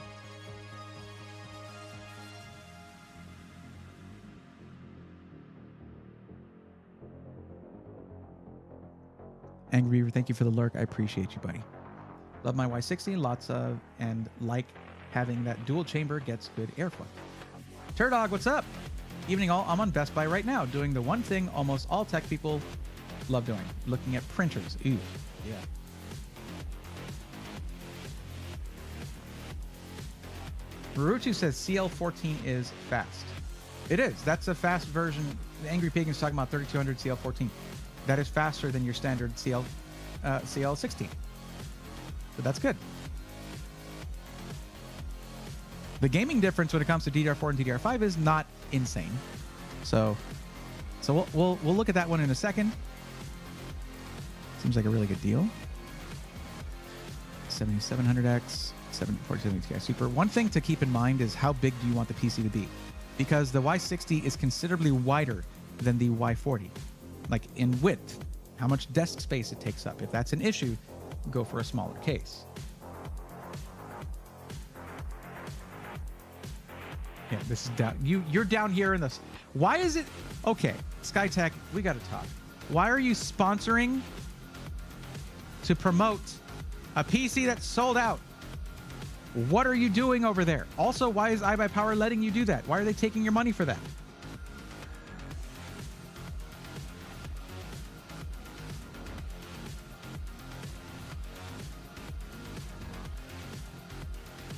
Angry Reaver, thank you for the lurk. I appreciate you, buddy. Love my Y60, lots of, and like having that dual chamber gets good airflow. Turdog, what's up? Evening all, I'm on Best Buy right now doing the one thing almost all tech people love doing, looking at printers. Ooh, yeah. Maruchu says CL14 is fast. It is. That's a fast version. The Angry Pig is talking about 3200 CL14. That is faster than your standard CL16. So that's good. The gaming difference when it comes to DDR4 and DDR5 is not insane. So we'll look at that one in a second. Seems like a really good deal. 7700X, 4070 Ti Super. One thing to keep in mind is how big do you want the PC to be? Because the Y60 is considerably wider than the Y40. Like in width, how much desk space it takes up. If that's an issue, go for a smaller case. Yeah, this is down. You're down here in this. Why is it? Okay, SkyTech, we got to talk. Why are you sponsoring to promote a PC that's sold out? What are you doing over there? Also, why is iBuyPower letting you do that? Why are they taking your money for that?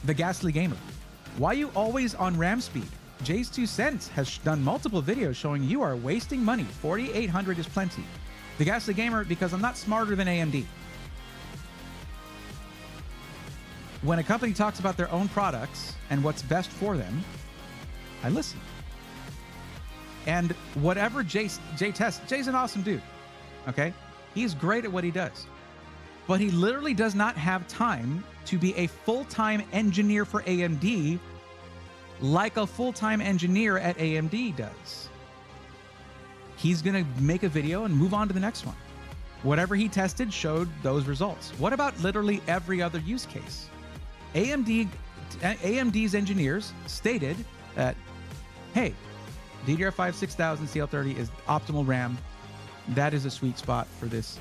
The Ghastly Gamer. Why you always on RAM speed? Jay's 2 cents has done multiple videos showing you are wasting money. 4800 is plenty. The Ghastly Gamer, because I'm not smarter than AMD. When a company talks about their own products and what's best for them, I listen. And whatever Jay tests, Jay's an awesome dude, okay? He's great at what he does. But he literally does not have time to be a full-time engineer for AMD like a full-time engineer at AMD does. He's going to make a video and move on to the next one. Whatever he tested showed those results. What about literally every other use case? AMD's engineers stated that, hey, DDR5 6000 CL30 is optimal RAM. That is a sweet spot for this.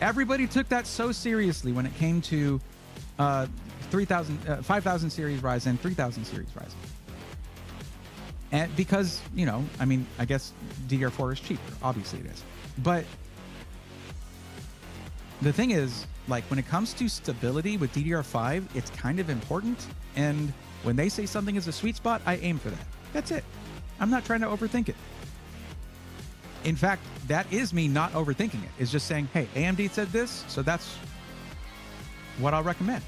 Everybody took that so seriously when it came to 5000 series Ryzen, 3000 series Ryzen. And because, you know, I mean, I guess DDR4 is cheaper. Obviously it is. But the thing is, like, when it comes to stability with DDR5, it's kind of important. And when they say something is a sweet spot, I aim for that. That's it. I'm not trying to overthink it. In fact, that is me not overthinking it. It's just saying, hey, AMD said this, so that's what I'll recommend.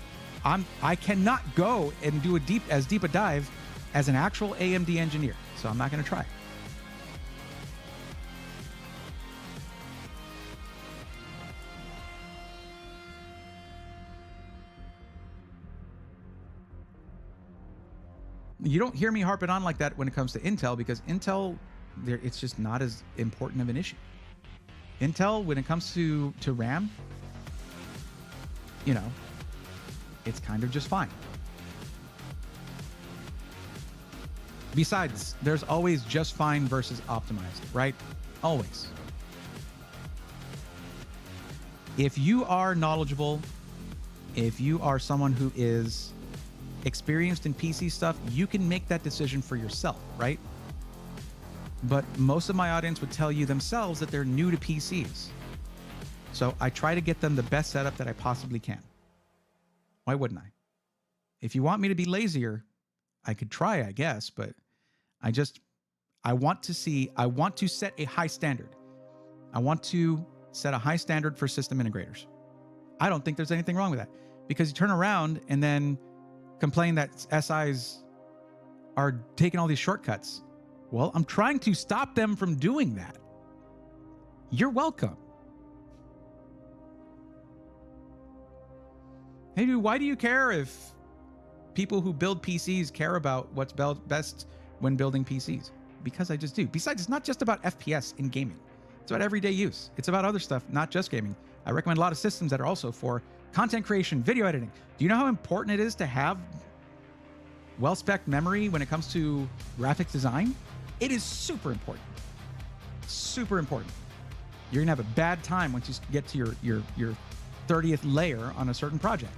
I cannot go and do as deep a dive as an actual AMD engineer, so I'm not going to try. You don't hear me harping on like that when it comes to Intel, because Intel, it's just not as important of an issue. Intel, when it comes to RAM, you know, it's kind of just fine. Besides, there's always just fine versus optimized, right? Always. If you are knowledgeable, if you are someone who is experienced in PC stuff, you can make that decision for yourself, right? But most of my audience would tell you themselves that they're new to PCs. So I try to get them the best setup that I possibly can. Why wouldn't I? If you want me to be lazier, I could try, I guess, but I want to set a high standard. I want to set a high standard for system integrators. I don't think there's anything wrong with that, because you turn around and then complain that SIs are taking all these shortcuts. Well, I'm trying to stop them from doing that. You're welcome. Hey, dude, why do you care if people who build PCs care about what's best when building PCs? Because I just do. Besides, it's not just about FPS in gaming. It's about everyday use. It's about other stuff, not just gaming. I recommend a lot of systems that are also for content creation, video editing. Do you know how important it is to have well-spec'd memory when it comes to graphics design? It is super important. Super important. You're gonna have a bad time once you get to your 30th layer on a certain project.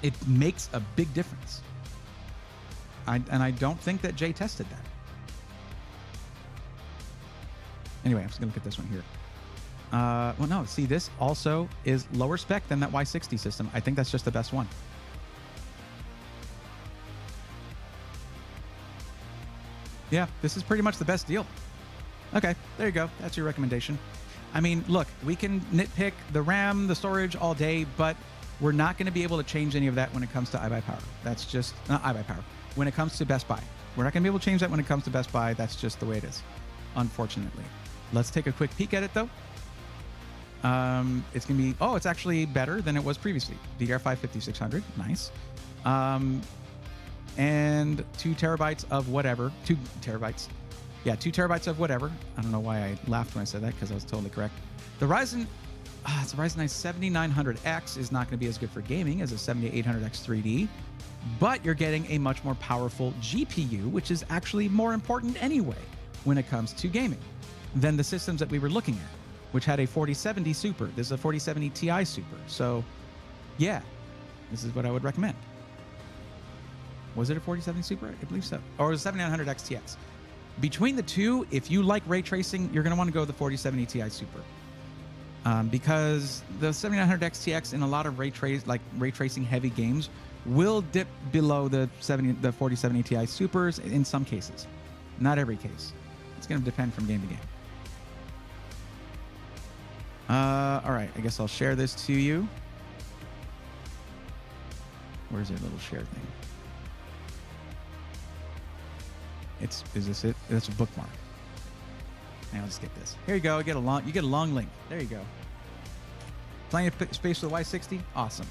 It makes a big difference. And I don't think that Jay tested that. Anyway, I'm just gonna look at this one here. Well, no, see, this also is lower spec than that Y60 system. I think that's just the best one. Yeah, this is pretty much the best deal. Okay, there you go. That's your recommendation. I mean, look, we can nitpick the RAM, the storage all day, but we're not going to be able to change any of that when it comes to iBuyPower. That's just, not iBuyPower. When it comes to Best Buy. We're not going to be able to change that when it comes to Best Buy. That's just the way it is, unfortunately. Let's take a quick peek at it, though. It's going to be, oh, it's actually better than it was previously. DDR5 5600, nice. And 2 terabytes of whatever. 2 terabytes. Yeah, 2 terabytes of whatever. I don't know why I laughed when I said that, because I was totally correct. The Ryzen, it's a Ryzen 9 7900X is not going to be as good for gaming as a 7800X 3D, but you're getting a much more powerful GPU, which is actually more important anyway when it comes to gaming than the systems that we were looking at, which had a 4070 Super. This is a 4070 Ti Super. So, yeah, this is what I would recommend. Was it a 4070 Super? I believe so. Or was it 7900X TX? Between the two, if you like ray tracing, you're going to want to go with the 4070 Ti Super. Because the 7900X TX in a lot of ray tracing heavy games will dip below the 4070 Ti Supers in some cases. Not every case. It's going to depend from game to game. All right, I guess I'll share this to you. Where's your little share thing? Is this it? That's a bookmark. And I'll just get this. Here you go. You get a long link. There you go. Plenty of space for the Y60. Awesome.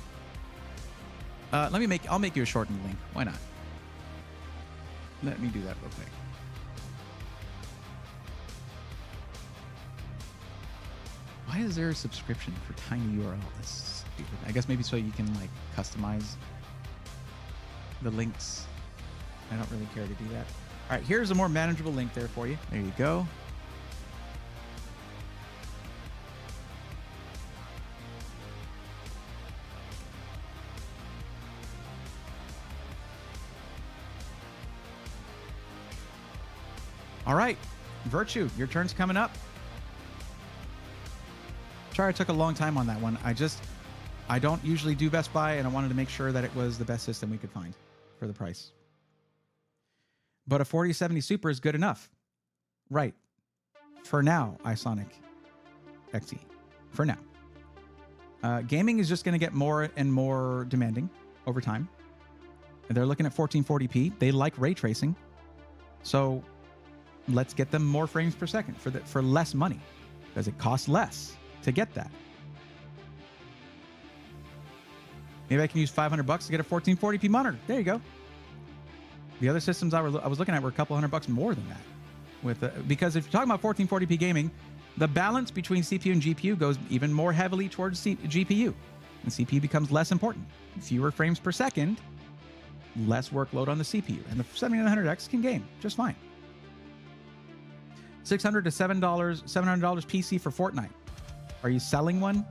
I'll make you a shortened link. Why not? Let me do that real quick. Why is there a subscription for tiny URL? That's stupid. I guess maybe so you can like customize the links. I don't really care to do that. All right, here's a more manageable link there for you. There you go. All right, Virtue, your turn's coming up. Sorry I took a long time on that one. I don't usually do Best Buy, and I wanted to make sure that it was the best system we could find for the price. But a 4070 Super is good enough. Right. For now, iSonic XE. For now. Gaming is just going to get more and more demanding over time. And they're looking at 1440p. They like ray tracing. So let's get them more frames per second for less money, because it costs less to get that. Maybe I can use $500 to get a 1440p monitor. There you go. The other systems I was looking at were a couple $100 more than that. Because if you're talking about 1440p gaming, the balance between CPU and GPU goes even more heavily towards GPU. And CPU becomes less important. Fewer frames per second, less workload on the CPU. And the 7900X can game just fine. $600 to $700 PC for Fortnite. Are you selling one?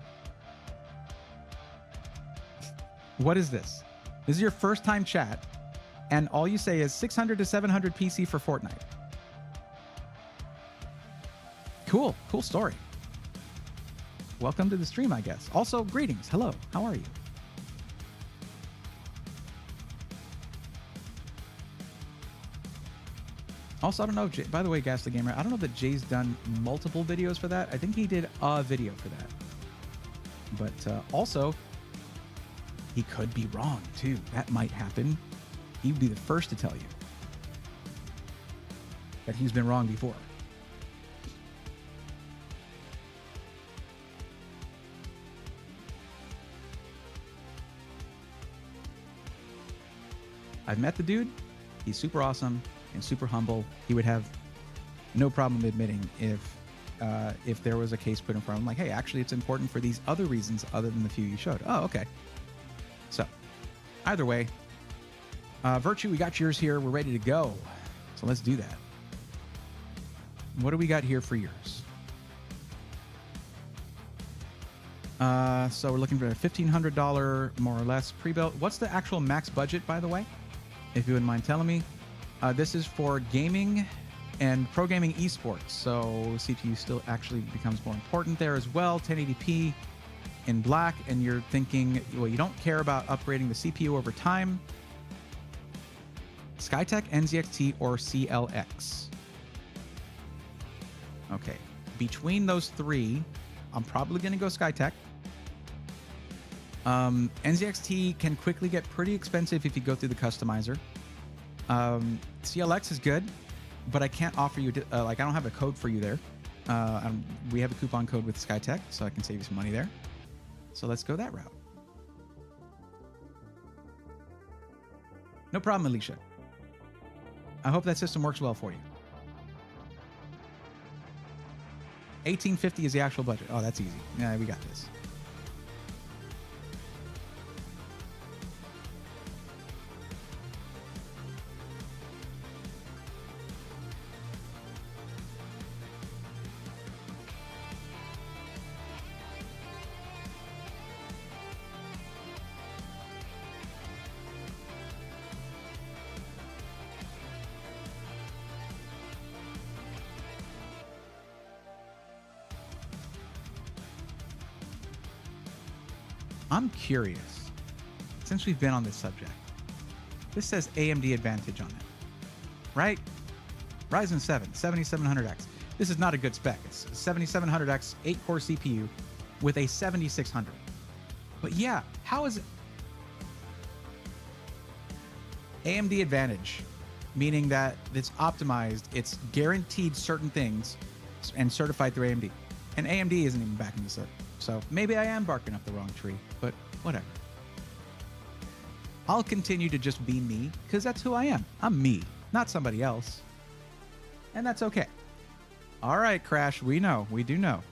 What is this? This is your first time chat, and all you say is 600 to 700 PC for Fortnite. Cool story. Welcome to the stream, I guess. Also, greetings. Hello. How are you? Also, I don't know, by the way, Ghastly Gamer, I don't know that Jay's done multiple videos for that. I think he did a video for that. But also, he could be wrong, too. That might happen. He'd be the first to tell you that he's been wrong before. I've met the dude. He's super awesome and super humble. He would have no problem admitting if there was a case put in front of him, like, hey, actually, it's important for these other reasons other than the few you showed. Oh, okay. So, either way, Virtue, we got yours here. We're ready to go. So let's do that. What do we got here for yours? So we're looking for a $1,500 more or less pre-built. What's the actual max budget, by the way? If you wouldn't mind telling me. This is for gaming and pro gaming esports. So CPU still actually becomes more important there as well. 1080p in black. And you're thinking, well, you don't care about upgrading the CPU over time. Skytech, NZXT, or CLX. Okay. Between those three, I'm probably going to go Skytech. NZXT can quickly get pretty expensive if you go through the customizer. CLX is good, but I can't offer you, I don't have a code for you there. We have a coupon code with Skytech, so I can save you some money there. So let's go that route. No problem, Alicia. I hope that system works well for you. $1,850 is the actual budget. Oh, that's easy. Yeah, we got this. I'm curious, since we've been on this subject, this says AMD Advantage on it, right? Ryzen 7, 7700X. This is not a good spec. It's 7700X, 8-core CPU with a 7600. But yeah, how is it? AMD Advantage, meaning that it's optimized, it's guaranteed certain things and certified through AMD. And AMD isn't even backing this up. So maybe I am barking up the wrong tree, but whatever. I'll continue to just be me, because that's who I am. I'm me, not somebody else. And that's okay. All right, Crash, we know. We do know.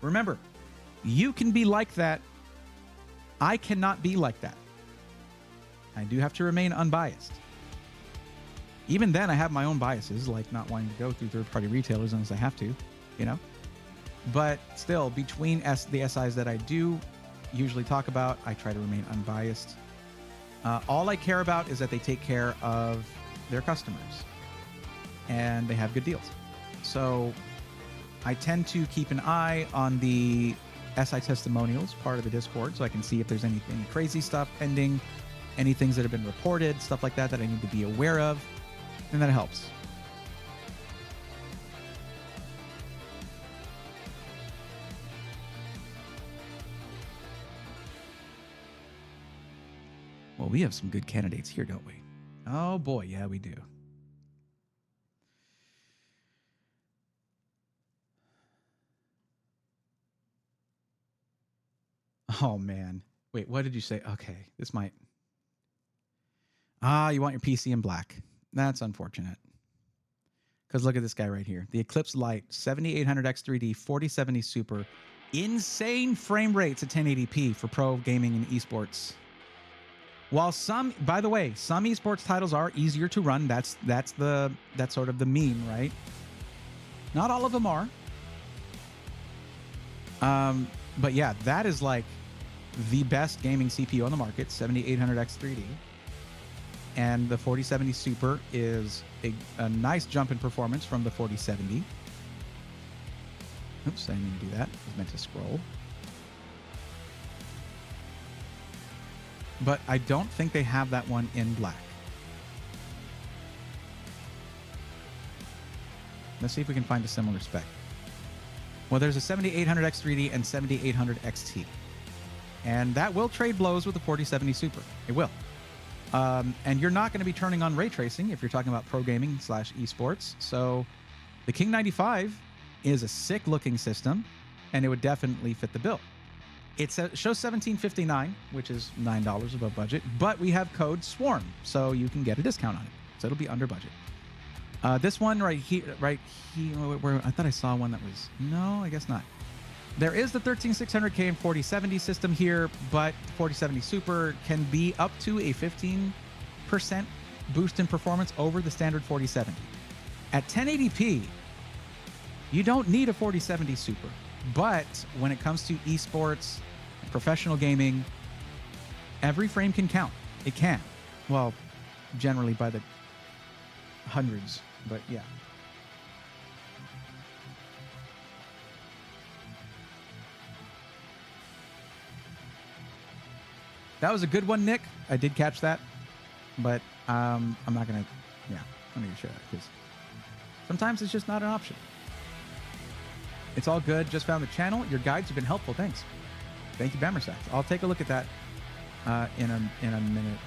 Remember, you can be like that. I cannot be like that. I do have to remain unbiased. Even then, I have my own biases, like not wanting to go through third-party retailers unless I have to, you know? But still, between the SIs that I do usually talk about, I try to remain unbiased. All I care about is that they take care of their customers and they have good deals. So I tend to keep an eye on the SI testimonials, part of the Discord, so I can see if there's anything crazy stuff pending, any things that have been reported, stuff like that that I need to be aware of, and that helps. Well, we have some good candidates here, don't we? Oh boy, yeah, we do. Oh man. Wait, what did you say? Okay, this might... Ah, you want your PC in black. That's unfortunate. Because look at this guy right here. The Eclipse Lite, 7800X3D, 4070 Super. Insane frame rates at 1080p for pro gaming and esports. While some, by the way, some esports titles are easier to run. That's sort of the meme, right? Not all of them are. But yeah, that is like the best gaming CPU on the market, 7800X3D. And the 4070 Super is a nice jump in performance from the 4070. Oops, I didn't mean to do that. I was meant to scroll. But I don't think they have that one in black. Let's see if we can find a similar spec. Well, there's a 7800X3D and 7800XT. And that will trade blows with the 4070 Super. It will. And you're not going to be turning on ray tracing if you're talking about pro gaming / esports. So the King 95 is a sick looking system, and it would definitely fit the bill. It shows $1759, which is $9 above budget, but we have code SWARM, so you can get a discount on it. So it'll be under budget. This one right here, where I thought I saw one that was, no, I guess not. There is the 13600K and 4070 system here, but 4070 Super can be up to a 15% boost in performance over the standard 4070. At 1080p, you don't need a 4070 Super, but when it comes to esports, professional gaming, every frame can count. It can. Well, generally by the hundreds, but yeah. That was a good one, Nick. I did catch that, but I'm not gonna. Yeah, I'm not gonna share that because sometimes it's just not an option. It's all good. Just found the channel. Your guides have been helpful. Thanks. Thank you, Bammersax. I'll take a look at that in a minute.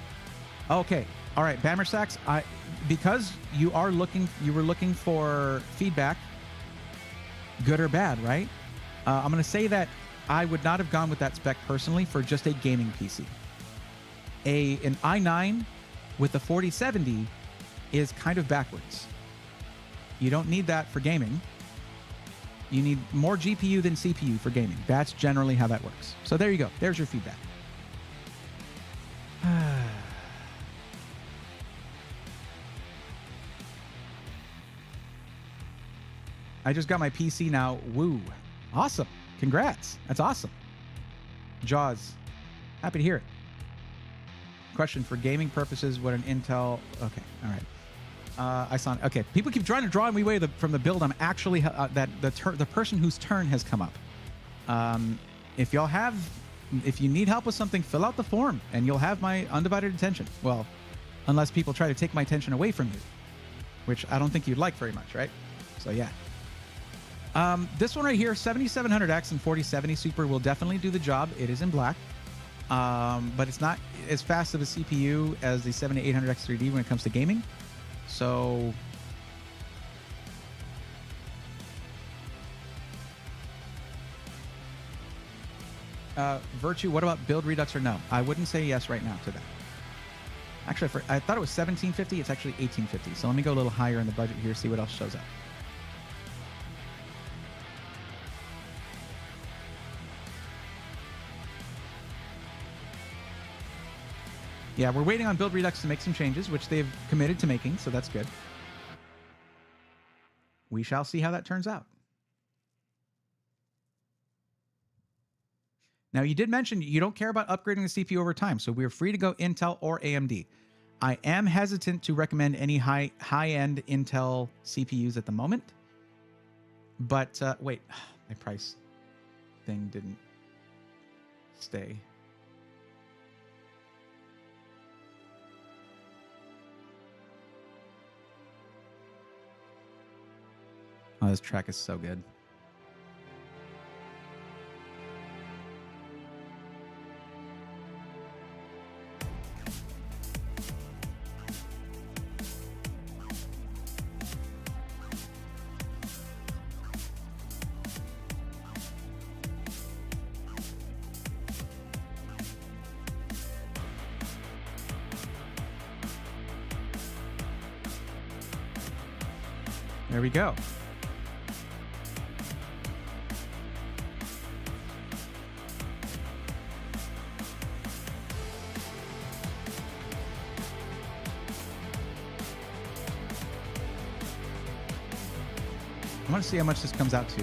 Okay. All right, Bammersax. Because you were looking for feedback, good or bad, right? I'm gonna say that I would not have gone with that spec personally for just a gaming PC. An i9 with the 4070 is kind of backwards. You don't need that for gaming. You need more GPU than CPU for gaming. That's generally how that works. So there you go. There's your feedback. I just got my PC now. Woo. Awesome. Congrats. That's awesome. Jaws. Happy to hear it. Question: for gaming purposes, what an Intel... Okay. All right. I saw... Okay. People keep trying to draw me away from the build. I'm actually... the person whose turn has come up. If you need help with something, fill out the form and you'll have my undivided attention. Well, unless people try to take my attention away from you, which I don't think you'd like very much, right? So yeah. This one right here, 7700X and 4070 Super will definitely do the job. It is in black, but it's not as fast of a CPU as the 7800X3D when it comes to gaming. So Virtue, what about build redux or no? I wouldn't say yes right now to that. Actually, I thought it was 1750. It's actually 1850. So let me go a little higher in the budget here, see what else shows up. Yeah, we're waiting on Build Redux to make some changes, which they've committed to making, so that's good. We shall see how that turns out. Now, you did mention you don't care about upgrading the CPU over time, so we're free to go Intel or AMD. I am hesitant to recommend any high-end Intel CPUs at the moment. But, wait, my price thing didn't stay. Oh, this track is so good. There we go. I want to see how much this comes out to.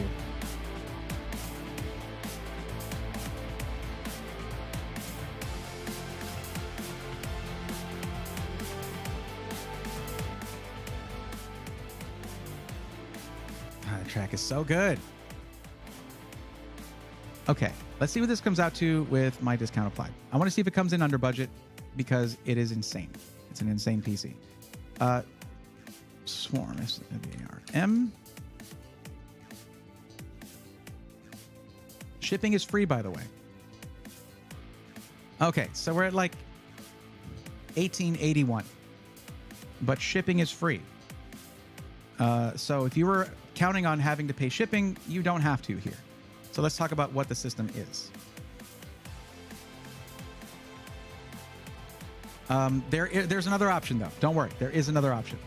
The track is so good. Okay, let's see what this comes out to with my discount applied. I want to see if it comes in under budget because it is insane. It's an insane PC. Swarm, S-W-A-R-M. Shipping is free, by the way. Okay, so we're at like 1881, but shipping is free. So if you were counting on having to pay shipping, you don't have to here. So let's talk about what the system is. There's another option, though. Don't worry, there is another option.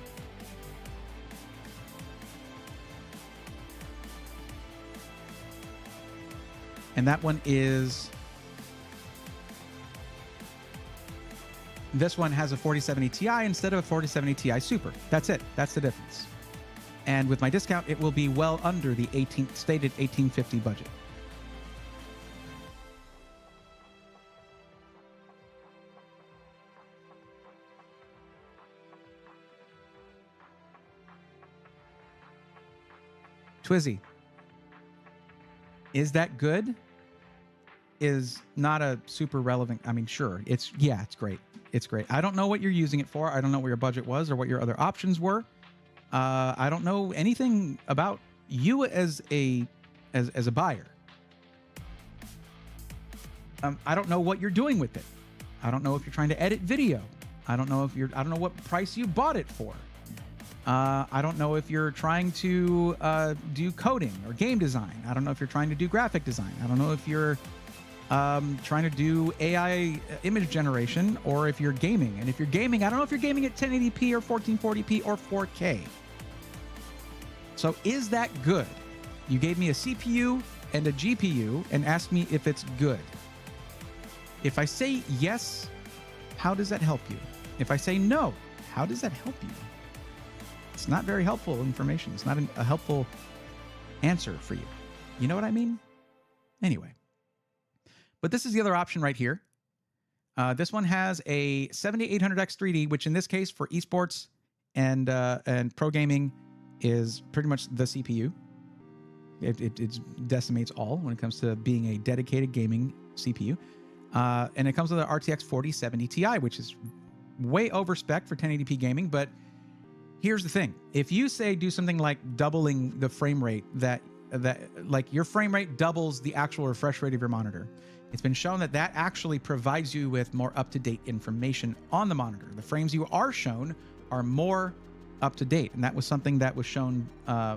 And that one is, this one has a 4070 Ti instead of a 4070 Ti Super. That's it. That's the difference. And with my discount, it will be well under the stated 1850 budget. Twizzy, is that good? Is not a super relevant. I mean, sure, it's great. It's great. I don't know what you're using it for. I don't know what your budget was or what your other options were. I don't know anything about you as a buyer. I don't know what you're doing with it. I don't know if you're trying to edit video. I don't know what price you bought it for. I don't know if you're trying to do coding or game design. I don't know if you're trying to do graphic design. I don't know if you're trying to do AI image generation or if you're gaming. And if you're gaming, I don't know if you're gaming at 1080p or 1440p or 4K. So is that good? You gave me a CPU and a GPU and asked me if it's good. If I say yes, how does that help you? If I say no, how does that help you? It's not very helpful information. It's not a helpful answer for you. You know what I mean? Anyway. But this is the other option right here. This one has a 7800X 3D, which in this case for esports and pro gaming is pretty much the CPU. It decimates all when it comes to being a dedicated gaming CPU. And it comes with an RTX 4070 Ti, which is way over spec for 1080p gaming. But here's the thing. If you say do something like doubling the frame rate, that like your frame rate doubles the actual refresh rate of your monitor, it's been shown that that actually provides you with more up-to-date information on the monitor. The frames you are shown are more up-to-date, and that was something that was shown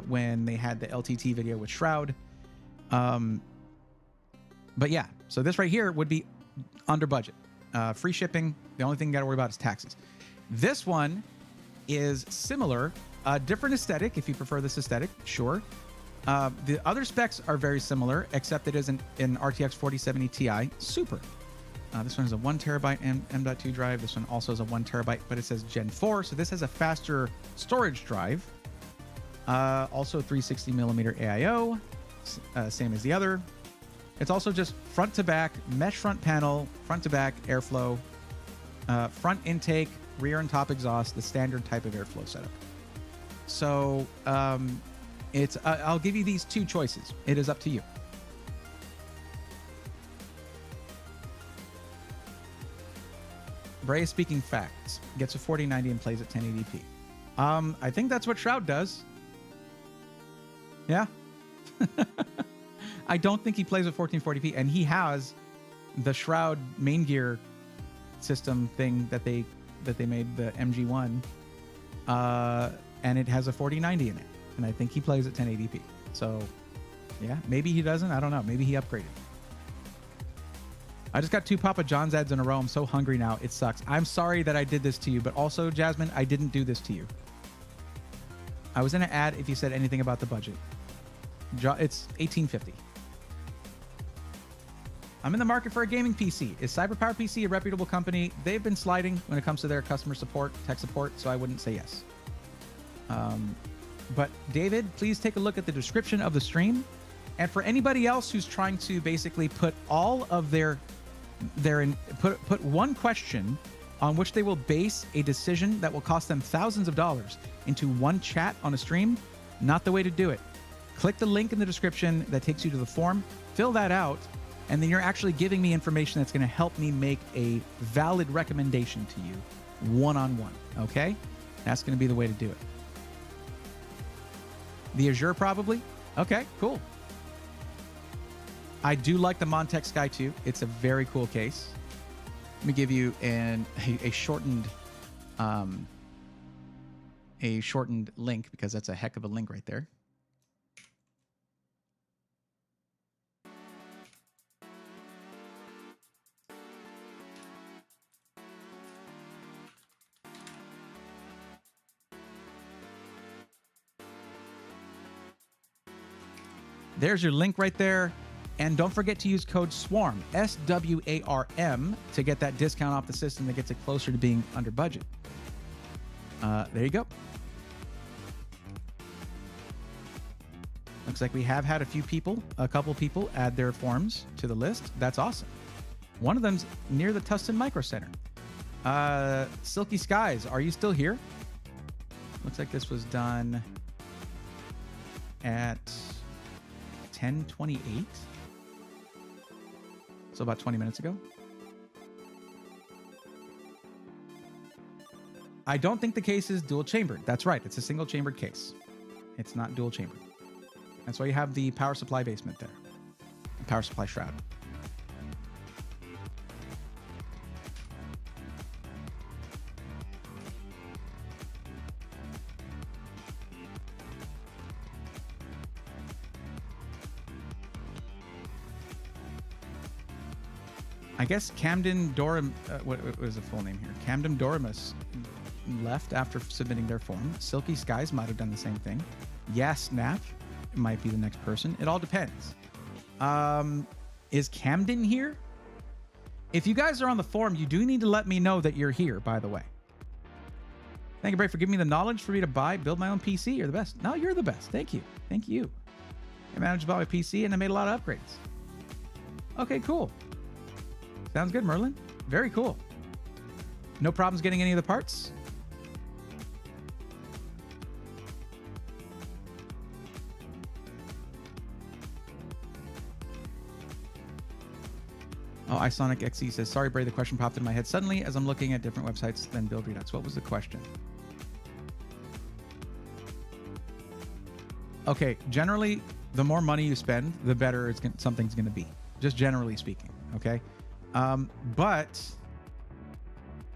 when they had the LTT video with Shroud. But yeah, so this right here would be under budget. Free shipping. The only thing you got to worry about is taxes. This one is similar, different aesthetic. If you prefer this aesthetic, sure. The other specs are very similar, except it is an RTX 4070 Ti Super. This one has a 1 terabyte M.2 drive. This one also has a 1 terabyte, but it says Gen 4, so this has a faster storage drive. Also 360 millimeter AIO, same as the other. It's also just front to back, mesh front panel, front to back airflow, front intake, rear and top exhaust, the standard type of airflow setup. So it's I'll give you these two choices. It is up to you. Bray is speaking facts. Gets a 4090 and plays at 1080p. I think that's what Shroud does. Yeah. I don't think he plays at 1440p, and he has the Shroud main gear system thing that they made, the MG1, and it has a 4090 in it, and I think he plays at 1080p. So, yeah, maybe he doesn't. I don't know. Maybe he upgraded. I just got 2 Papa John's ads in a row. I'm so hungry now. It sucks. I'm sorry that I did this to you, but also, Jasmine, I didn't do this to you. I was in an ad if you said anything about the budget. It's $18.50. I'm in the market for a gaming PC. Is CyberPower PC a reputable company? They've been sliding when it comes to their customer support, tech support, so I wouldn't say yes. But David, please take a look at the description of the stream. And for anybody else who's trying to basically put all of put one question on which they will base a decision that will cost them thousands of dollars into one chat on a stream, not the way to do it. Click the link in the description that takes you to the form, fill that out, and then you're actually giving me information that's going to help me make a valid recommendation to you one-on-one, okay? That's going to be the way to do it. The Azure, probably? Okay, cool. I do like the Montech Sky 2. It's a very cool case. Let me give you a shortened link, because that's a heck of a link right there. There's your link right there. And don't forget to use code SWARM, SWARM, to get that discount off the system that gets it closer to being under budget. There you go. Looks like we have had a couple people add their forms to the list. That's awesome. One of them's near the Tustin Micro Center. Silky Skies, are you still here? Looks like this was done at 10:28. So about 20 minutes ago. I don't think the case is dual chambered. That's right. It's a single chambered case. It's not dual chambered. That's why you have the power supply basement there. The power supply shroud. I guess Camden Dorum, what was the full name here? Camden Doramus left after submitting their form. Silky Skies might have done the same thing. Snap might be the next person. It all depends. Is Camden here? If you guys are on the forum, you do need to let me know that you're here, by the way. Thank you, Bray, for giving me the knowledge for me to build my own PC. You're the best. No, you're the best. Thank you. Thank you. I managed to buy my PC and I made a lot of upgrades. Okay, cool. Sounds good, Merlin. Very cool. No problems getting any of the parts? Oh, iSonic XE says, sorry, Bray, the question popped in my head suddenly as I'm looking at different websites than build readouts. What was the question? Okay, generally, the more money you spend, the better something's going to be. Just generally speaking, okay? But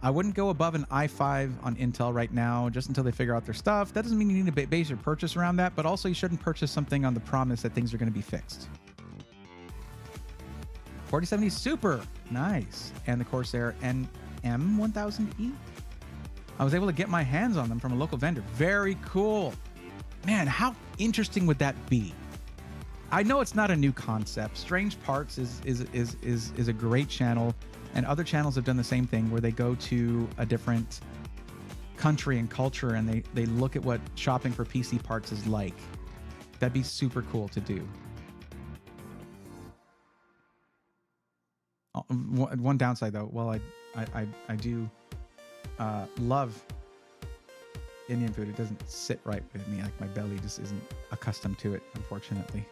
I wouldn't go above an i5 on Intel right now, just until they figure out their stuff. That doesn't mean you need to base your purchase around that, but also you shouldn't purchase something on the promise that things are going to be fixed. 4070 Super, nice. And the Corsair NM1000E. I was able to get my hands on them from a local vendor. Very cool. Man, how interesting would that be? I know it's not a new concept. Strange Parts is a great channel, and other channels have done the same thing where they go to a different country and culture and they look at what shopping for PC parts is like. That'd be super cool to do. One downside though, well, I do love Indian food. It doesn't sit right with me. Like my belly just isn't accustomed to it, unfortunately.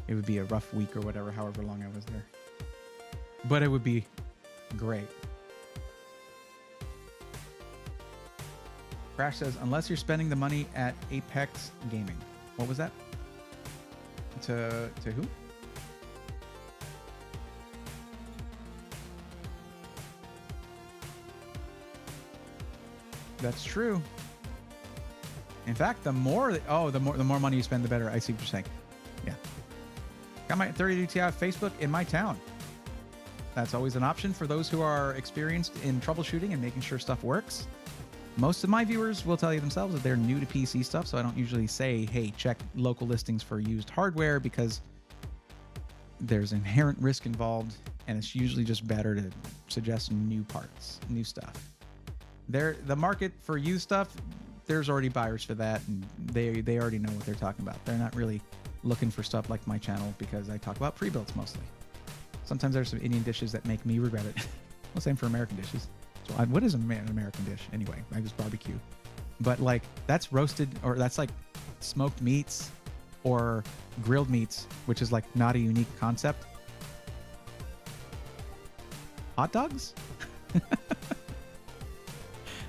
It would be a rough week or whatever, however long I was there. But it would be great. Crash says, unless you're spending the money at Apex Gaming. What was that? To who? That's true. In fact, the more money you spend, the better. I see what you're saying. Yeah. Got my 30 Ti Facebook in my town. That's always an option for those who are experienced in troubleshooting and making sure stuff works. Most of my viewers will tell you themselves that they're new to PC stuff, so I don't usually say, hey, check local listings for used hardware, because there's inherent risk involved, and it's usually just better to suggest new parts, new stuff. The market for used stuff, there's already buyers for that, and they already know what they're talking about. They're not really looking for stuff like my channel, because I talk about pre-builts mostly. Sometimes there's some Indian dishes that make me regret it. Well, same for American dishes. So what is an American dish anyway? I just barbecue. But like, that's roasted, or that's like smoked meats or grilled meats, which is like not a unique concept. Hot dogs?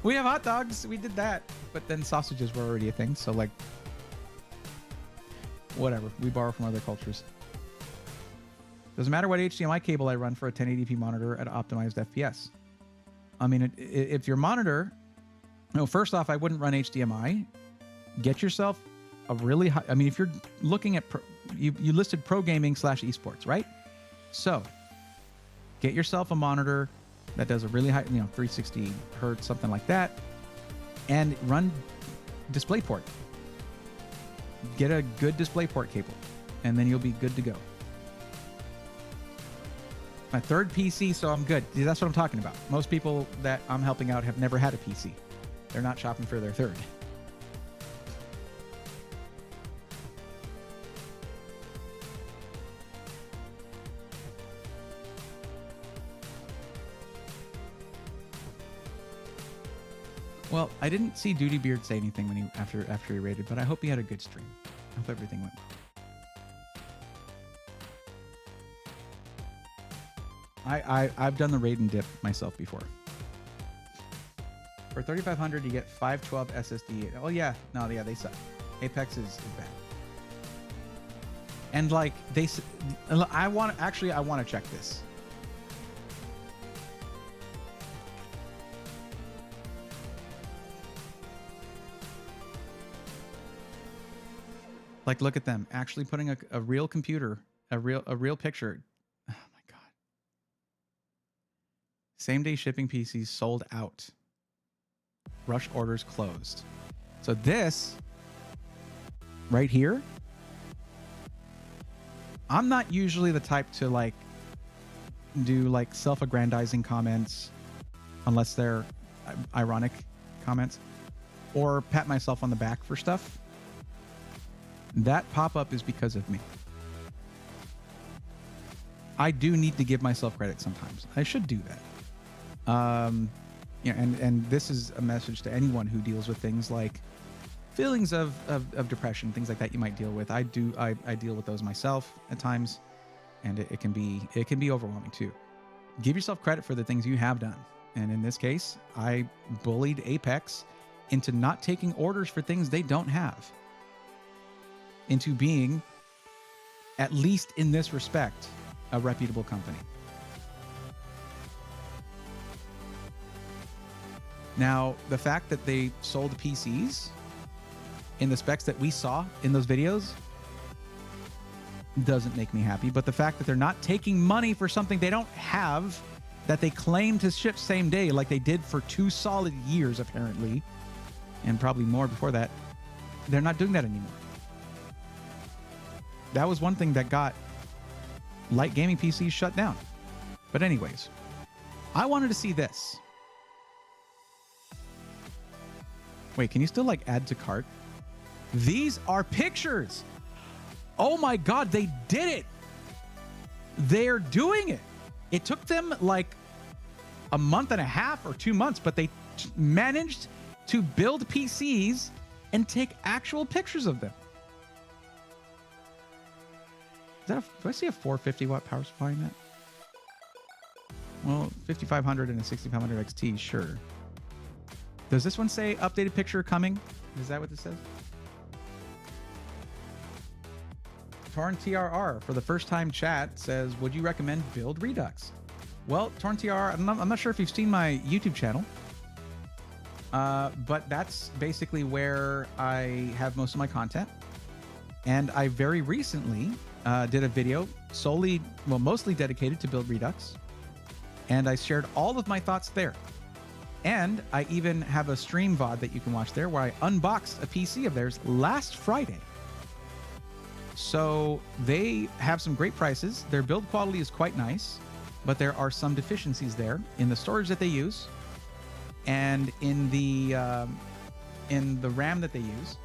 We have hot dogs. We did that. But then sausages were already a thing. So like, whatever. We borrow from other cultures. Doesn't matter what HDMI cable I run for a 1080p monitor at optimized FPS. I mean, if your monitor... No, first off, I wouldn't run HDMI. Get yourself a really high... I mean, if you're looking at... You listed pro gaming / esports, right? So, get yourself a monitor that does a really high, 360 hertz, something like that, and run DisplayPort. Get a good DisplayPort cable, and then you'll be good to go. My third PC, so I'm good. That's what I'm talking about. Most people that I'm helping out have never had a PC. They're not shopping for their third. Well, I didn't see Duty Beard say anything when after he raided, but I hope he had a good stream. I hope everything went well. I've done the raid and dip myself before. For 3,500, you get 512 SSD. Oh yeah, they suck. Apex is bad. And like I want to check this. Like, look at them actually putting a real computer, a real picture. Oh my God. Same day shipping PCs sold out. Rush orders closed. So this right here, I'm not usually the type to like do like self-aggrandizing comments unless they're ironic comments, or pat myself on the back for stuff. That pop-up is because of me. I do need to give myself credit sometimes. I should do that. And this is a message to anyone who deals with things like feelings of depression, things like that you might deal with. I deal with those myself at times, and it can be overwhelming too. Give yourself credit for the things you have done. And in this case, I bullied Apex into not taking orders for things they don't have, into being, at least in this respect, a reputable company. Now, the fact that they sold PCs in the specs that we saw in those videos doesn't make me happy, but the fact that they're not taking money for something they don't have that they claim to ship same day, like they did for 2 solid years apparently, and probably more before that, they're not doing that anymore. That was one thing that got light gaming PCs shut down. But anyways, I wanted to see this. Wait, can you still like add to cart? These are pictures. Oh my God, they did it. They're doing it. It took them like a month and a half or 2 months, but they managed to build PCs and take actual pictures of them. Do I see a 450 watt power supply in that? Well, 5500 and a 6500 XT, sure. Does this one say updated picture coming? Is that what this says? Torn TRR for the first time chat says, would you recommend build Redux? Well, Torn TRR, I'm not sure if you've seen my YouTube channel, but that's basically where I have most of my content. And I very recently did a video mostly dedicated to build Redux. And I shared all of my thoughts there. And I even have a stream VOD that you can watch there where I unboxed a PC of theirs last Friday. So they have some great prices. Their build quality is quite nice, but there are some deficiencies there in the storage that they use and in the RAM that they use.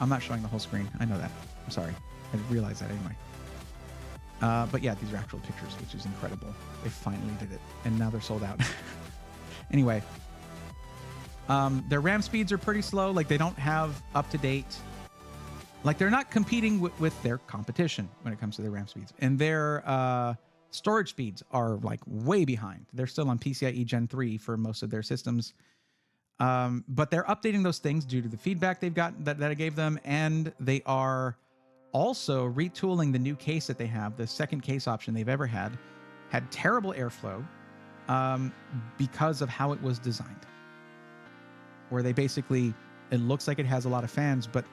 I'm not showing the whole screen. I know that. I'm sorry. I didn't realize that anyway. But yeah, these are actual pictures, which is incredible. They finally did it, and now they're sold out. Anyway, their RAM speeds are pretty slow. Like, they don't have up-to-date... Like, they're not competing with their competition when it comes to their RAM speeds. And their storage speeds are, like, way behind. They're still on PCIe Gen 3 for most of their systems. But they're updating those things due to the feedback they've got that I gave them, and they are also retooling the new case that they have. The second case option they've ever had terrible airflow because of how it was designed, where they basically, it looks like it has a lot of fans, but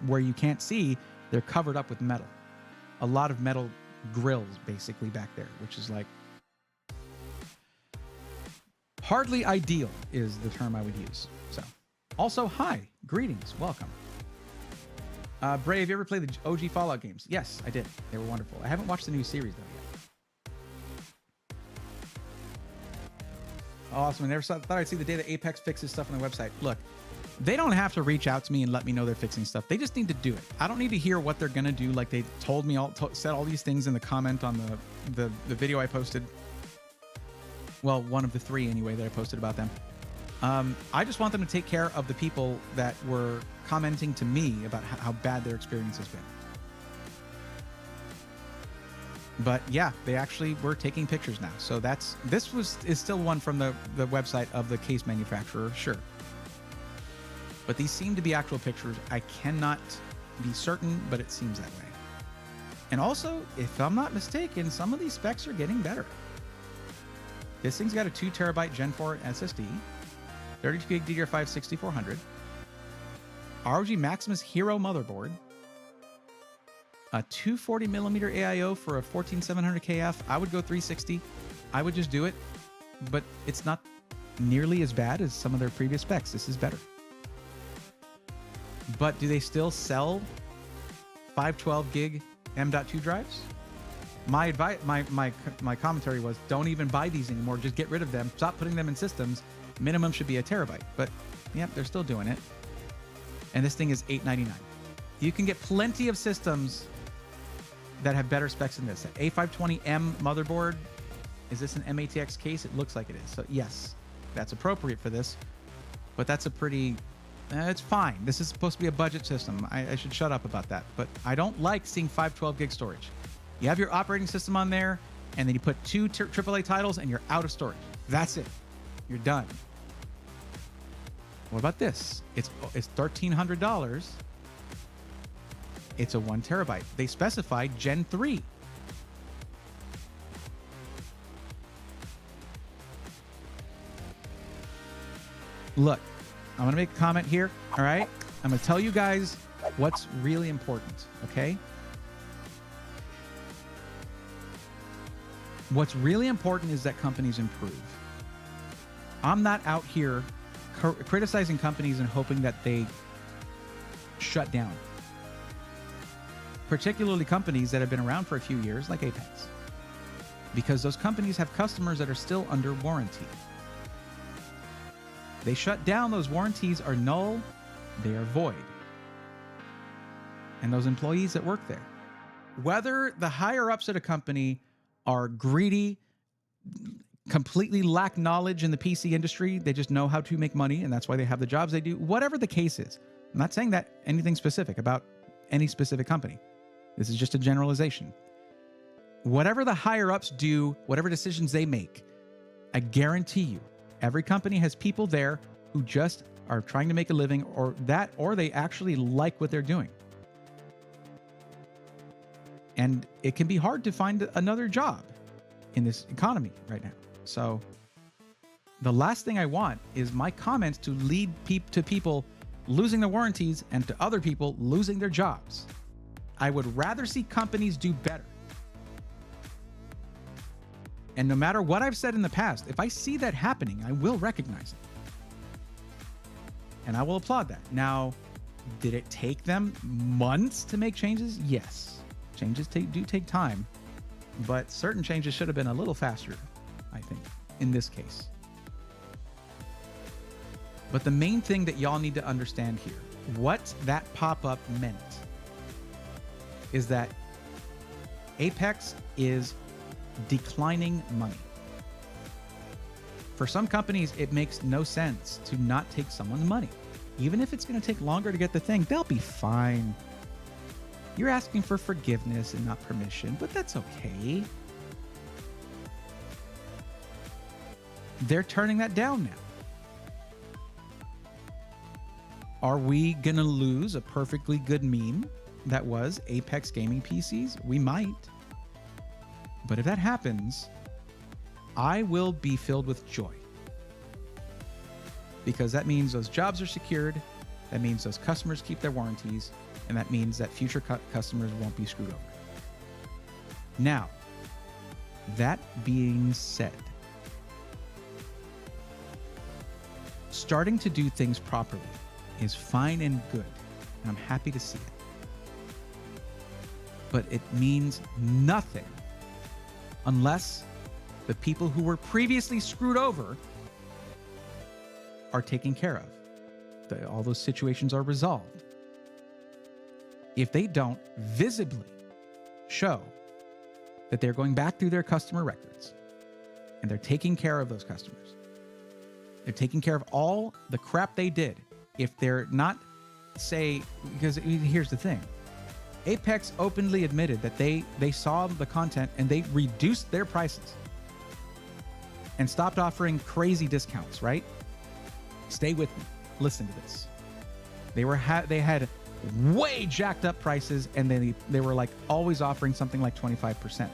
where you can't see, they're covered up with metal. A lot of metal grills basically back there, which is like hardly ideal is the term I would use. So, also, hi, greetings, welcome. Bray, have you ever played the OG Fallout games? Yes, I did. They were wonderful. I haven't watched the new series though yet. Awesome. I never thought I'd see the day that Apex fixes stuff on their website. Look, they don't have to reach out to me and let me know they're fixing stuff. They just need to do it. I don't need to hear what they're gonna do. Like they told me, said all these things in the comment on the video I posted. Well, one of the 3 anyway that I posted about them. I just want them to take care of the people that were commenting to me about how bad their experience has been. But yeah, they actually were taking pictures now. So this is still one from the website of the case manufacturer, sure. But these seem to be actual pictures. I cannot be certain, but it seems that way. And also, if I'm not mistaken, some of these specs are getting better. This thing's got a 2 terabyte Gen 4 SSD, 32 gig DDR5 6400, ROG Maximus Hero motherboard, a 240 millimeter AIO for a 14700 KF. I would go 360. I would just do it, but it's not nearly as bad as some of their previous specs. This is better. But do they still sell 512 gig M.2 drives? My advice, my commentary was, don't even buy these anymore. Just get rid of them. Stop putting them in systems. Minimum should be a terabyte. But yeah, they're still doing it. And this thing is $899. You can get plenty of systems that have better specs than this. A520M motherboard. Is this an MATX case? It looks like it is. So yes, that's appropriate for this. But that's a pretty... it's fine. This is supposed to be a budget system. I should shut up about that. But I don't like seeing 512 gig storage. You have your operating system on there, and then you put 2 AAA titles, and you're out of storage. That's it. You're done. What about this? It's $1,300. It's a 1 terabyte. They specify Gen 3. Look, I'm going to make a comment here, all right? I'm going to tell you guys what's really important, okay? What's really important is that companies improve. I'm not out here criticizing companies and hoping that they shut down. Particularly companies that have been around for a few years, like Apex. Because those companies have customers that are still under warranty. They shut down, those warranties are null, they are void. And those employees that work there. Whether the higher ups at a company are greedy, completely lack knowledge in the PC industry, they just know how to make money, and that's why they have the jobs they do, whatever the case is. I'm not saying that anything specific about any specific company. This is just a generalization. Whatever the higher ups do, whatever decisions they make, I guarantee you, every company has people there who just are trying to make a living, or they actually like what they're doing. And it can be hard to find another job in this economy right now. So the last thing I want is my comments to lead to people losing their warranties and to other people losing their jobs. I would rather see companies do better. And no matter what I've said in the past, if I see that happening, I will recognize it. And I will applaud that. Now, did it take them months to make changes? Yes. Changes do take time, but certain changes should have been a little faster, I think, in this case. But the main thing that y'all need to understand here, what that pop-up meant, is that Apex is declining money. For some companies, it makes no sense to not take someone's money. Even if it's going to take longer to get the thing, they'll be fine. You're asking for forgiveness and not permission, but that's okay. They're turning that down now. Are we going to lose a perfectly good meme that was Apex Gaming PCs? We might. But if that happens, I will be filled with joy. Because that means those jobs are secured, that means those customers keep their warranties, and that means that future customers won't be screwed over. Now, that being said, starting to do things properly is fine and good, and I'm happy to see it. But it means nothing unless the people who were previously screwed over are taken care of. All those situations are resolved. If they don't visibly show that they're going back through their customer records and they're taking care of those customers, they're taking care of all the crap they did. If they're not, say, because here's the thing, Apex openly admitted that they saw the content and they reduced their prices and stopped offering crazy discounts, right? Stay with me. Listen to this. They had way jacked up prices, and they were like always offering something like 25%.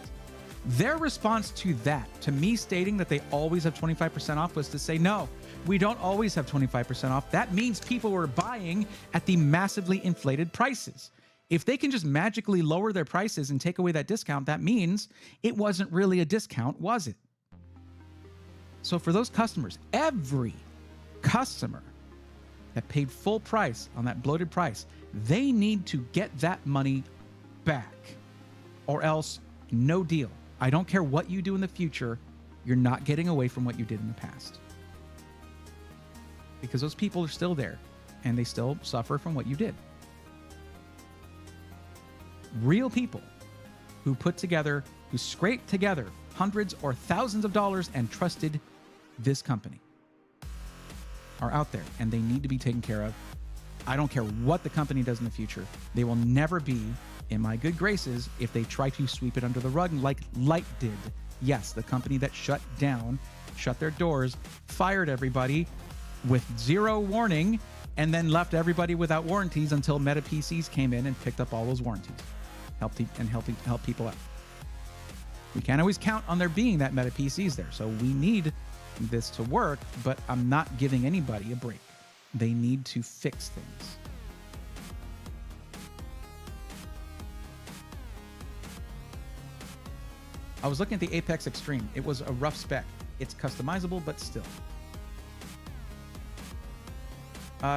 Their response to that, to me stating that they always have 25% off, was to say, no, we don't always have 25% off. That means people were buying at the massively inflated prices. If they can just magically lower their prices and take away that discount, that means it wasn't really a discount, was it? So for those customers, every customer that paid full price on that bloated price, they need to get that money back, or else no deal. I don't care what you do in the future, you're not getting away from what you did in the past. Because those people are still there and they still suffer from what you did. Real people who scraped together hundreds or thousands of dollars and trusted this company are out there, and they need to be taken care of. I don't care what the company does in the future. They will never be in my good graces if they try to sweep it under the rug like Light did. Yes, the company that shut their doors, fired everybody with zero warning, and then left everybody without warranties until Meta PCs came in and picked up all those warranties. Help people out. We can't always count on there being that Meta PCs there, so we need this to work, but I'm not giving anybody a break. They need to fix things. I was looking at the Apex Extreme. It was a rough spec. It's customizable, but still.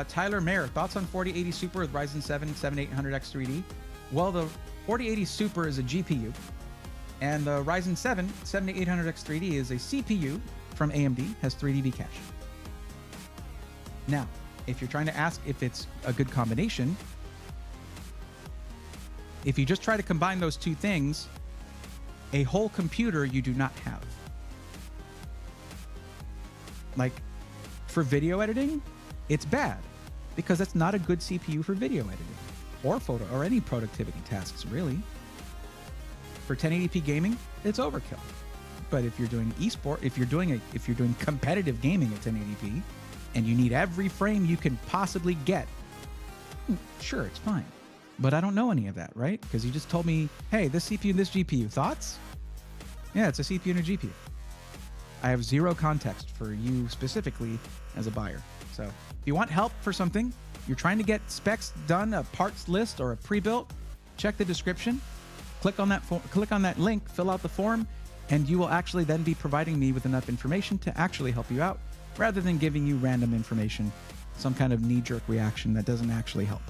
Tyler Mayer, thoughts on 4080 Super with Ryzen 7 7800X 3D? Well, the 4080 Super is a GPU, and the Ryzen 7 7800X 3D is a CPU from AMD, has 3D cache. Now, if you're trying to ask if it's a good combination, if you just try to combine those two things, a whole computer you do not have. Like, for video editing, it's bad because it's not a good CPU for video editing or photo or any productivity tasks, really. For 1080p gaming, it's overkill. But if you're doing esport, if you're doing competitive gaming at 1080p and you need every frame you can possibly get, sure, it's fine. But I don't know any of that, right? Because you just told me, hey, this CPU and this GPU, thoughts? Yeah, it's a CPU and a GPU. I have zero context for you specifically as a buyer. So if you want help for something, you're trying to get specs done, a parts list or a pre-built, check the description, click on that link, fill out the form, and you will actually then be providing me with enough information to actually help you out, rather than giving you random information some kind of knee-jerk reaction that doesn't actually help.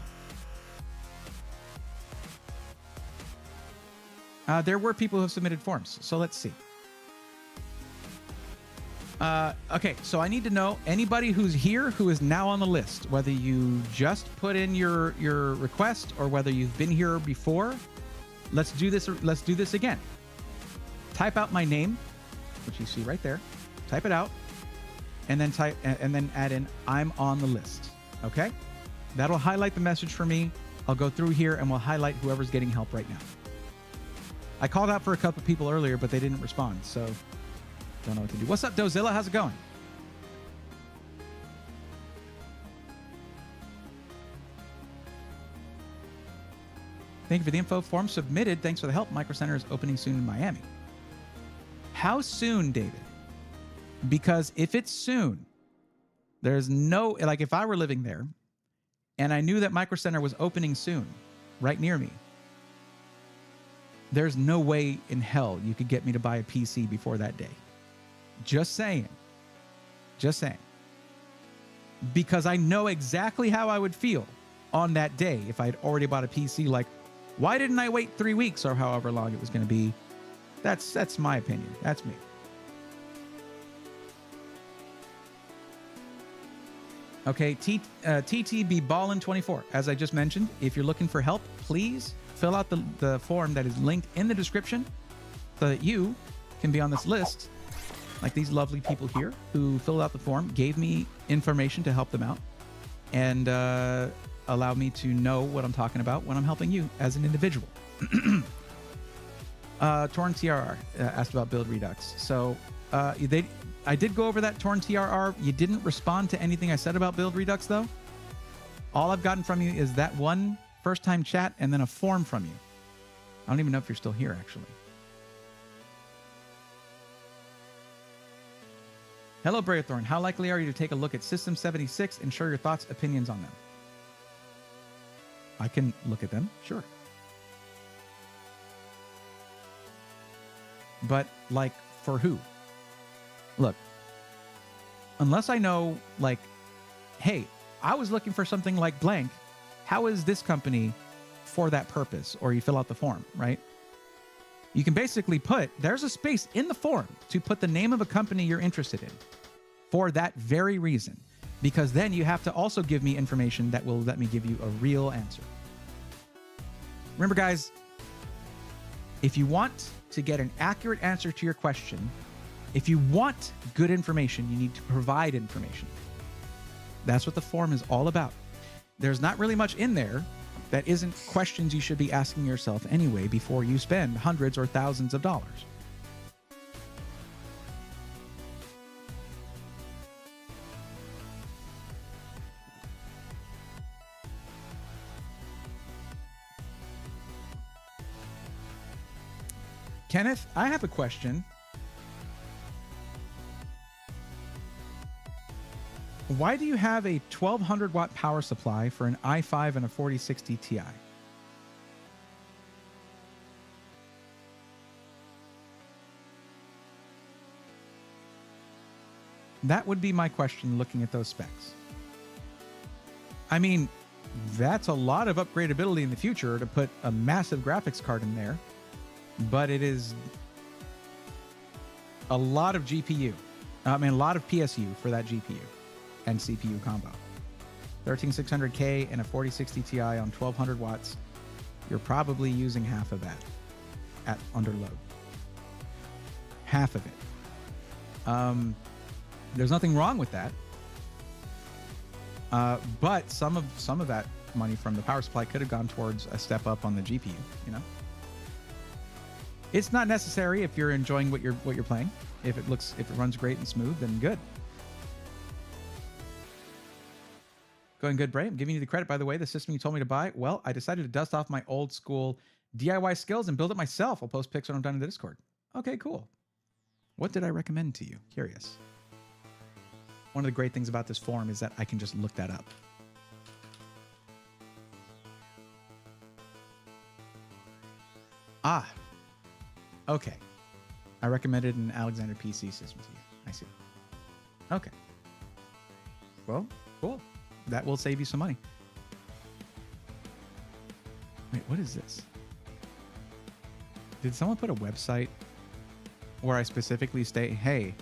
There were people who have submitted forms, so let's see. Okay, so I need to know anybody who's here who is now on the list, whether you just put in your request or whether you've been here before. Let's do this. Let's do this again. Type out my name, which you see right there. Type it out, and then add in I'm on the list. Okay, that'll highlight the message for me. I'll go through here and we'll highlight whoever's getting help right now. I called out for a couple people earlier, but they didn't respond, so don't know what to do. What's up, Dozilla? How's it going? Thank you for the info. Form submitted. Thanks for the help. Micro Center is opening soon in Miami. How soon, David? Because if it's soon, there's no, like if I were living there and I knew that Micro Center was opening soon, right near me, there's no way in hell you could get me to buy a PC before that day. Just saying. Just saying. Because I know exactly how I would feel on that day if I'd already bought a PC. Like, why didn't I wait 3 weeks or however long it was going to be? That's my opinion. That's me. Okay, TTB Ballin 24. As I just mentioned, if you're looking for help, please fill out the form that is linked in the description so that you can be on this list, like these lovely people here who filled out the form, gave me information to help them out, and allow me to know what I'm talking about when I'm helping you as an individual. Torn TRR asked about Build Redux. So I did go over that Torn TRR. You didn't respond to anything I said about Build Redux, though. All I've gotten from you is that one first-time chat and then a form from you. I don't even know if you're still here, actually. Hello, Braithorn. How likely are you to take a look at System 76 and share your thoughts, opinions on them? I can look at them, sure. But, like, for who? Look, unless I know, like, hey, I was looking for something like blank, how is this company for that purpose? Or you fill out the form, right? You can basically put, there's a space in the form to put the name of a company you're interested in for that very reason. Because then you have to also give me information that will let me give you a real answer. Remember, guys, if you want to get an accurate answer to your question, if you want good information, you need to provide information. That's what the form is all about. There's not really much in there that isn't questions you should be asking yourself anyway before you spend hundreds or thousands of dollars. Kenneth, I have a question. Why do you have a 1200 watt power supply for an i5 and a 4060 Ti? That would be my question looking at those specs. I mean, that's a lot of upgradability in the future to put a massive graphics card in there, but it is a lot of GPU. I mean, a lot of PSU for that GPU and CPU combo. 13600K and a 4060 Ti on 1200 watts. You're probably using half of that at under load. Half of it. There's nothing wrong with that. But some of that money from the power supply could have gone towards a step up on the GPU, you know? It's not necessary if you're enjoying what you're playing. If it runs great and smooth, then good. Going good, Bray. I'm giving you the credit, by the way. The system you told me to buy, well, I decided to dust off my old school DIY skills and build it myself. I'll post pics when I'm done in the Discord. Okay, cool. What did I recommend to you? Curious. One of the great things about this forum is that I can just look that up. Ah, okay. I recommended an Alexander PC system to you. I see. Okay. Well, cool. that will save you some money. Wait, what is this? Did someone put a website where I specifically state, hey,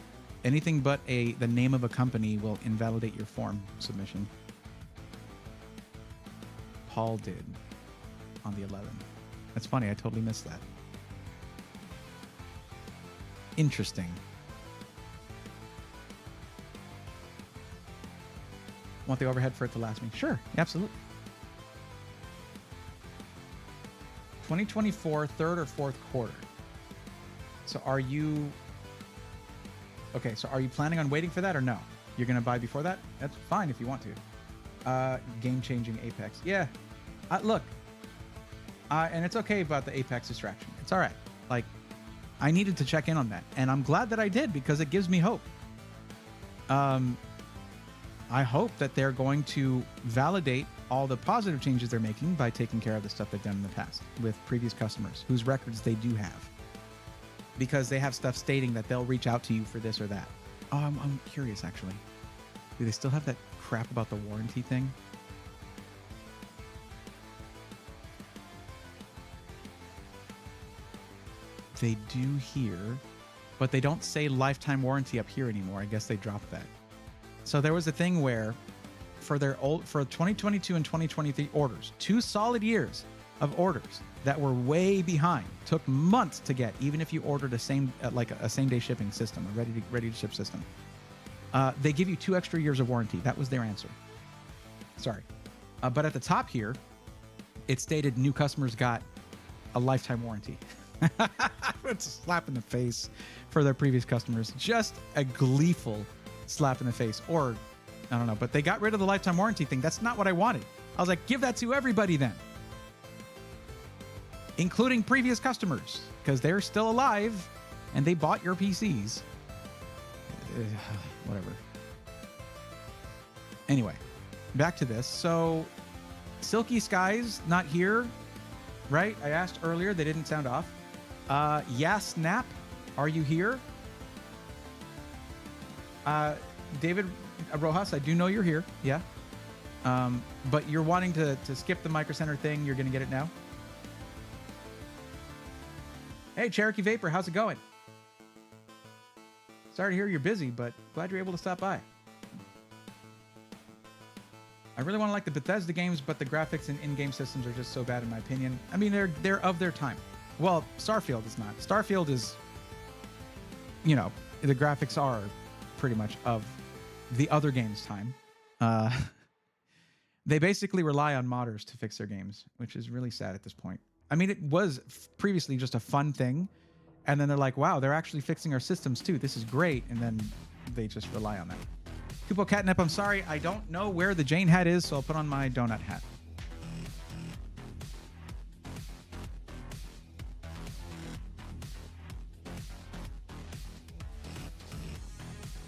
anything but the name of a company will invalidate your form submission? Paul did on the 11th. That's funny. I totally missed that. Interesting. Want the overhead for it to last me? Sure, absolutely. 2024, third or fourth quarter. So are you... Okay, so are you planning on waiting for that or no? You're going to buy before that? That's fine if you want to. Game-changing Apex. Yeah. Look. And it's okay about the Apex distraction. It's all right. Like, I needed to check in on that. And I'm glad that I did because it gives me hope. I hope that they're going to validate all the positive changes they're making by taking care of the stuff they've done in the past with previous customers whose records they do have. Because they have stuff stating that they'll reach out to you for this or that. Oh, I'm curious, actually. Do they still have that crap about the warranty thing? They do here, but they don't say lifetime warranty up here anymore. I guess they dropped that. So there was a thing where for 2022 and 2023 orders, 2 solid years of orders that were way behind, took months to get, even if you ordered a same day shipping system, a ready to ship system. They give you 2 extra years of warranty. That was their answer. Sorry. But at the top here, it stated new customers got a lifetime warranty. It's a slap in the face for their previous customers. Just a gleeful slap in the face. Or, I don't know, but they got rid of the lifetime warranty thing. That's not what I wanted. I was like, give that to everybody then. Including previous customers, because they're still alive and they bought your PCs. Whatever. Anyway, back to this. So, Silky Skies not here, right? I asked earlier. They didn't sound off. Snap, are you here? David Rojas, I do know you're here. Yeah. But you're wanting to skip the Micro Center thing. You're going to get it now. Hey, Cherokee Vapor, how's it going? Sorry to hear you're busy, but glad you're able to stop by. I really want to like the Bethesda games, but the graphics and in-game systems are just so bad in my opinion. I mean, they're of their time. Well, Starfield is not. Starfield is, you know, the graphics are pretty much of the other game's time. They basically rely on modders to fix their games, which is really sad at this point. I mean, it was previously just a fun thing, and then they're like, wow, they're actually fixing our systems too. This is great, and then they just rely on that. Kupo Catnip, I'm sorry, I don't know where the Jane hat is, so I'll put on my donut hat.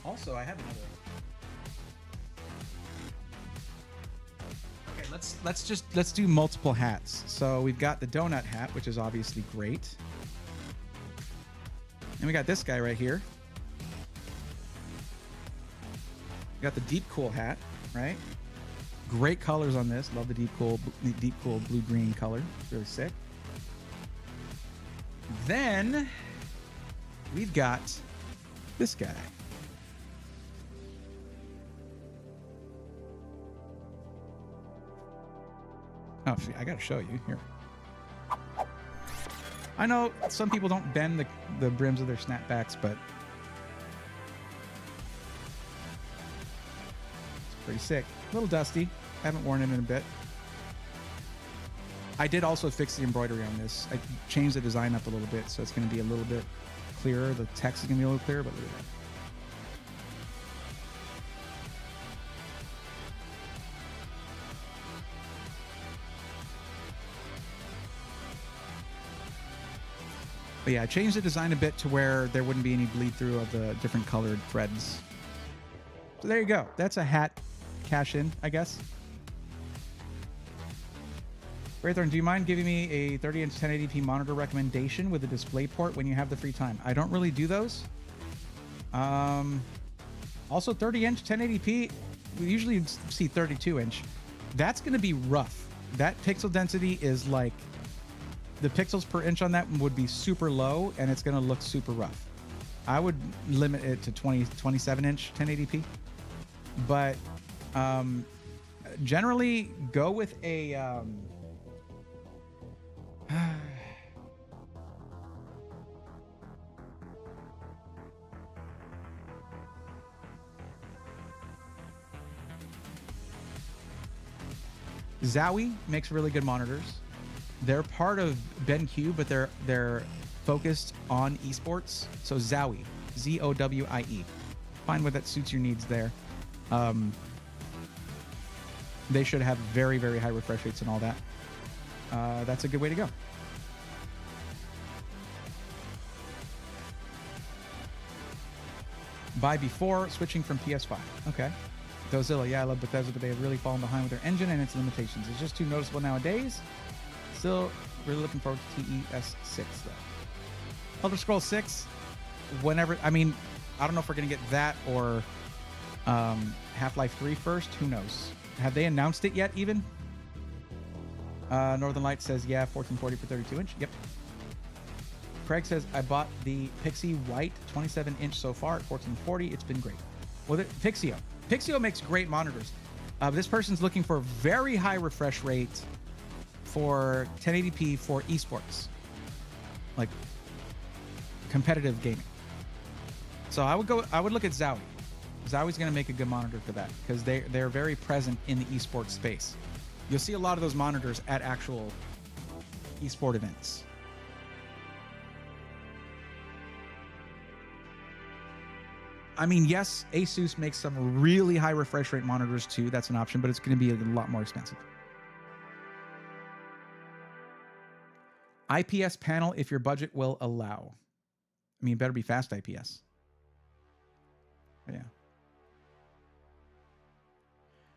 Also, I have another. Okay, let's do multiple hats. So we've got the donut hat, which is obviously great. And we got this guy right here. We got the Deep Cool hat, right? Great colors on this. Love the Deep Cool blue-green color. Really sick. Then we've got this guy. Oh, I gotta show you here. I know some people don't bend the brims of their snapbacks, but it's pretty sick. A little dusty. Haven't worn it in a bit. I did also fix the embroidery on this. I changed the design up a little bit, so it's going to be a little bit clearer. The text is going to be a little clearer, but look at that. But yeah, I changed the design a bit to where there wouldn't be any bleed through of the different colored threads. So there you go. That's a hat cash in, I guess. Raythorn, do you mind giving me a 30-inch 1080p monitor recommendation with a display port when you have the free time? I don't really do those. Also, 30-inch 1080p, we usually see 32 inch. That's going to be rough. That pixel density is like, the pixels per inch on that would be super low, and it's going to look super rough. I would limit it to 27 inch 1080p. But generally go with a Zowie makes really good monitors. They're part of BenQ, but they're focused on esports. So Zowie, Zowie. Find what that suits your needs there. They should have very, very high refresh rates and all that. That's a good way to go. Buy before switching from PS5. Okay. Dozilla, yeah, I love Bethesda, but they have really fallen behind with their engine and its limitations. It's just too noticeable nowadays. Still, really looking forward to TES6, though. Elder Scrolls 6, whenever, I mean, I don't know if we're going to get that or Half-Life 3 first. Who knows? Have they announced it yet, even? Northern Light says, yeah, 1440 for 32 inch. Yep. Craig says, I bought the Pixie White 27 inch so far at 1440. It's been great. Well, Pixio. Pixio makes great monitors. This person's looking for very high refresh rate for 1080p for esports, like competitive gaming. So I would look at Zowie. Zowie's going to make a good monitor for that because they're very present in the esports space. You'll see a lot of those monitors at actual esport events. I mean, yes, Asus makes some really high refresh rate monitors too. That's an option, but it's going to be a lot more expensive. IPS panel if your budget will allow. I mean, it better be fast IPS. But yeah.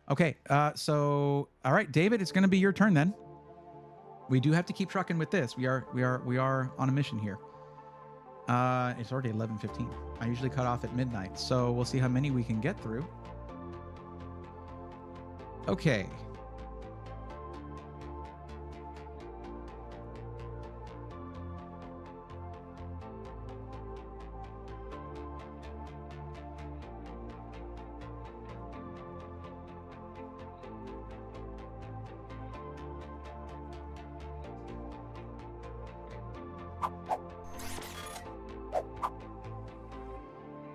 Okay, so all right, David, it's going to be your turn then. We do have to keep trucking with this. We are on a mission here. It's already 11:15. I usually cut off at midnight, so we'll see how many we can get through. Okay.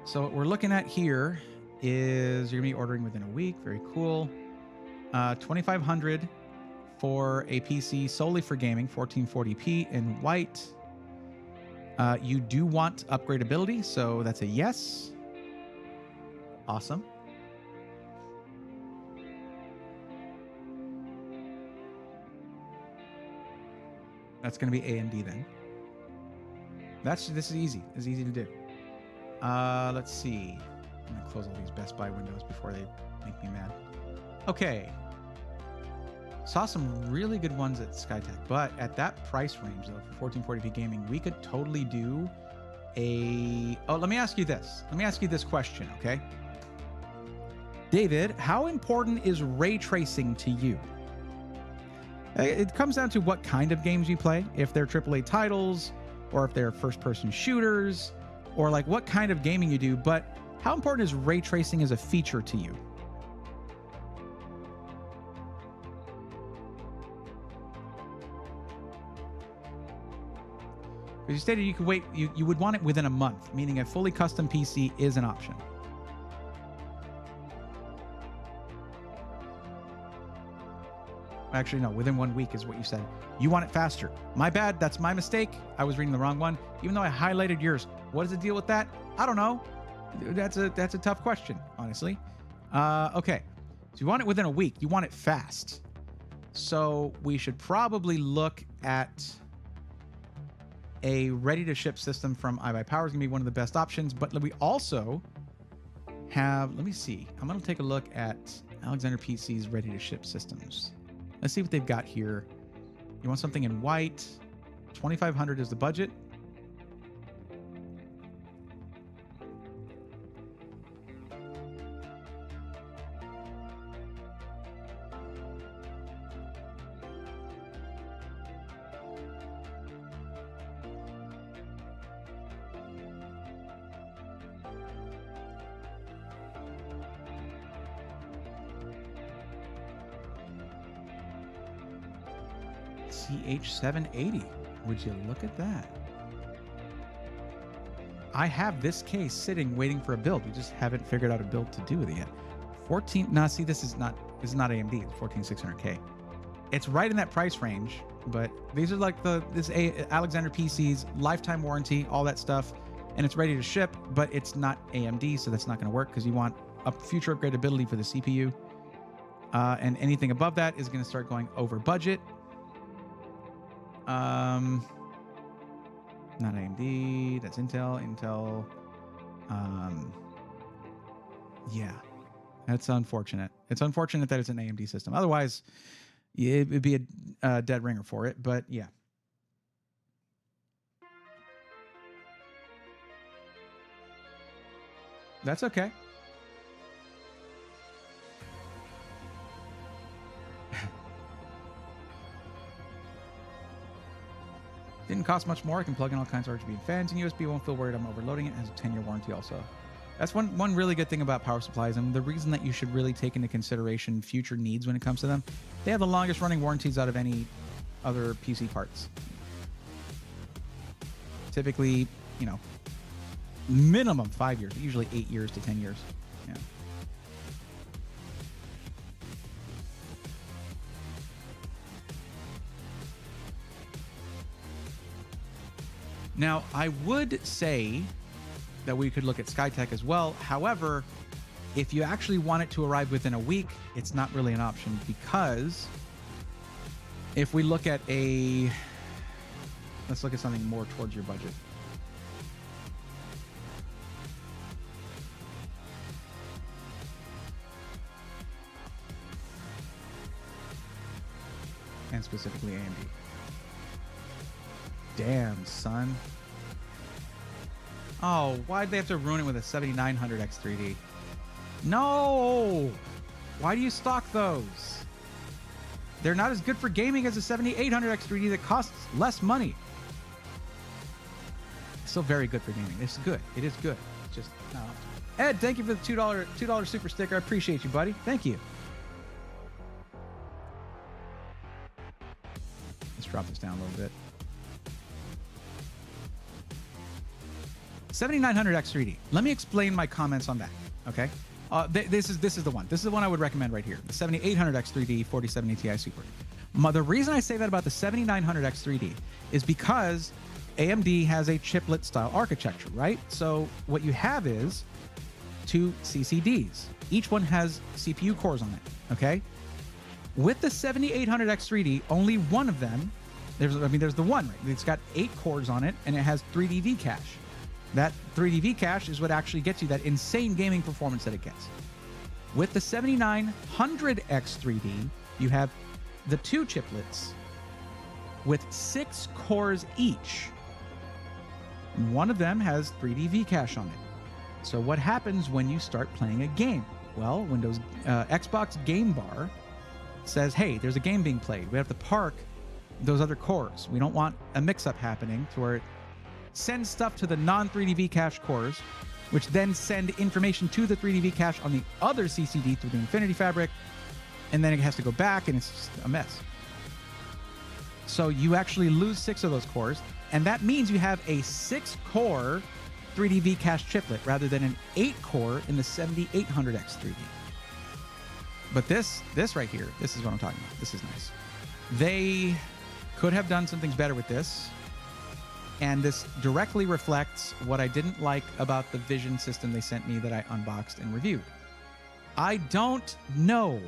So what we're looking at here is you're gonna be ordering within a week. Very cool. 2,500 for a PC solely for gaming, 1440p in white. You do want upgradability, so that's a yes. Awesome. That's gonna be AMD then. This is easy. It's easy to do. Let's see. I'm gonna close all these Best Buy windows before they make me mad. Okay. Saw some really good ones at Skytech, but at that price range though, for 1440p gaming, we could totally do a... Oh, let me ask you this. Let me ask you this question, okay? David, how important is ray tracing to you? It comes down to what kind of games you play. If they're AAA titles, or if they're first-person shooters, or like what kind of gaming you do, but how important is ray tracing as a feature to you? Because you stated you could wait, you would want it within a month, meaning a fully custom PC is an option. Actually, no, within 1 week is what you said. You want it faster. My bad, that's my mistake. I was reading the wrong one, even though I highlighted yours. What is the deal with that? I don't know. That's a tough question, honestly. Okay, so you want it within a week. You want it fast. So we should probably look at a ready-to-ship system from iBuyPower is going to be one of the best options, but we also have, let me see. I'm going to take a look at Alexander PC's ready-to-ship systems. Let's see what they've got here. You want something in white. 2,500 is the budget. CH780. Would you look at that? I have this case sitting waiting for a build. We just haven't figured out a build to do with it yet. 14. Nah, see, this is not AMD. It's 14600K. It's right in that price range, but these are like Alexander PC's lifetime warranty, all that stuff, and it's ready to ship, but it's not AMD, so that's not going to work because you want a future upgradability for the CPU. And anything above that is going to start going over budget. Not AMD, that's Intel. Yeah, that's unfortunate. It's unfortunate that it's an AMD system. Otherwise, it would be a dead ringer for it, but yeah. That's okay. Didn't cost much more. I can plug in all kinds of RGB and fans and USB. Won't feel worried I'm overloading it. It has a 10-year warranty also. That's one really good thing about power supplies, and the reason that you should really take into consideration future needs when it comes to them. They have the longest running warranties out of any other PC parts. Typically, minimum 5 years, but usually 8 years to 10 years. Yeah. Now, I would say that we could look at Skytech as well. However, if you actually want it to arrive within a week, it's not really an option, because if we look at let's look at something more towards your budget. And specifically AMD. Damn, son. Oh, why'd they have to ruin it with a 7900 X3D? No! Why do you stock those? They're not as good for gaming as a 7800 X3D that costs less money. It's still very good for gaming. It's good. It is good. It's just not optimal. Ed, thank you for the $2 super sticker. I appreciate you, buddy. Thank you. Let's drop this down a little bit. 7900 X3D. Let me explain my comments on that. Okay, this is the one. This is the one I would recommend right here. The 7800 X3D 4070 Ti Super. The reason I say that about the 7900 X3D is because AMD has a chiplet style architecture, right? So what you have is two CCDs. Each one has CPU cores on it. Okay. With the 7800 X3D, only one of them. There's the one, right? It's got 8 cores on it, and it has 3D V cache. That 3D V cache is what actually gets you that insane gaming performance that it gets. With the 7900 X3D, you have the 2 chiplets with 6 cores each. One of them has 3D V cache on it. So what happens when you start playing a game? Well, Windows Xbox Game Bar says, hey, there's a game being played. We have to park those other cores. We don't want a mix-up happening to where it send stuff to the non-3D V cache cores, which then send information to the 3D V cache on the other CCD through the Infinity Fabric, and then it has to go back, and it's just a mess. So you actually lose 6 of those cores, and that means you have a 6-core 3D V cache chiplet rather than an 8-core in the 7800 X3D. But this right here, this is what I'm talking about. This is nice. They could have done some things better with this. And this directly reflects what I didn't like about the Vision system they sent me that I unboxed and reviewed. I don't know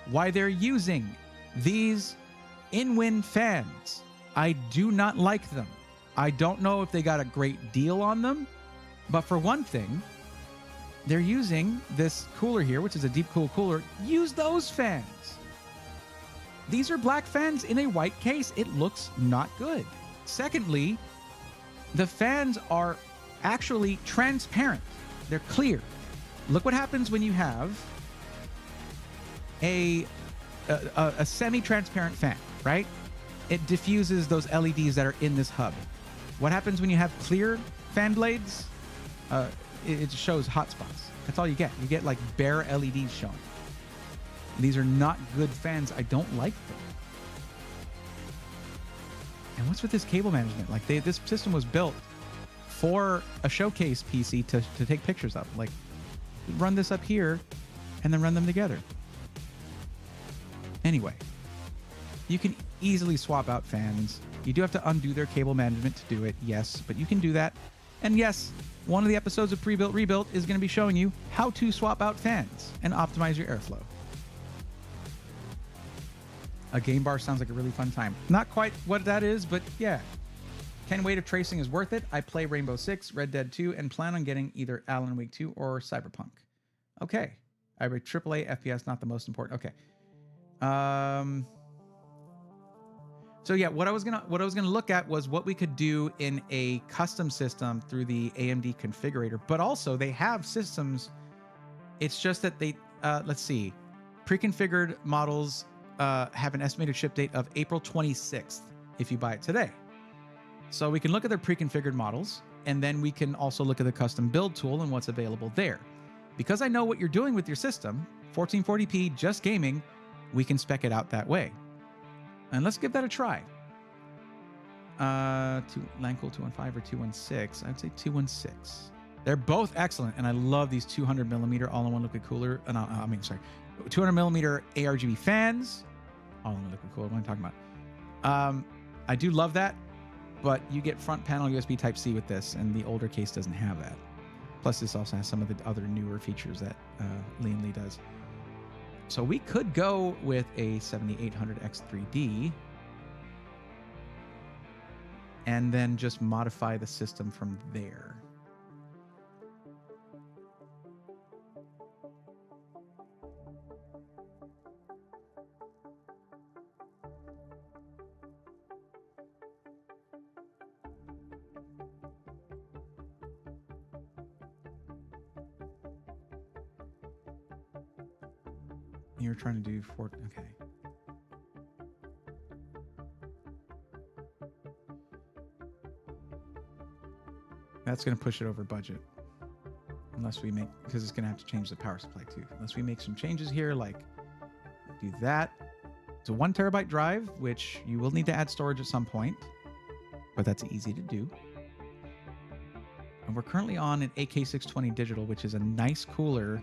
why they're using these in-win fans. I do not like them. I don't know if they got a great deal on them, but for one thing, they're using this cooler here, which is a deep cool cooler. Use those fans. These are black fans in a white case. It looks not good. Secondly, the fans are actually transparent. They're clear. Look what happens when you have a semi-transparent fan, right? It diffuses those LEDs that are in this hub. What happens when you have clear fan blades? It shows hot spots. That's all you get. You get like bare LEDs showing. These are not good fans. I don't like them. And what's with this cable management? Like this system was built for a showcase PC to take pictures of. Like, run this up here and then run them together. Anyway, you can easily swap out fans. You do have to undo their cable management to do it, yes, but you can do that. And yes, one of the episodes of Pre-Built Rebuilt is going to be showing you how to swap out fans and optimize your airflow. A game bar sounds like a really fun time. Not quite what that is, but yeah. Ken Wade of Tracing is worth it. I play Rainbow Six, Red Dead 2, and plan on getting either Alan Wake 2 or Cyberpunk. Okay. I read AAA FPS, not the most important. Okay. So yeah, what I was gonna look at was what we could do in a custom system through the AMD configurator. But also they have systems. It's just that they let's see, pre-configured models have an estimated ship date of April 26th if you buy it today. So we can look at their pre-configured models, and then we can also look at the custom build tool and what's available there. Because I know what you're doing with your system, 1440p, just gaming, we can spec it out that way. And let's give that a try. LANCool 215 or 216? I'd say 216. They're both excellent, and I love these 200 millimeter all-in-one liquid cooler. 200 millimeter ARGB fans. All-in-one liquid cooler. What am I talking about? I do love that, but you get front panel USB Type-C with this, and the older case doesn't have that. Plus, this also has some of the other newer features that Lean Lee does. So we could go with a 7800X3D and then just modify the system from there. You're trying to do okay. That's going to push it over budget. Unless we make, because it's going to have to change the power supply too. Unless we make some changes here, like do that. It's a 1 terabyte drive, which you will need to add storage at some point, but that's easy to do. And we're currently on an AK620 digital, which is a nice cooler,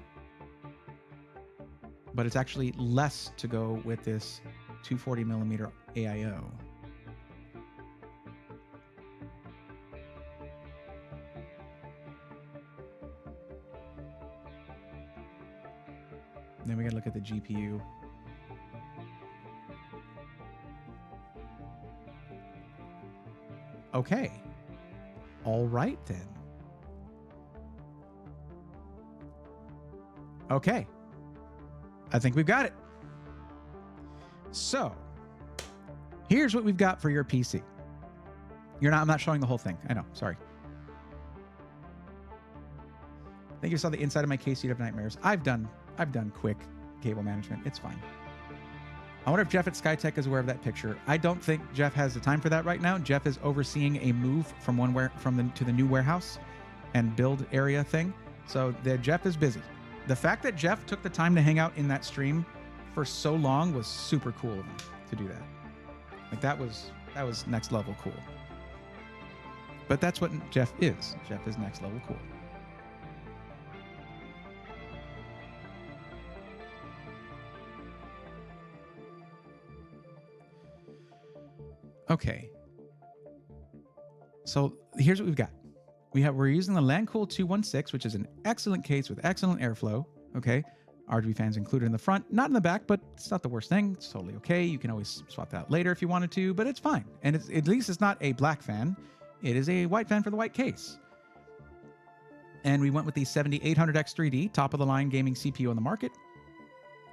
but it's actually less to go with this 240 millimeter AIO. Then we got to look at the GPU. Okay. All right then. Okay. I think we've got it. So, here's what we've got for your PC. I'm not showing the whole thing. I know, sorry. I think you saw the inside of my case, you'd have nightmares. I've done quick cable management. It's fine. I wonder if Jeff at Skytech is aware of that picture. I don't think Jeff has the time for that right now. Jeff is overseeing a move from to the new warehouse and build area thing. So Jeff is busy. The fact that Jeff took the time to hang out in that stream for so long was super cool of him to do that. Like that was next level cool. But that's what Jeff is. Jeff is next level cool. Okay. So here's what we've got. We're using the LANCool 216, which is an excellent case with excellent airflow. Okay. RGB fans included in the front, not in the back, but it's not the worst thing. It's totally okay. You can always swap that out later if you wanted to, but it's fine. And at least it's not a black fan. It is a white fan for the white case. And we went with the 7800X3D, top of the line gaming CPU on the market.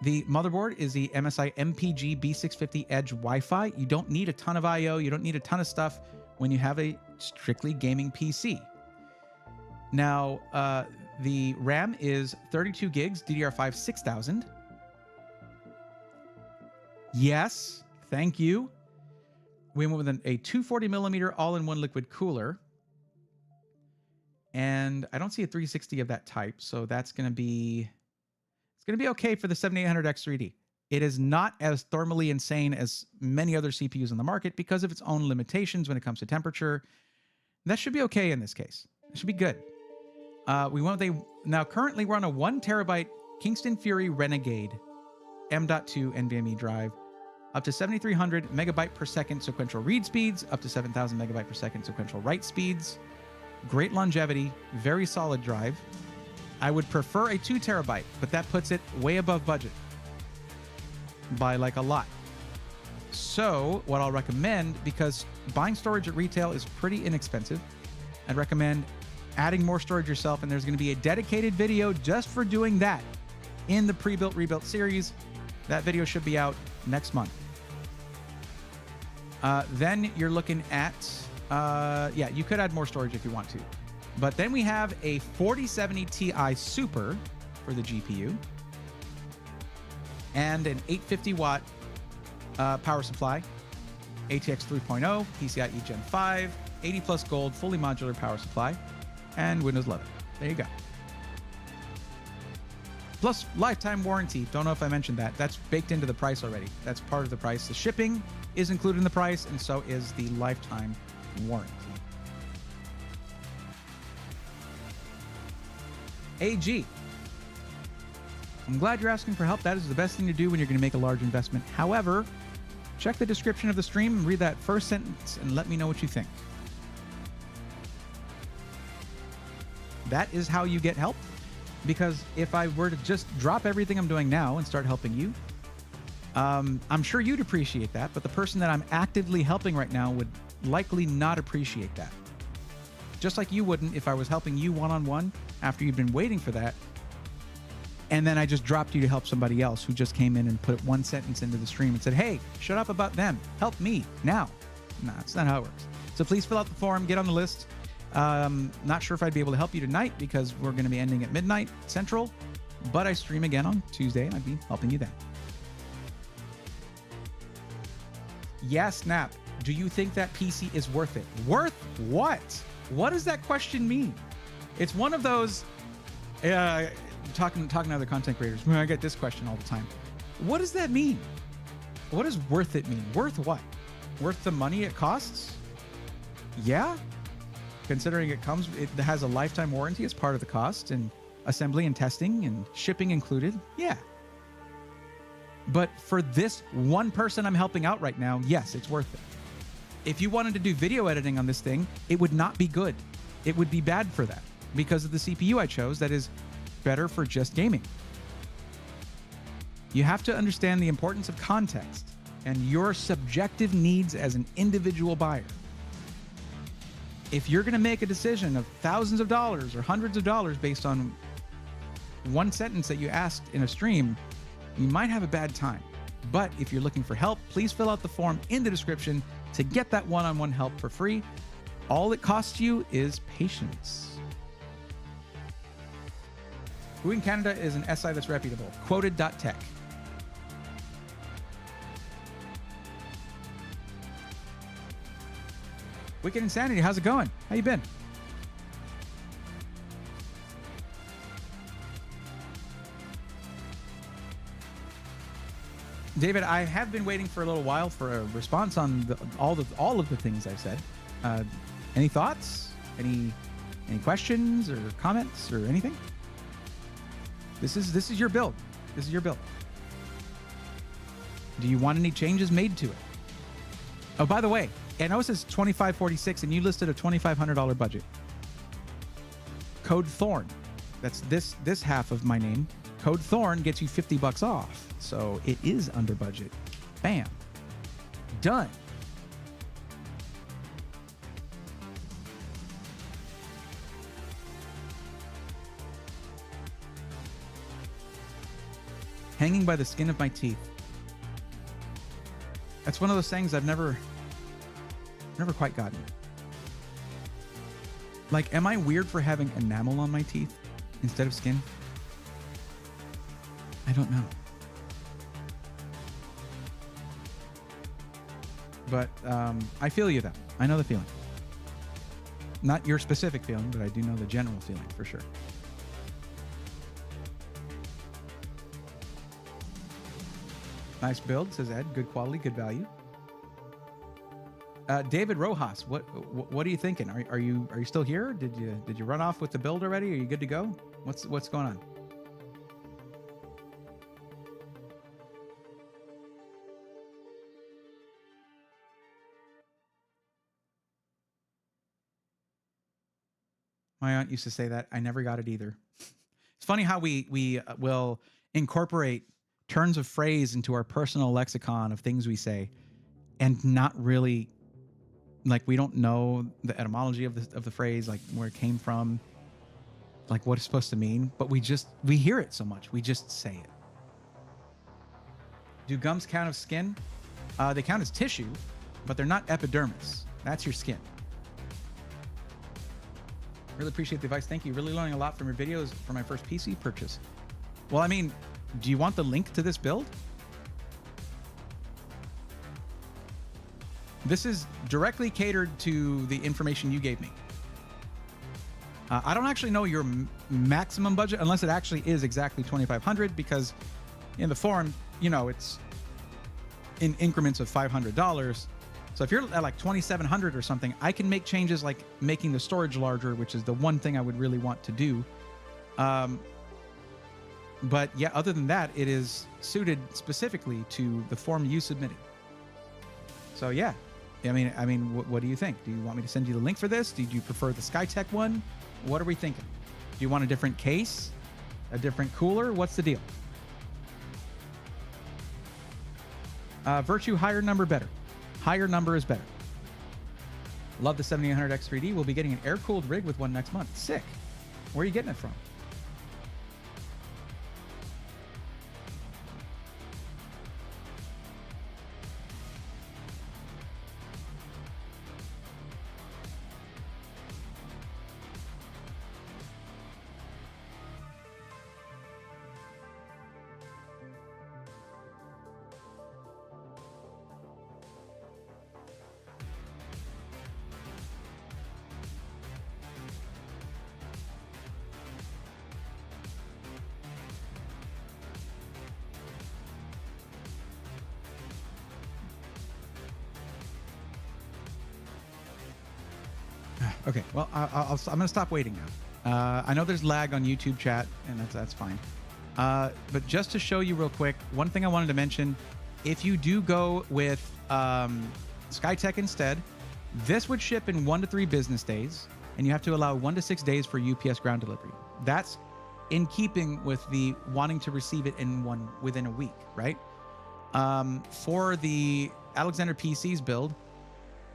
The motherboard is the MSI MPG B650 Edge Wi-Fi. You don't need a ton of I/O. You don't need a ton of stuff when you have a strictly gaming PC. Now, the RAM is 32 gigs, DDR5 6000. Yes, thank you. We went with a 240 millimeter all-in-one liquid cooler. And I don't see a 360 of that type, so that's going to be... It's going to be okay for the 7800X3D. It is not as thermally insane as many other CPUs on the market because of its own limitations when it comes to temperature. That should be okay in this case. It should be good. Now currently we're on a 1 terabyte Kingston Fury Renegade M.2 NVMe drive, up to 7,300 megabyte per second sequential read speeds, up to 7,000 megabyte per second sequential write speeds. Great longevity, very solid drive. I would prefer a 2 terabyte, but that puts it way above budget by like a lot. So what I'll recommend, because buying storage at retail is pretty inexpensive, I'd recommend adding more storage yourself, and there's going to be a dedicated video just for doing that in the pre-built rebuilt series. That video should be out next month. Then you're looking at, yeah, you could add more storage if you want to. But then we have a 4070 Ti Super for the GPU and an 850 watt power supply, ATX 3.0, PCIe Gen 5, 80 plus gold, fully modular power supply, and Windows 11. There you go. Plus lifetime warranty. Don't know if I mentioned that. That's baked into the price already. That's part of the price. The shipping is included in the price, and so is the lifetime warranty. AG. I'm glad you're asking for help. That is the best thing to do when you're going to make a large investment. However, check the description of the stream and read that first sentence and let me know what you think. That is how you get help. Because if I were to just drop everything I'm doing now and start helping you, I'm sure you'd appreciate that, but the person that I'm actively helping right now would likely not appreciate that. Just like you wouldn't if I was helping you one-on-one after you've been waiting for that, and then I just dropped you to help somebody else who just came in and put one sentence into the stream and said, hey, shut up about them. Help me now. No, that's not how it works. So please fill out the form, get on the list. Not sure if I'd be able to help you tonight because we're going to be ending at midnight Central, but I stream again on Tuesday and I'd be helping you then. Yeah, Snap. Do you think that PC is worth it? Worth what? What does that question mean? It's one of those, talking to other content creators. I get this question all the time. What does that mean? What does worth it mean? Worth what? Worth the money it costs? Yeah. Considering it has a lifetime warranty as part of the cost, and assembly and testing and shipping included. Yeah. But for this one person I'm helping out right now, yes, it's worth it. If you wanted to do video editing on this thing, it would not be good. It would be bad for that because of the CPU I chose that is better for just gaming. You have to understand the importance of context and your subjective needs as an individual buyer. If you're going to make a decision of thousands of dollars or hundreds of dollars based on one sentence that you asked in a stream, you might have a bad time. But if you're looking for help, please fill out the form in the description to get that one-on-one help for free. All it costs you is patience. Who in Canada is an SI that's reputable? Quoted.tech. Wicked Insanity, how's it going? How you been? David, I have been waiting for a little while for a response on all of the things I've said. Any thoughts? Any questions or comments or anything? This is your build. This is your build. Do you want any changes made to it? Oh, by the way, I know it says $2546 and you listed a $2,500 budget. Code Thorn. That's this half of my name. Code Thorn gets you $50 off. So it is under budget. Bam. Done. Hanging by the skin of my teeth. That's one of those things I've never quite gotten. Like, am I weird for having enamel on my teeth instead of skin? I don't know. But I feel you though. I know the feeling. Not your specific feeling, but I do know the general feeling for sure. Nice build, says Ed. Good quality, good value. David Rojas, what are you thinking? Are you still here? Did you run off with the build already? Are you good to go? What's going on? My aunt used to say that. I never got it either. It's funny how we will incorporate turns of phrase into our personal lexicon of things we say, and not really, like, we don't know the etymology of the phrase, like where it came from, like what it's supposed to mean, but we hear it so much, we just say it. Do gums count as skin? They count as tissue, but they're not epidermis. That's your skin. Really appreciate the advice. Thank you. Really learning a lot from your videos for my first PC purchase. Well, I mean, do you want the link to this build? This is directly catered to the information you gave me. I don't actually know your maximum budget, unless it actually is exactly $2,500, because in the forum, you know, it's in increments of $500. So if you're at like $2,700 or something, I can make changes like making the storage larger, which is the one thing I would really want to do. But yeah, other than that, it is suited specifically to the form you submitted. So yeah, I mean, what do you think? Do you want me to send you the link for this? Did you prefer the SkyTech one? What are we thinking? Do you want a different case? A different cooler? What's the deal? Virtue, higher number, better. Higher number is better. Love the 7800 X3D. We'll be getting an air-cooled rig with one next month. Sick. Where are you getting it from? Okay, well, I'm going to stop waiting now. I know there's lag on YouTube chat, and that's fine. But just to show you real quick, one thing I wanted to mention, if you do go with SkyTech instead, this would ship in 1 to 3 business days, and you have to allow 1 to 6 days for UPS ground delivery. That's in keeping with the wanting to receive it within a week, right? For the Alexander PC's build,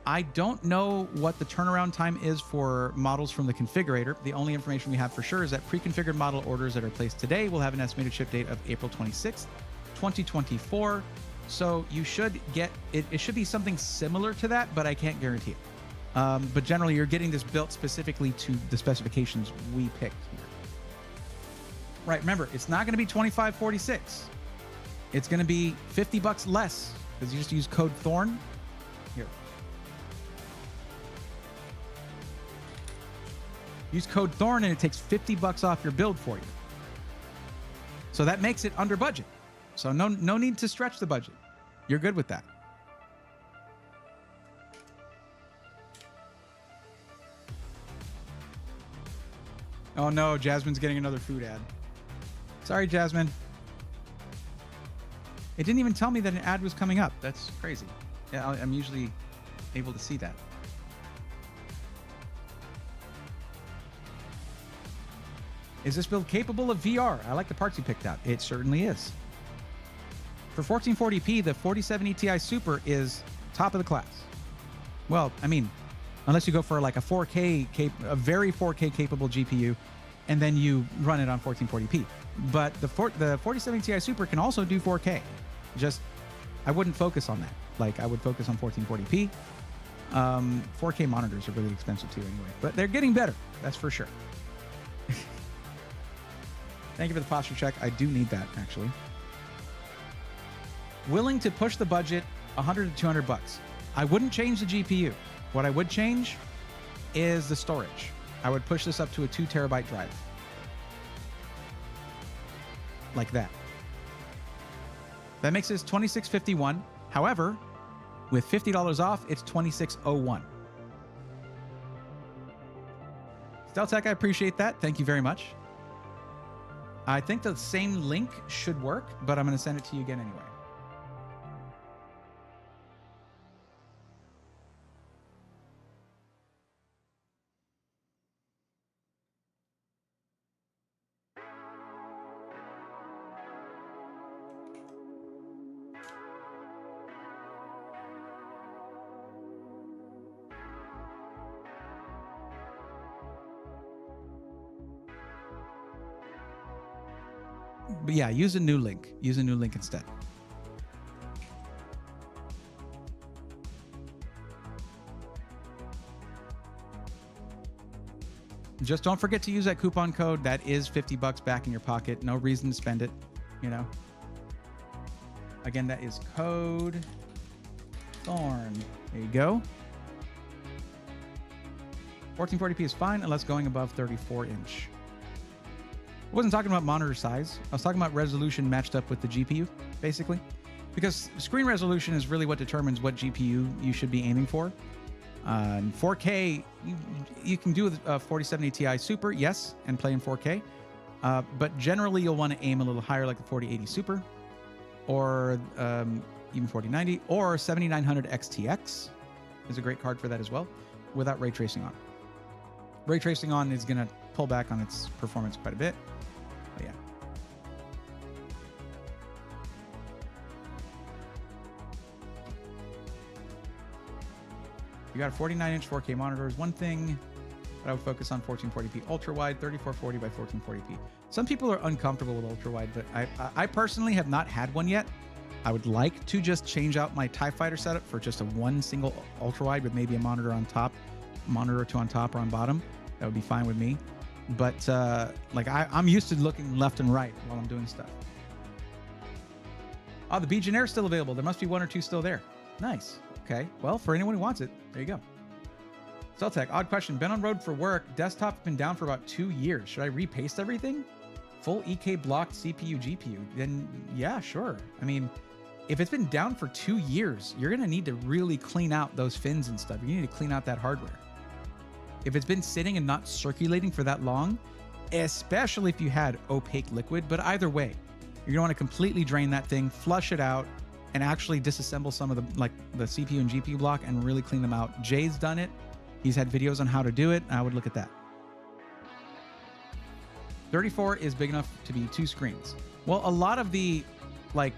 I don't know what the turnaround time is for models from the configurator. The only information we have for sure is that pre-configured model orders that are placed today will have an estimated ship date of April 26th, 2024. So you should get it. It should be something similar to that, but I can't guarantee it. But generally, you're getting this built specifically to the specifications we picked here. Right, remember, it's not going to be $25.46. It's going to be $50 less because you just use code Thorn. Here. Use code Thorn and it takes $50 off your build for you. So that makes it under budget. So no need to stretch the budget. You're good with that. Oh no, Jasmine's getting another food ad. Sorry, Jasmine. It didn't even tell me that an ad was coming up. That's crazy. Yeah, I'm usually able to see that. Is this build capable of VR? I like the parts you picked out. It certainly is. For 1440p, the 47 Ti Super is top of the class. Well, I mean, unless you go for like a 4K, a very 4K capable GPU, and then you run it on 1440p. But the 47 Ti Super can also do 4K. Just, I wouldn't focus on that. Like, I would focus on 1440p. 4K monitors are really expensive too anyway. But they're getting better, that's for sure. Thank you for the posture check. I do need that, actually. Willing to push the budget $100 to $200. I wouldn't change the GPU. What I would change is the storage. I would push this up to a 2 terabyte drive. Like that. That makes it $26.51. However, with $50 off, it's $26.01. Steltech, I appreciate that. Thank you very much. I think the same link should work, but I'm going to send it to you again anyway. But yeah, use a new link. Use a new link instead. Just don't forget to use that coupon code. That is $50 back in your pocket. No reason to spend it, you know. Again, that is code Thorn. There you go. 1440p is fine unless going above 34-inch. I wasn't talking about monitor size. I was talking about resolution matched up with the GPU, basically. Because screen resolution is really what determines what GPU you should be aiming for. 4K, you can do a 4070 Ti Super, yes, and play in 4K. But generally, you'll want to aim a little higher, like the 4080 Super, or even 4090, or 7900 XTX is a great card for that as well, without ray tracing on. Ray tracing on is going to pull back on its performance quite a bit. But yeah. You got a 49-inch 4K monitor is one thing, but I would focus on 1440p ultra-wide, 3440 by 1440p. Some people are uncomfortable with ultra-wide, but I personally have not had one yet. I would like to just change out my TIE Fighter setup for just one single ultra-wide with maybe a monitor on top, monitor or two on top or on bottom. That would be fine with me. But like I'm used to looking left and right while I'm doing stuff. Oh, the Legionnaire is still available. There must be one or two still there. Nice. Okay. Well, for anyone who wants it, there you go. Celtech, odd question. Been on road for work. Desktop been down for about 2 years. Should I repaste everything? Full EK blocked CPU, GPU. Then yeah, sure. I mean, if it's been down for 2 years, you're going to need to really clean out those fins and stuff. You need to clean out that hardware. If it's been sitting and not circulating for that long, especially if you had opaque liquid, but either way, you're gonna want to completely drain that thing, flush it out, and actually disassemble some of the CPU and GPU block and really clean them out. Jay's done it. He's had videos on how to do it. I would look at that. 34 is big enough to be 2 screens. Well, a lot of the, like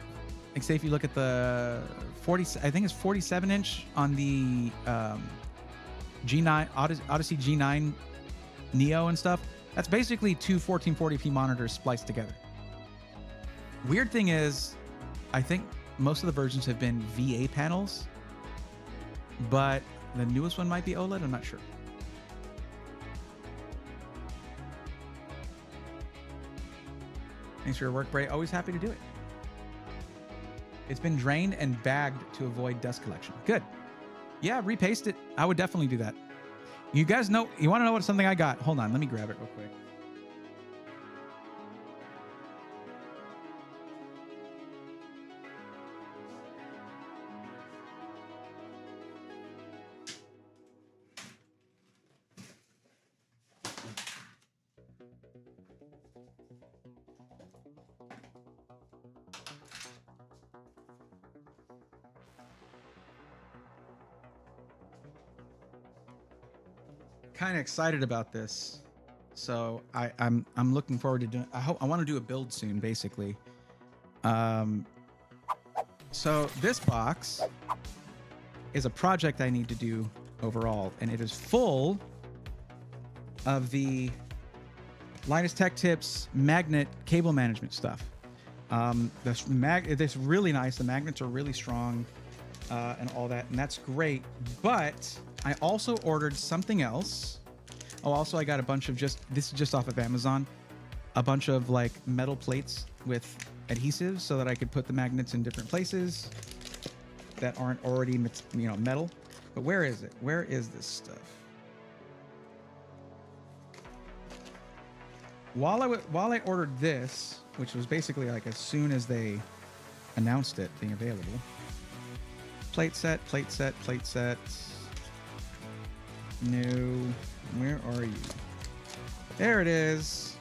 say if you look at the 40, I think it's 47-inch on the G9 Odyssey G9 Neo and stuff, that's basically 2 1440p monitors spliced together. Weird thing is, I think most of the versions have been VA panels, but the newest one might be OLED, I'm not sure. Thanks for your work, Bray. Always happy to do it. It's been drained and bagged to avoid dust collection. Good. Yeah, repaste it. I would definitely do that. You guys know, you want to know what something I got? Hold on, let me grab it real quick. Kind of excited about this, so I'm looking forward to doing. I want to do a build soon, basically. So this box is a project I need to do overall, and it is full of the Linus Tech Tips magnet cable management stuff. It's really nice. The magnets are really strong, and all that, and that's great. But I also ordered something else. Oh, also I got a bunch of this is just off of Amazon, a bunch of like metal plates with adhesives so that I could put the magnets in different places that aren't already, metal. But where is it? Where is this stuff? While I ordered this, which was basically like as soon as they announced it being available. Plate set, plate set, plate set. No, where are you? There it is.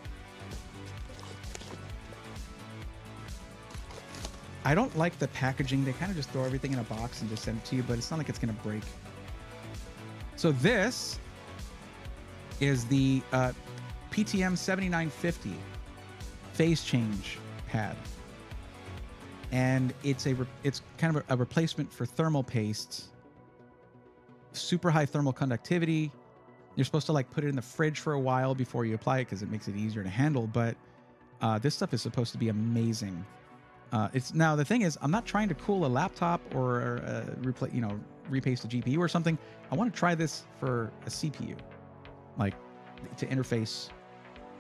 I don't like the packaging. They kind of just throw everything in a box and just send it to you, but it's not like it's going to break. So this is the PTM 7950 phase change pad. And it's kind of a replacement for thermal paste. Super high thermal conductivity. You're supposed to like put it in the fridge for a while before you apply it because it makes it easier to handle. But this stuff is supposed to be amazing. Now the thing is, I'm not trying to cool a laptop or repaste a GPU or something. I want to try this for a CPU, like to interface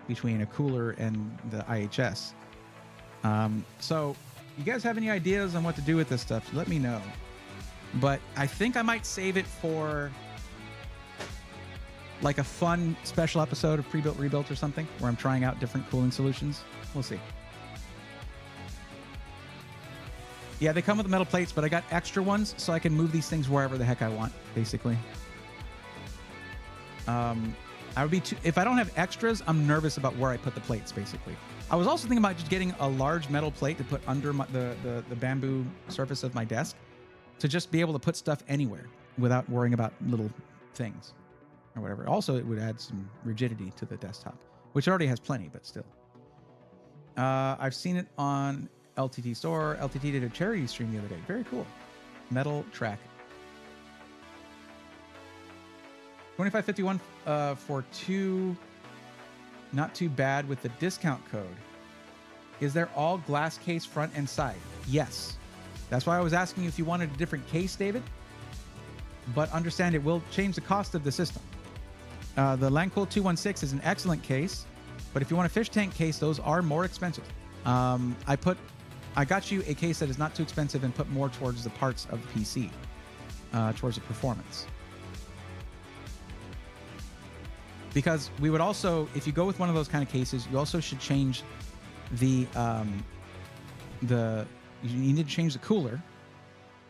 between a cooler and the IHS. So you guys have any ideas on what to do with this stuff? Let me know. But I think I might save it for like a fun special episode of Pre-Built Rebuilt or something where I'm trying out different cooling solutions. We'll see. Yeah, they come with metal plates, but I got extra ones so I can move these things wherever the heck I want, basically. I would be if I don't have extras, I'm nervous about where I put the plates, basically. I was also thinking about just getting a large metal plate to put under the bamboo surface of my desk to just be able to put stuff anywhere without worrying about little things or whatever. Also, it would add some rigidity to the desktop, which already has plenty, but still. I've seen it on LTT Store. LTT did a charity stream the other day. Very cool. Metal track. 2551 for 2. Not too bad with the discount code. Is there all glass case front and side? Yes. That's why I was asking you if you wanted a different case, David. But understand it will change the cost of the system. The Langcool 216 is an excellent case, but if you want a fish tank case, those are more expensive. I got you a case that is not too expensive and put more towards the parts of the PC, towards the performance. Because we would also, if you go with one of those kind of cases, you also should change you need to change the cooler,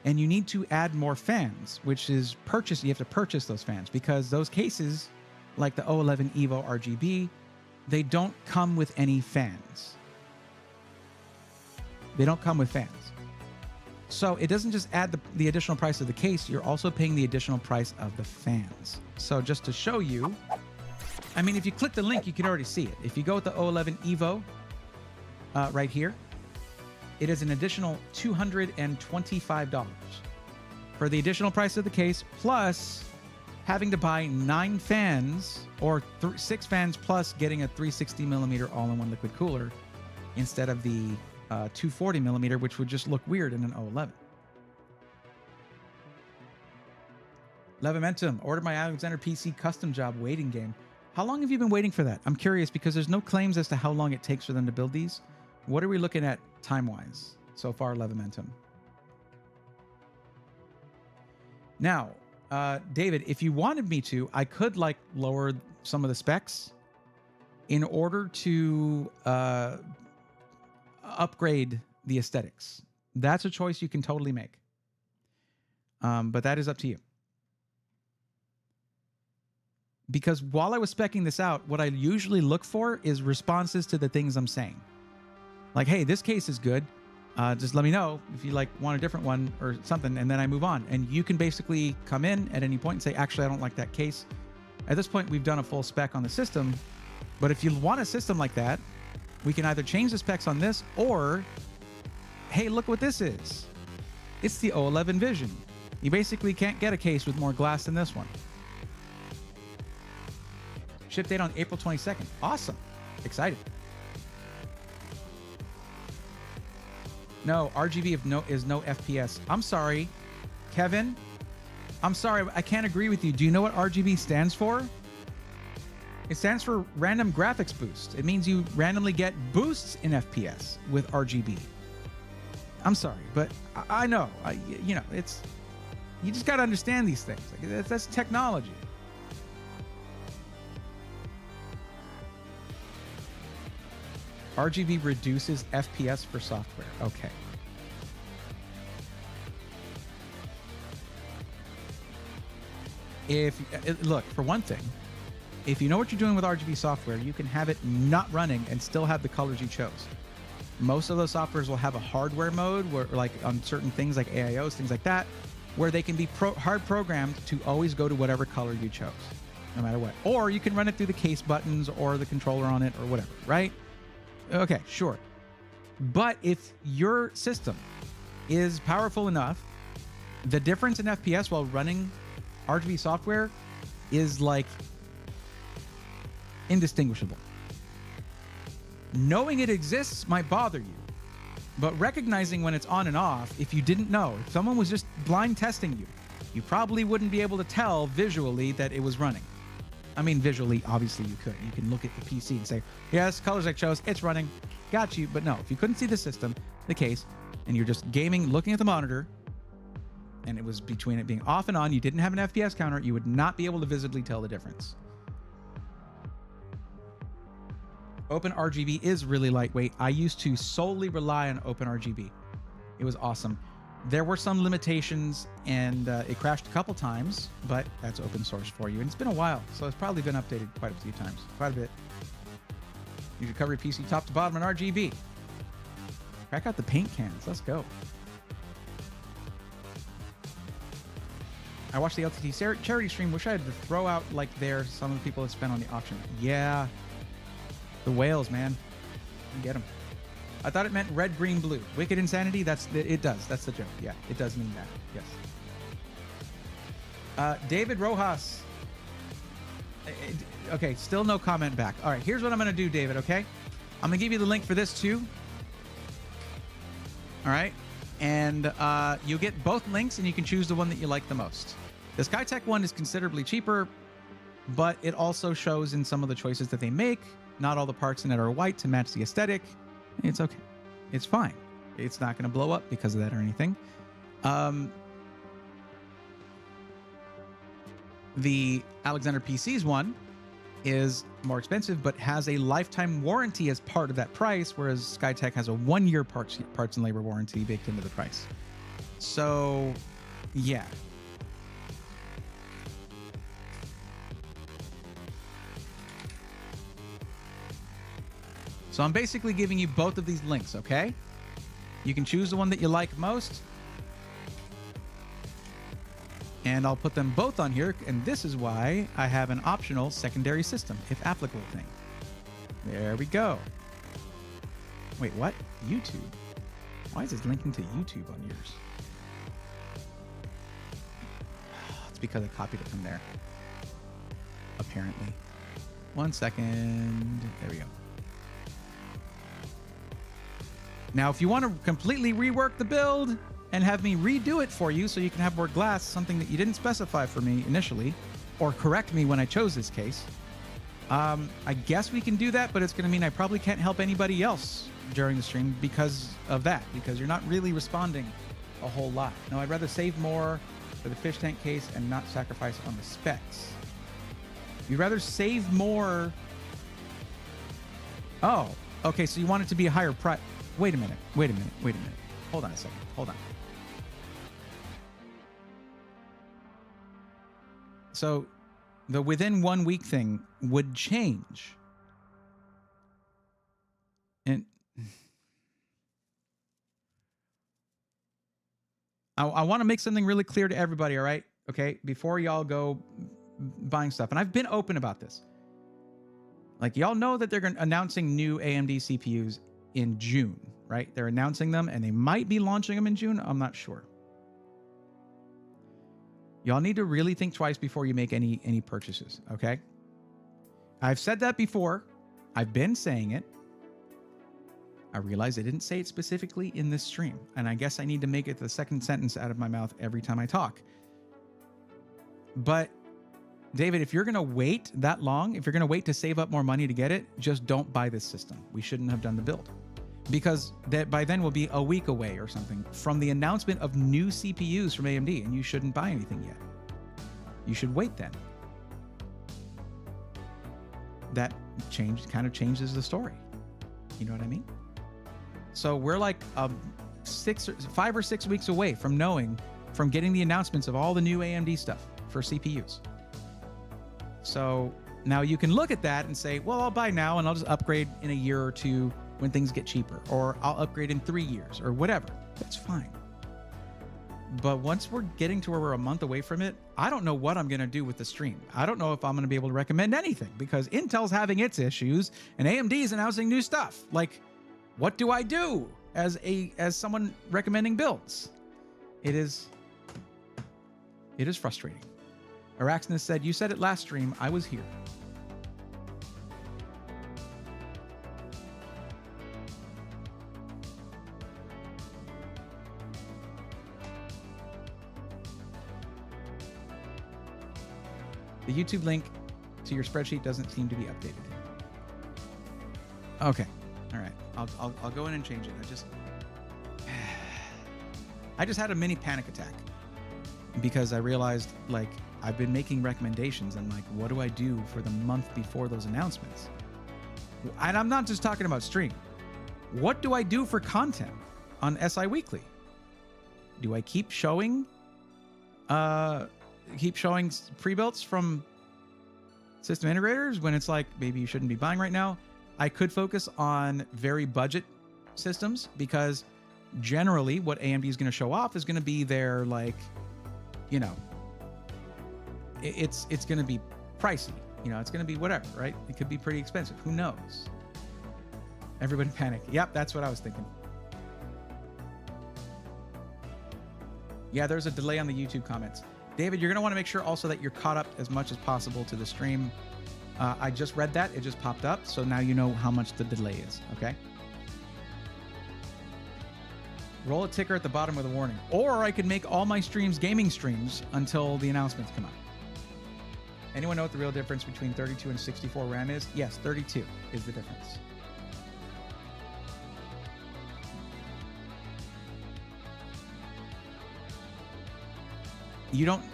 and you need to add more fans, which is you have to purchase those fans, because those cases, like the 011 Evo RGB, they don't come with any fans. They don't come with fans. So it doesn't just add the additional price of the case, you're also paying the additional price of the fans. So just to show you, I mean, if you click the link, you can already see it. If you go with the 011 Evo right here, it is an additional $225 for the additional price of the case, plus having to buy 9 fans or 6 fans plus getting a 360 millimeter all-in-one liquid cooler instead of the 240 millimeter, which would just look weird in an 011. Levimentum, ordered my Alexander PC custom job waiting game. How long have you been waiting for that? I'm curious because there's no claims as to how long it takes for them to build these. What are we looking at time-wise so far, Levimentum? Now, David, if you wanted me to, I could like lower some of the specs in order to upgrade the aesthetics. That's a choice you can totally make. But that is up to you. Because while I was speccing this out, what I usually look for is responses to the things I'm saying. Like, hey, this case is good. Just let me know if you like want a different one or something, and then I move on. And you can basically come in at any point and say, actually, I don't like that case. At this point, we've done a full spec on the system. But if you want a system like that, we can either change the specs on this or, hey, look what this is. It's the 011 Vision. You basically can't get a case with more glass than this one. Ship date on April 22nd. Awesome. Excited. No, RGB is no FPS. I'm sorry, Kevin. I'm sorry, I can't agree with you. Do you know what RGB stands for? It stands for Random Graphics Boost. It means you randomly get boosts in FPS with RGB. I'm sorry, but I know. You just got to understand these things. Like, that's technology. RGB reduces FPS for software. Okay. Look, for one thing, if you know what you're doing with RGB software, you can have it not running and still have the colors you chose. Most of those softwares will have a hardware mode where, like on certain things like AIOs, things like that, where they can be hard programmed to always go to whatever color you chose, no matter what. Or you can run it through the case buttons or the controller on it or whatever, right? Okay, sure. But if your system is powerful enough, the difference in FPS while running RGB software is like indistinguishable. Knowing it exists might bother you, but recognizing when it's on and off, if you didn't know, if someone was just blind testing you, you probably wouldn't be able to tell visually that it was running. I mean, visually, obviously you could. You can look at the PC and say, yes, colors I chose, it's running, got you. But no, if you couldn't see the system, the case, and you're just gaming, looking at the monitor, and it was between it being off and on, you didn't have an FPS counter, you would not be able to visibly tell the difference. OpenRGB is really lightweight. I used to solely rely on OpenRGB. It was awesome. There were some limitations, and it crashed a couple times, but that's open source for you. And it's been a while, so it's probably been updated quite a few times, quite a bit. You should cover your PC top to bottom in RGB. Crack out the paint cans. Let's go. I watched the LTT charity stream. Wish I had to throw out like some of the people that spent on the auction. Yeah. The whales, man. You get them. I thought it meant red, green, blue. Wicked Insanity? It does. That's the joke. Yeah, it does mean that. Yes. David Rojas. Okay, still no comment back. All right, here's what I'm going to do, David, okay? I'm going to give you the link for this too. All right? And you get both links, and you can choose the one that you like the most. The SkyTech one is considerably cheaper, but it also shows in some of the choices that they make. Not all the parts in it are white to match the aesthetic. It's okay. It's fine. It's not going to blow up because of that or anything. The Alexander PC's one is more expensive, but has a lifetime warranty as part of that price, whereas SkyTech has a 1-year parts and labor warranty baked into the price. So, yeah. So I'm basically giving you both of these links, okay? You can choose the one that you like most. And I'll put them both on here, and this is why I have an optional secondary system, if applicable thing. There we go. Wait, what? YouTube? Why is it linking to YouTube on yours? It's because I copied it from there. Apparently. 1 second. There we go. Now, if you want to completely rework the build and have me redo it for you so you can have more glass, something that you didn't specify for me initially, or correct me when I chose this case, I guess we can do that, but it's going to mean I probably can't help anybody else during the stream because of that, because you're not really responding a whole lot. No, I'd rather save more for the fish tank case and not sacrifice on the specs. You'd rather save more... Oh, okay, so you want it to be a higher price. Wait a minute. Hold on a second. Hold on. So the within 1 week thing would change. And I want to make something really clear to everybody, all right? Okay, before y'all go buying stuff. And I've been open about this. Like, y'all know that they're announcing new AMD CPUs in June, right? They're announcing them, and they might be launching them in June. I'm not sure. Y'all need to really think twice before you make any purchases, okay? I've said that before. I've been saying it. I realize I didn't say it specifically in this stream, and I guess I need to make it the second sentence out of my mouth every time I talk. But David, if you're going to wait that long, if you're going to wait to save up more money to get it, just don't buy this system. We shouldn't have done the build. Because that by then will be a week away or something from the announcement of new CPUs from AMD, and you shouldn't buy anything yet. You should wait then. That kind of changes the story. You know what I mean? So we're like 5 or 6 weeks away from getting the announcements of all the new AMD stuff for CPUs. So now you can look at that and say, well, I'll buy now and I'll just upgrade in a year or two when things get cheaper, or I'll upgrade in 3 years or whatever. That's fine. But once we're getting to where we're a month away from it, I don't know what I'm going to do with the stream. I don't know if I'm going to be able to recommend anything because Intel's having its issues and AMD's announcing new stuff. Like, what do I do as someone recommending builds? It is frustrating. Araxnus said, you said it last stream. I was here. The YouTube link to your spreadsheet doesn't seem to be updated. Okay. All right. I'll go in and change it. I just had a mini panic attack because I realized, like, I've been making recommendations and, like, what do I do for the month before those announcements? And I'm not just talking about stream. What do I do for content on SI Weekly? Do I keep showing pre-builts from system integrators when it's like maybe you shouldn't be buying right now? I could focus on very budget systems because generally what AMD is going to show off is going to be their, like, you know, it's going to be pricey. You know, it's going to be whatever, right? It could be pretty expensive. Who knows? Everybody panic. Yep, that's what I was thinking. Yeah, there's a delay on the YouTube comments. David, you're going to want to make sure also that you're caught up as much as possible to the stream. I just read that. It just popped up. So now you know how much the delay is. Okay. Roll a ticker at the bottom with a warning. Or I could make all my streams gaming streams until the announcements come out. Anyone know what the real difference between 32 and 64 RAM is? Yes, 32 is the difference.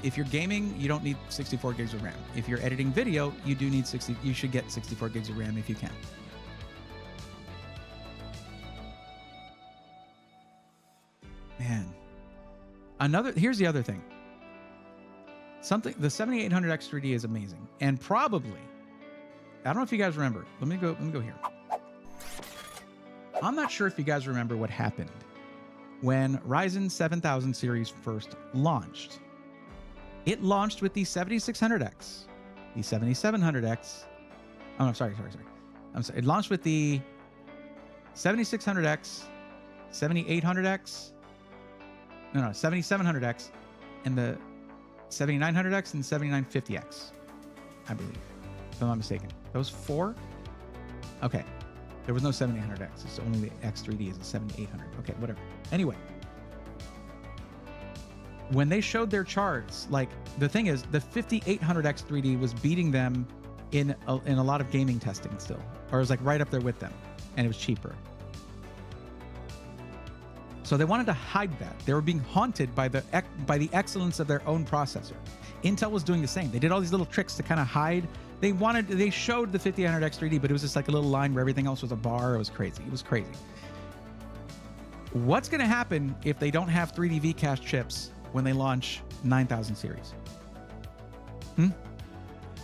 If you're gaming, you don't need 64 gigs of RAM. If you're editing video, you do need you should get 64 gigs of RAM if you can. Man. Here's the other thing. The 7800X3D is amazing. And probably, I don't know if you guys remember. Let me go here. I'm not sure if you guys remember what happened when Ryzen 7000 series first launched. It launched with the 7600X, the 7700X. Oh, no, sorry. I'm sorry. It launched with the 7600X, 7800X, 7700X, and the 7900X and 7950X, I believe, if I'm not mistaken. Those four? Okay. There was no 7800X. It's only the X3D is a 7800. Okay, whatever. Anyway. When they showed their charts, like, the thing is, the 5800X 3D was beating them in a lot of gaming testing still, or it was like right up there with them, and it was cheaper. So they wanted to hide that. They were being haunted by the excellence of their own processor. Intel was doing the same. They did all these little tricks to kind of hide. They showed the 5800X 3D, but it was just like a little line where everything else was a bar. It was crazy. It was crazy. What's going to happen if they don't have 3D V-Cache chips when they launch 9000 series?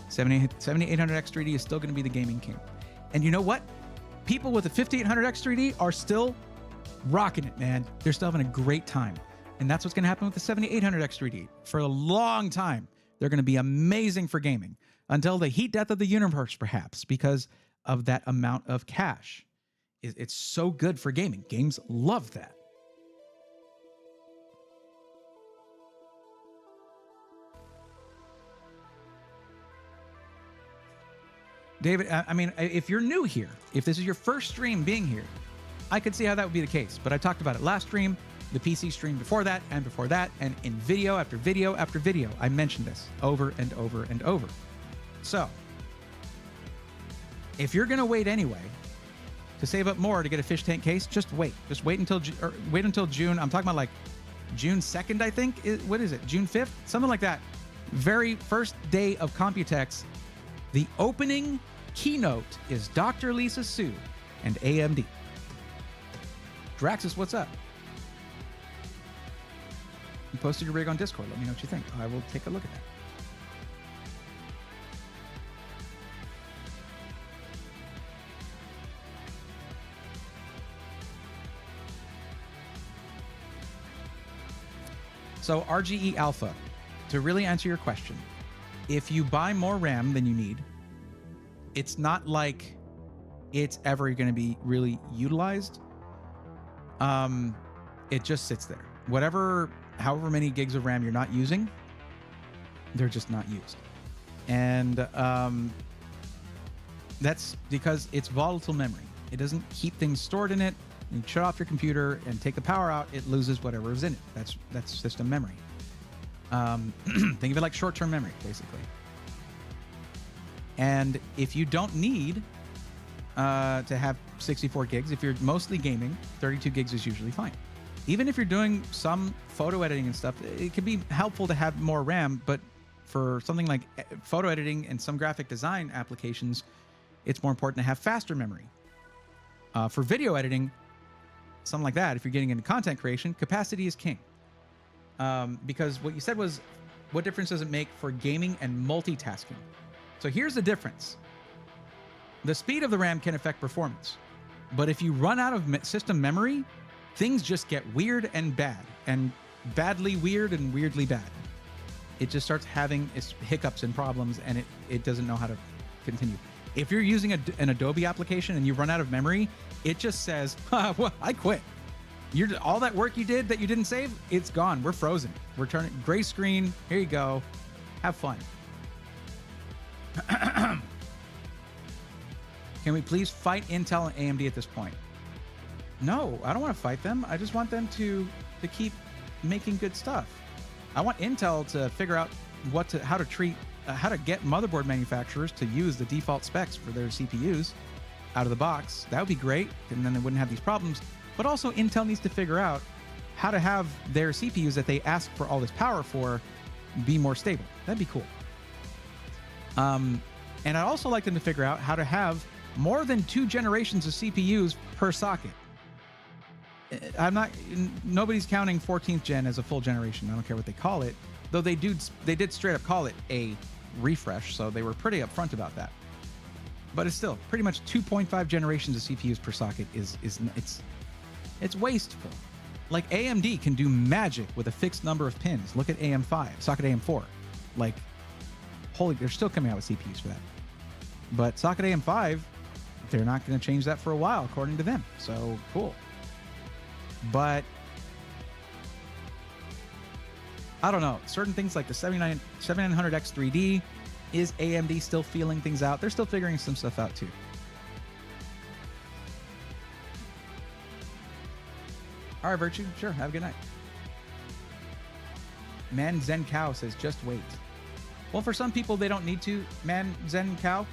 7800X 3D is still going to be the gaming king. And you know what? People with the 5800X 3D are still rocking it, man. They're still having a great time. And that's what's going to happen with the 7800X 3D. For a long time, they're going to be amazing for gaming until the heat death of the universe, perhaps, because of that amount of cache. It's so good for gaming. Games love that. David, I mean, if you're new here, if this is your first stream being here, I could see how that would be the case. But I talked about it last stream, the PC stream before that, and in video after video after video. I mentioned this over and over and over. So, if you're going to wait anyway to save up more to get a fish tank case, just wait. Just wait until June. I'm talking about like June 2nd, I think. What is it? June 5th? Something like that. Very first day of Computex. The opening keynote is Dr. Lisa Su and AMD. Draxus, what's up? You posted your rig on Discord. Let me know what you think. I will take a look at that. So RGE Alpha, to really answer your question, if you buy more RAM than you need, it's not like it's ever going to be really utilized. It just sits there. However many gigs of RAM you're not using, they're just not used. And that's because it's volatile memory. It doesn't keep things stored in it. You shut off your computer and take the power out, it loses whatever is in it. That's system memory. Think of it like short-term memory, basically. And if you don't need to have 64 gigs, if you're mostly gaming, 32 gigs is usually fine. Even if you're doing some photo editing and stuff, it can be helpful to have more RAM, but for something like photo editing and some graphic design applications, it's more important to have faster memory. For video editing, something like that, if you're getting into content creation, capacity is king. Because what you said was, what difference does it make for gaming and multitasking? So here's the difference. The speed of the RAM can affect performance. But if you run out of system memory, things just get weird and bad, and badly weird and weirdly bad. It just starts having its hiccups and problems, and it doesn't know how to continue. If you're using an Adobe application and you run out of memory, it just says, well, I quit. All that work you did that you didn't save, it's gone. We're frozen. We're turning gray screen. Here you go. Have fun. Can we please fight Intel and AMD at this point? No, I don't want to fight them. I just want them to keep making good stuff. I want Intel to figure out how to get motherboard manufacturers to use the default specs for their CPUs out of the box. That would be great, and then they wouldn't have these problems. But also, Intel needs to figure out how to have their CPUs that they ask for all this power for be more stable. That'd be cool. And I'd also like them to figure out how to have more than 2 generations of CPUs per socket. Nobody's counting 14th gen as a full generation. I don't care what they call it. Though they did straight up call it a refresh, so they were pretty upfront about that. But it's still pretty much 2.5 generations of CPUs per socket it's wasteful. Like AMD can do magic with a fixed number of pins. Look at AM5, socket AM4. Like, they're still coming out with CPUs for that. But socket AM5, they're not going to change that for a while, according to them. So cool. But I don't know. Certain things like the 7900X 3D, is AMD still feeling things out? They're still figuring some stuff out too. All right, Virtue. Sure. Have a good night. Man Zen Cow says, just wait. Well, for some people, they don't need to, Man Zen Cow,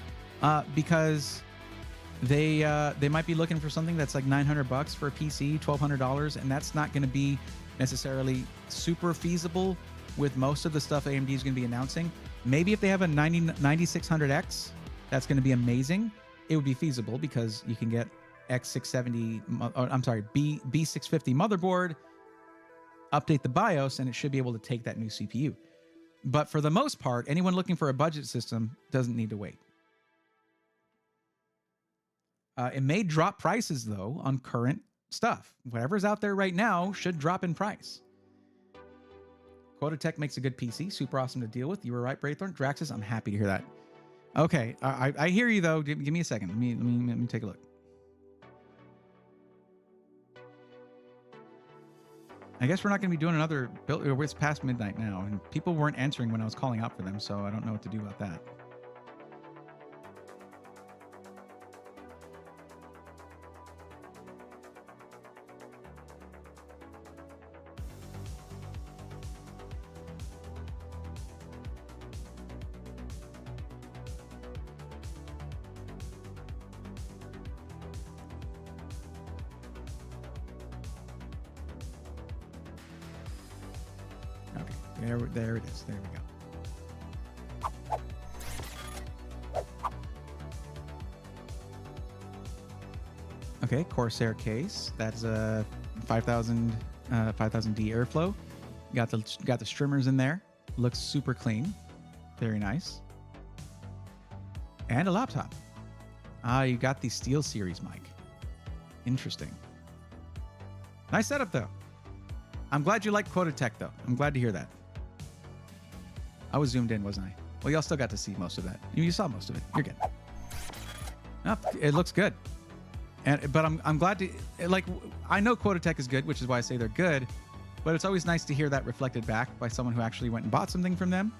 because they might be looking for something that's like $900 for a PC, $1,200, and that's not going to be necessarily super feasible with most of the stuff AMD is going to be announcing. Maybe if they have a 9600X, that's going to be amazing. It would be feasible because you can get B650 motherboard, update the BIOS, and it should be able to take that new CPU. But for the most part, anyone looking for a budget system doesn't need to wait. It may drop prices, though, on current stuff. Whatever's out there right now should drop in price. Quotatech makes a good PC. Super awesome to deal with. You were right, Braythorn. Draxus, I'm happy to hear that. Okay, I hear you, though. Give me a second. Let me take a look. I guess we're not going to be doing another build. It's past midnight now, and people weren't answering when I was calling out for them, so I don't know what to do about that. There it is. There we go. Okay, Corsair case. That's a 5000D airflow. Got the streamers in there. Looks super clean. Very nice. And a laptop. You got the Steel Series mic. Interesting. Nice setup though. I'm glad you like Quota Tech, though. I'm glad to hear that. I was zoomed in, wasn't I? Well, y'all still got to see most of that. You saw most of it. You're good. No, it looks good. But I'm glad to, like, I know Quota Tech is good, which is why I say they're good, but it's always nice to hear that reflected back by someone who actually went and bought something from them.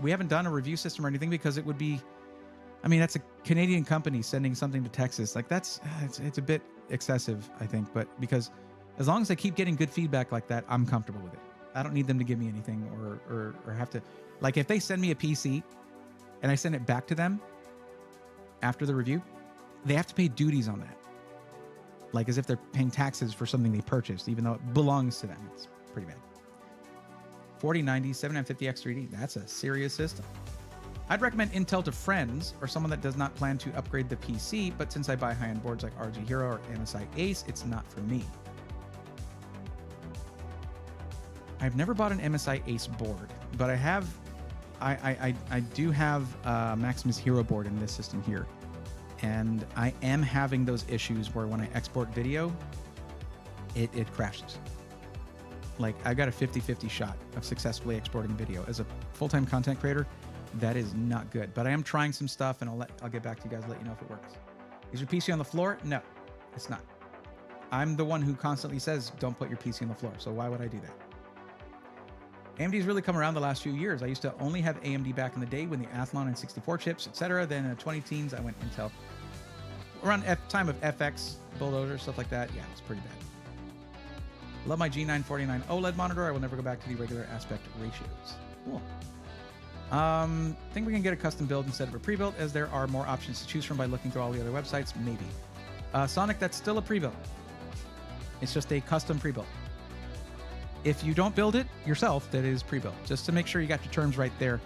We haven't done a review system or anything because it would be, I mean, that's a Canadian company sending something to Texas. Like, it's a bit excessive, I think, but because as long as I keep getting good feedback like that, I'm comfortable with it. I don't need them to give me anything or have to, like, if they send me a PC and I send it back to them after the review, they have to pay duties on that. Like as if they're paying taxes for something they purchased, even though it belongs to them. It's pretty bad. 4090, 7950X3D. That's a serious system. I'd recommend Intel to friends or someone that does not plan to upgrade the PC, but since I buy high-end boards like RG Hero or MSI Ace, it's not for me. I've never bought an MSI Ace board, but I do have Maximus Hero board in this system here. And I am having those issues where when I export video, it crashes. Like, I got a 50-50 shot of successfully exporting video. As a full-time content creator, that is not good. But I am trying some stuff, and I'll get back to you guys, let you know if it works. Is your PC on the floor? No, it's not. I'm the one who constantly says, don't put your PC on the floor. So why would I do that? AMD's really come around the last few years. I used to only have AMD back in the day when the Athlon and 64 chips, etc. Then in the 2010s, I went Intel. Around time of FX, Bulldozer, stuff like that. Yeah, it's pretty bad. Love my G949 OLED monitor. I will never go back to the regular aspect ratios. Cool. Think we can get a custom build instead of a pre-built, as there are more options to choose from by looking through all the other websites? Maybe. Sonic, that's still a pre-built. It's just a custom pre-built. If you don't build it yourself, that is pre-built. Just to make sure you got your terms right there.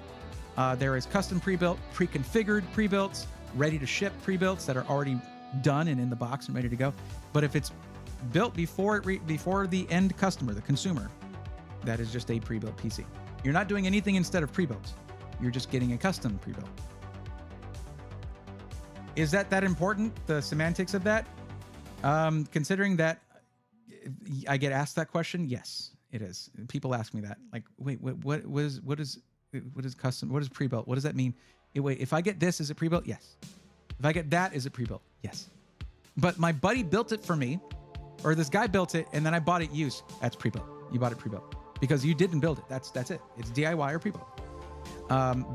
There is custom pre-built, pre-configured pre-builts, ready to ship pre-builts that are already done and in the box and ready to go. But if it's built before the end customer, the consumer, that is just a pre-built PC. You're not doing anything instead of pre-built. You're just getting a custom pre-built. Is that important? The semantics of that? Considering that I get asked that question, yes. It is. People ask me that. Like, wait, what is custom? What is pre-built? What does that mean? Wait, if I get this, is it pre-built? Yes. If I get that, is it pre-built? Yes. But my buddy built it for me, or this guy built it, and then I bought it used. That's pre-built. You bought it pre-built because you didn't build it. That's it. It's DIY or pre-built.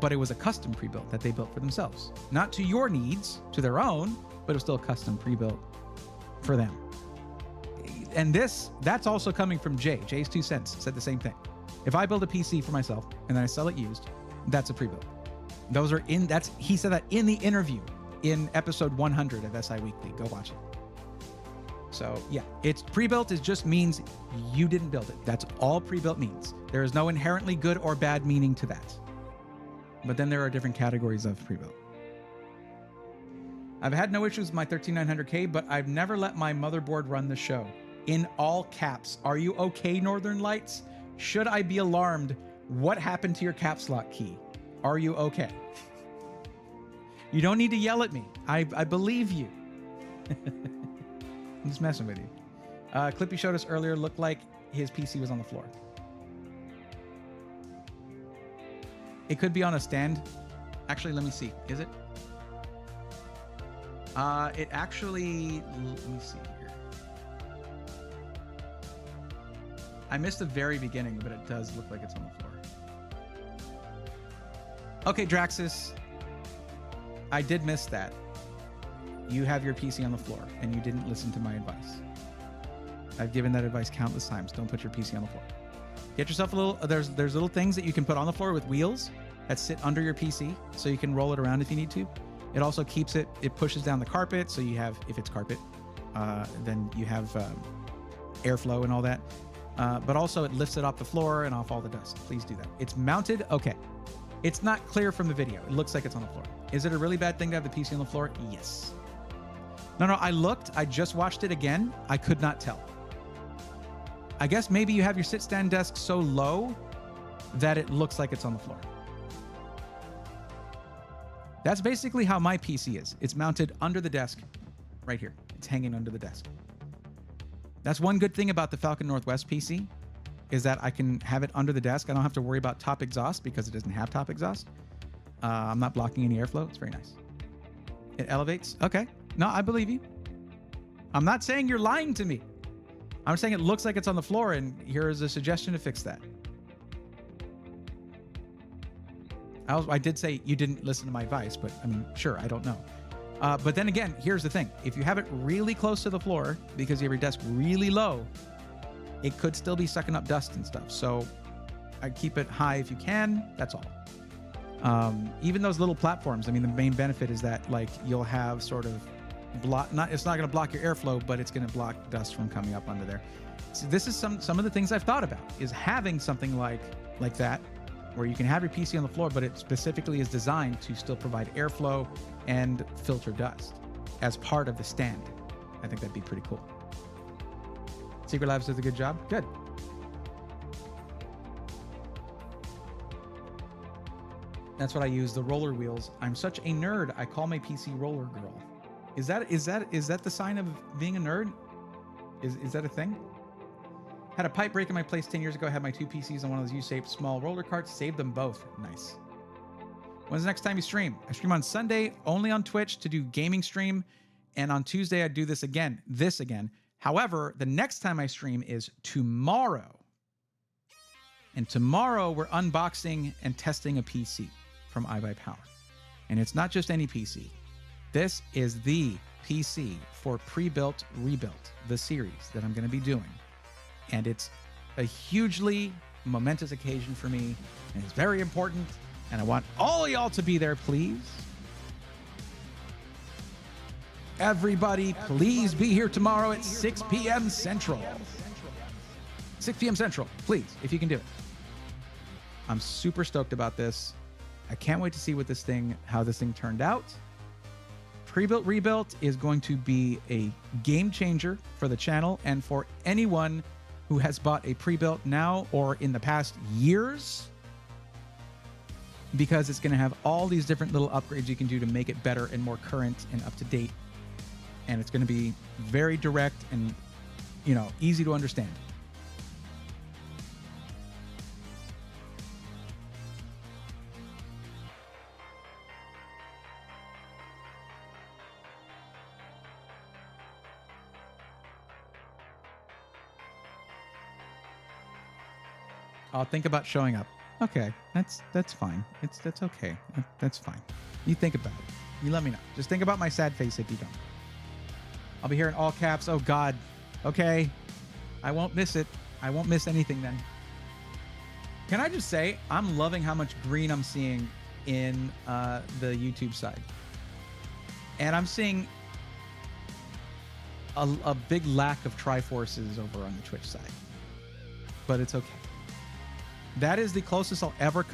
But it was a custom pre-built that they built for themselves, not to your needs, to their own, but it was still a custom pre-built for them. And that's also coming from Jay. Jay's 2 cents said the same thing. If I build a PC for myself and then I sell it used, that's a pre-built. He said that in the interview in episode 100 of SI Weekly. Go watch it. So yeah, it's pre-built. It just means you didn't build it. That's all pre-built means. There is no inherently good or bad meaning to that. But then there are different categories of pre-built. I've had no issues with my 13900K, but I've never let my motherboard run the show. In all caps. Are you okay, Northern Lights? Should I be alarmed? What happened to your caps lock key? Are you okay? You don't need to yell at me. I believe you. I'm just messing with you. Clip you showed us earlier looked like his PC was on the floor. It could be on a stand. Actually, let me see. Is it? It actually... Let me see here. I missed the very beginning, but it does look like it's on the floor. Okay, Draxus. I did miss that. You have your PC on the floor, and you didn't listen to my advice. I've given that advice countless times. Don't put your PC on the floor. Get yourself a little... There's little things that you can put on the floor with wheels that sit under your PC, so you can roll it around if you need to. It also keeps it... It pushes down the carpet, so you have... If it's carpet, then you have airflow and all that. But also it lifts it off the floor and off all the dust. Please do that. It's mounted. Okay. It's not clear from the video. It looks like it's on the floor. Is it a really bad thing to have the PC on the floor? Yes. No, I looked. I just watched it again. I could not tell. I guess maybe you have your sit-stand desk so low that it looks like it's on the floor. That's basically how my PC is. It's mounted under the desk right here. It's hanging under the desk. That's one good thing about the Falcon Northwest PC, is that I can have it under the desk. I don't have to worry about top exhaust because it doesn't have top exhaust. I'm not blocking any airflow. It's very nice. It elevates. Okay. No, I believe you. I'm not saying you're lying to me. I'm saying it looks like it's on the floor, and here is a suggestion to fix that. I did say you didn't listen to my advice, but I mean, sure, I don't know. But then again, here's the thing. If you have it really close to the floor because you have your desk really low, it could still be sucking up dust and stuff. So I keep it high if you can. That's all. Even those little platforms, I mean, the main benefit is that like you'll have sort of it's not going to block your airflow, but it's going to block dust from coming up under there. So this is some of the things I've thought about, is having something like that, where you can have your PC on the floor, but it specifically is designed to still provide airflow and filter dust as part of the stand. I think that'd be pretty cool. Secret Labs does a good job. Good. That's what I use, the roller wheels. I'm such a nerd. I call my PC roller girl. Is that the sign of being a nerd? Is that a thing? Had a pipe break in my place 10 years ago. Had my two PCs on one of those U-shaped small roller carts. Saved them both. Nice. When's the next time you stream? I stream on Sunday, only on Twitch to do gaming stream. And on Tuesday, I do this again. However, the next time I stream is tomorrow. And tomorrow, we're unboxing and testing a PC from iBuyPower. And it's not just any PC. This is the PC for pre-built, rebuilt, the series that I'm going to be doing. And it's a hugely momentous occasion for me, and it's very important, and I want all y'all to be there, please. Everybody, please be here tomorrow at 6 p.m. Central. 6 p.m. Central, please, if you can do it. I'm super stoked about this. I can't wait to see how this thing turned out. Pre-built, rebuilt is going to be a game changer for the channel and for anyone who has bought a pre-built now or in the past years, because it's going to have all these different little upgrades you can do to make it better and more current and up to date. And it's going to be very direct and, easy to understand. I'll think about showing up. Okay, that's fine. That's okay. That's fine. You think about it. You let me know. Just think about my sad face if you don't. I'll be here in all caps. Oh God. Okay. I won't miss it. I won't miss anything then. Can I just say, I'm loving how much green I'm seeing in the YouTube side. And I'm seeing a big lack of Triforces over on the Twitch side. But it's okay. That is the closest I'll ever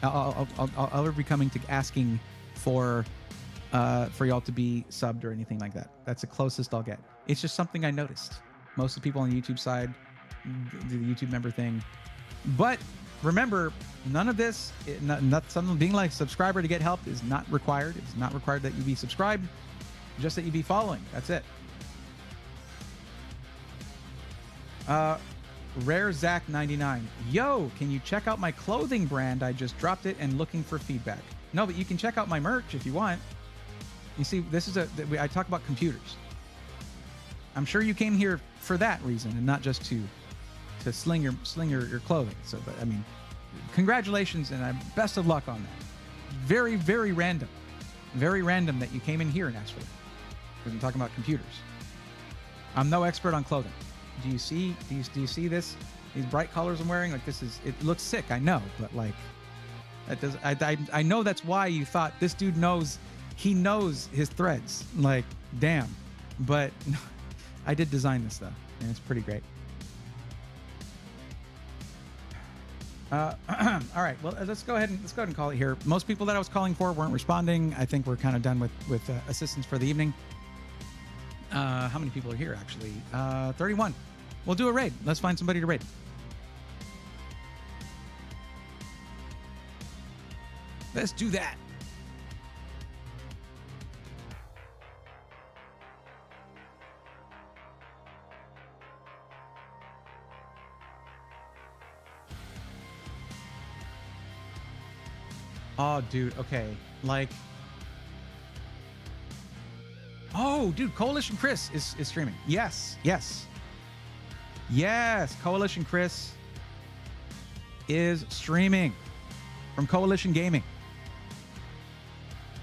I'll ever be coming to asking for y'all to be subbed or anything like that. That's the closest I'll get. It's just something I noticed. Most of the people on the YouTube side do the YouTube member thing. But remember, none of this, not something being like subscriber to get help is not required. It's not required that you be subscribed, just that you be following. That's it. Rare Zach 99. Yo, can you check out my clothing brand? I just dropped it and looking for feedback. No, but you can check out my merch if you want. You see, I talk about computers. I'm sure you came here for that reason and not just to sling your clothing. So, but I mean, congratulations and best of luck on that. Very, very random. Very random that you came in here and asked for it. Because I'm talking about computers. I'm no expert on clothing. Do you see this? These bright colors I'm wearing? Like it looks sick, I know, but like that does I know that's why you thought this dude knows his threads. Like, damn. But I did design this though, and it's pretty great. All right, well, let's go ahead and call it here. Most people that I was calling for weren't responding. I think we're kind of done with assistance for the evening. How many people are here, actually? 31. We'll do a raid. Let's find somebody to raid. Let's do that. Oh, dude. Okay. Like. Oh, dude. Coalition Chris is streaming. Yes. Yes. Yes. Coalition Chris is streaming from Coalition Gaming.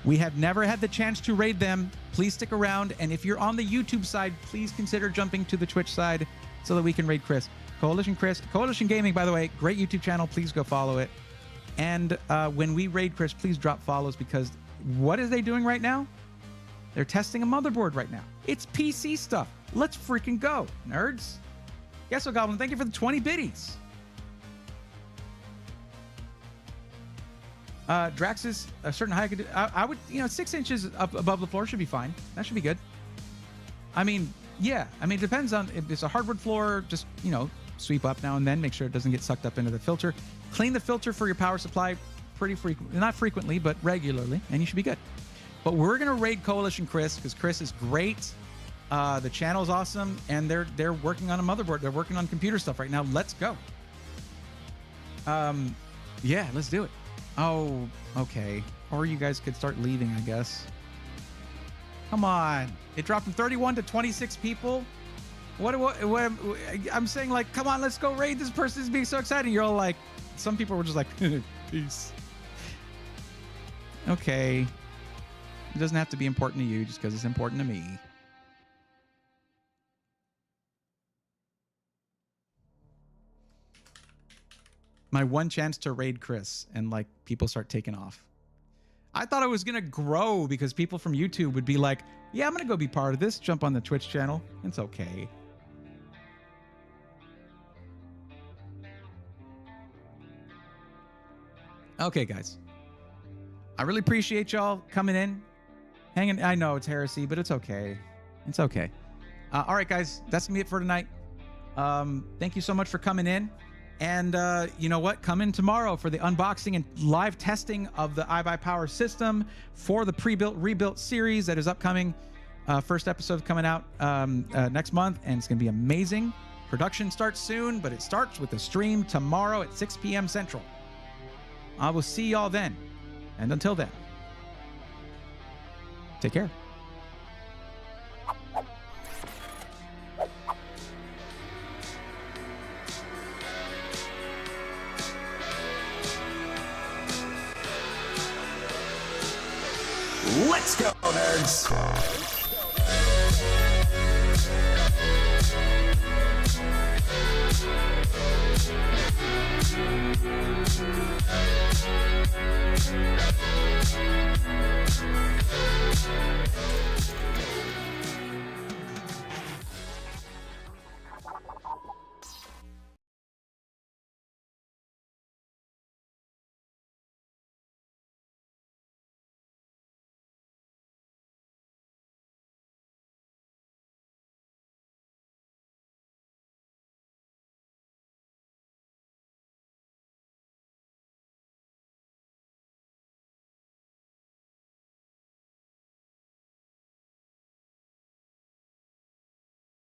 We have never had the chance to raid them. Please stick around. And if you're on the YouTube side, please consider jumping to the Twitch side so that we can raid Chris. Coalition Chris. Coalition Gaming, by the way, great YouTube channel. Please go follow it. And when we raid Chris, please drop follows, because what is they doing right now? They're testing a motherboard right now. It's PC stuff. Let's freaking go, nerds. Guess what, Goblin? Thank you for the 20 biddies. Drax is a certain height. I would, 6 inches up above the floor should be fine. That should be good. I mean, yeah. I mean, it depends on if it's a hardwood floor. Just, sweep up now and then. Make sure it doesn't get sucked up into the filter. Clean the filter for your power supply pretty frequently. Not frequently, but regularly. And you should be good. But we're going to raid Coalition Chris because Chris is great. The channel is awesome. And they're working on a motherboard. They're working on computer stuff right now. Let's go. Yeah, let's do it. Oh, okay. Or you guys could start leaving, I guess. Come on. It dropped from 31 to 26 people. What I'm saying, like, come on, let's go raid this person. Is being so exciting. You're all like, some people were just like, peace. Okay. It doesn't have to be important to you just because it's important to me. My one chance to raid Chris, and like people start taking off. I thought I was gonna grow because people from YouTube would be like, yeah, I'm gonna go be part of this, jump on the Twitch channel. It's okay. Okay, guys. I really appreciate y'all coming in, hanging. I know it's heresy, but it's okay. It's okay. All right, guys, that's gonna be it for tonight. Thank you so much for coming in. And you know what? Come in tomorrow for the unboxing and live testing of the iBuyPower system for the pre-built, rebuilt series that is upcoming. First episode coming out next month, and it's going to be amazing. Production starts soon, but it starts with a stream tomorrow at 6 p.m. Central. I will see y'all then. And until then, take care. Let's go, nerds!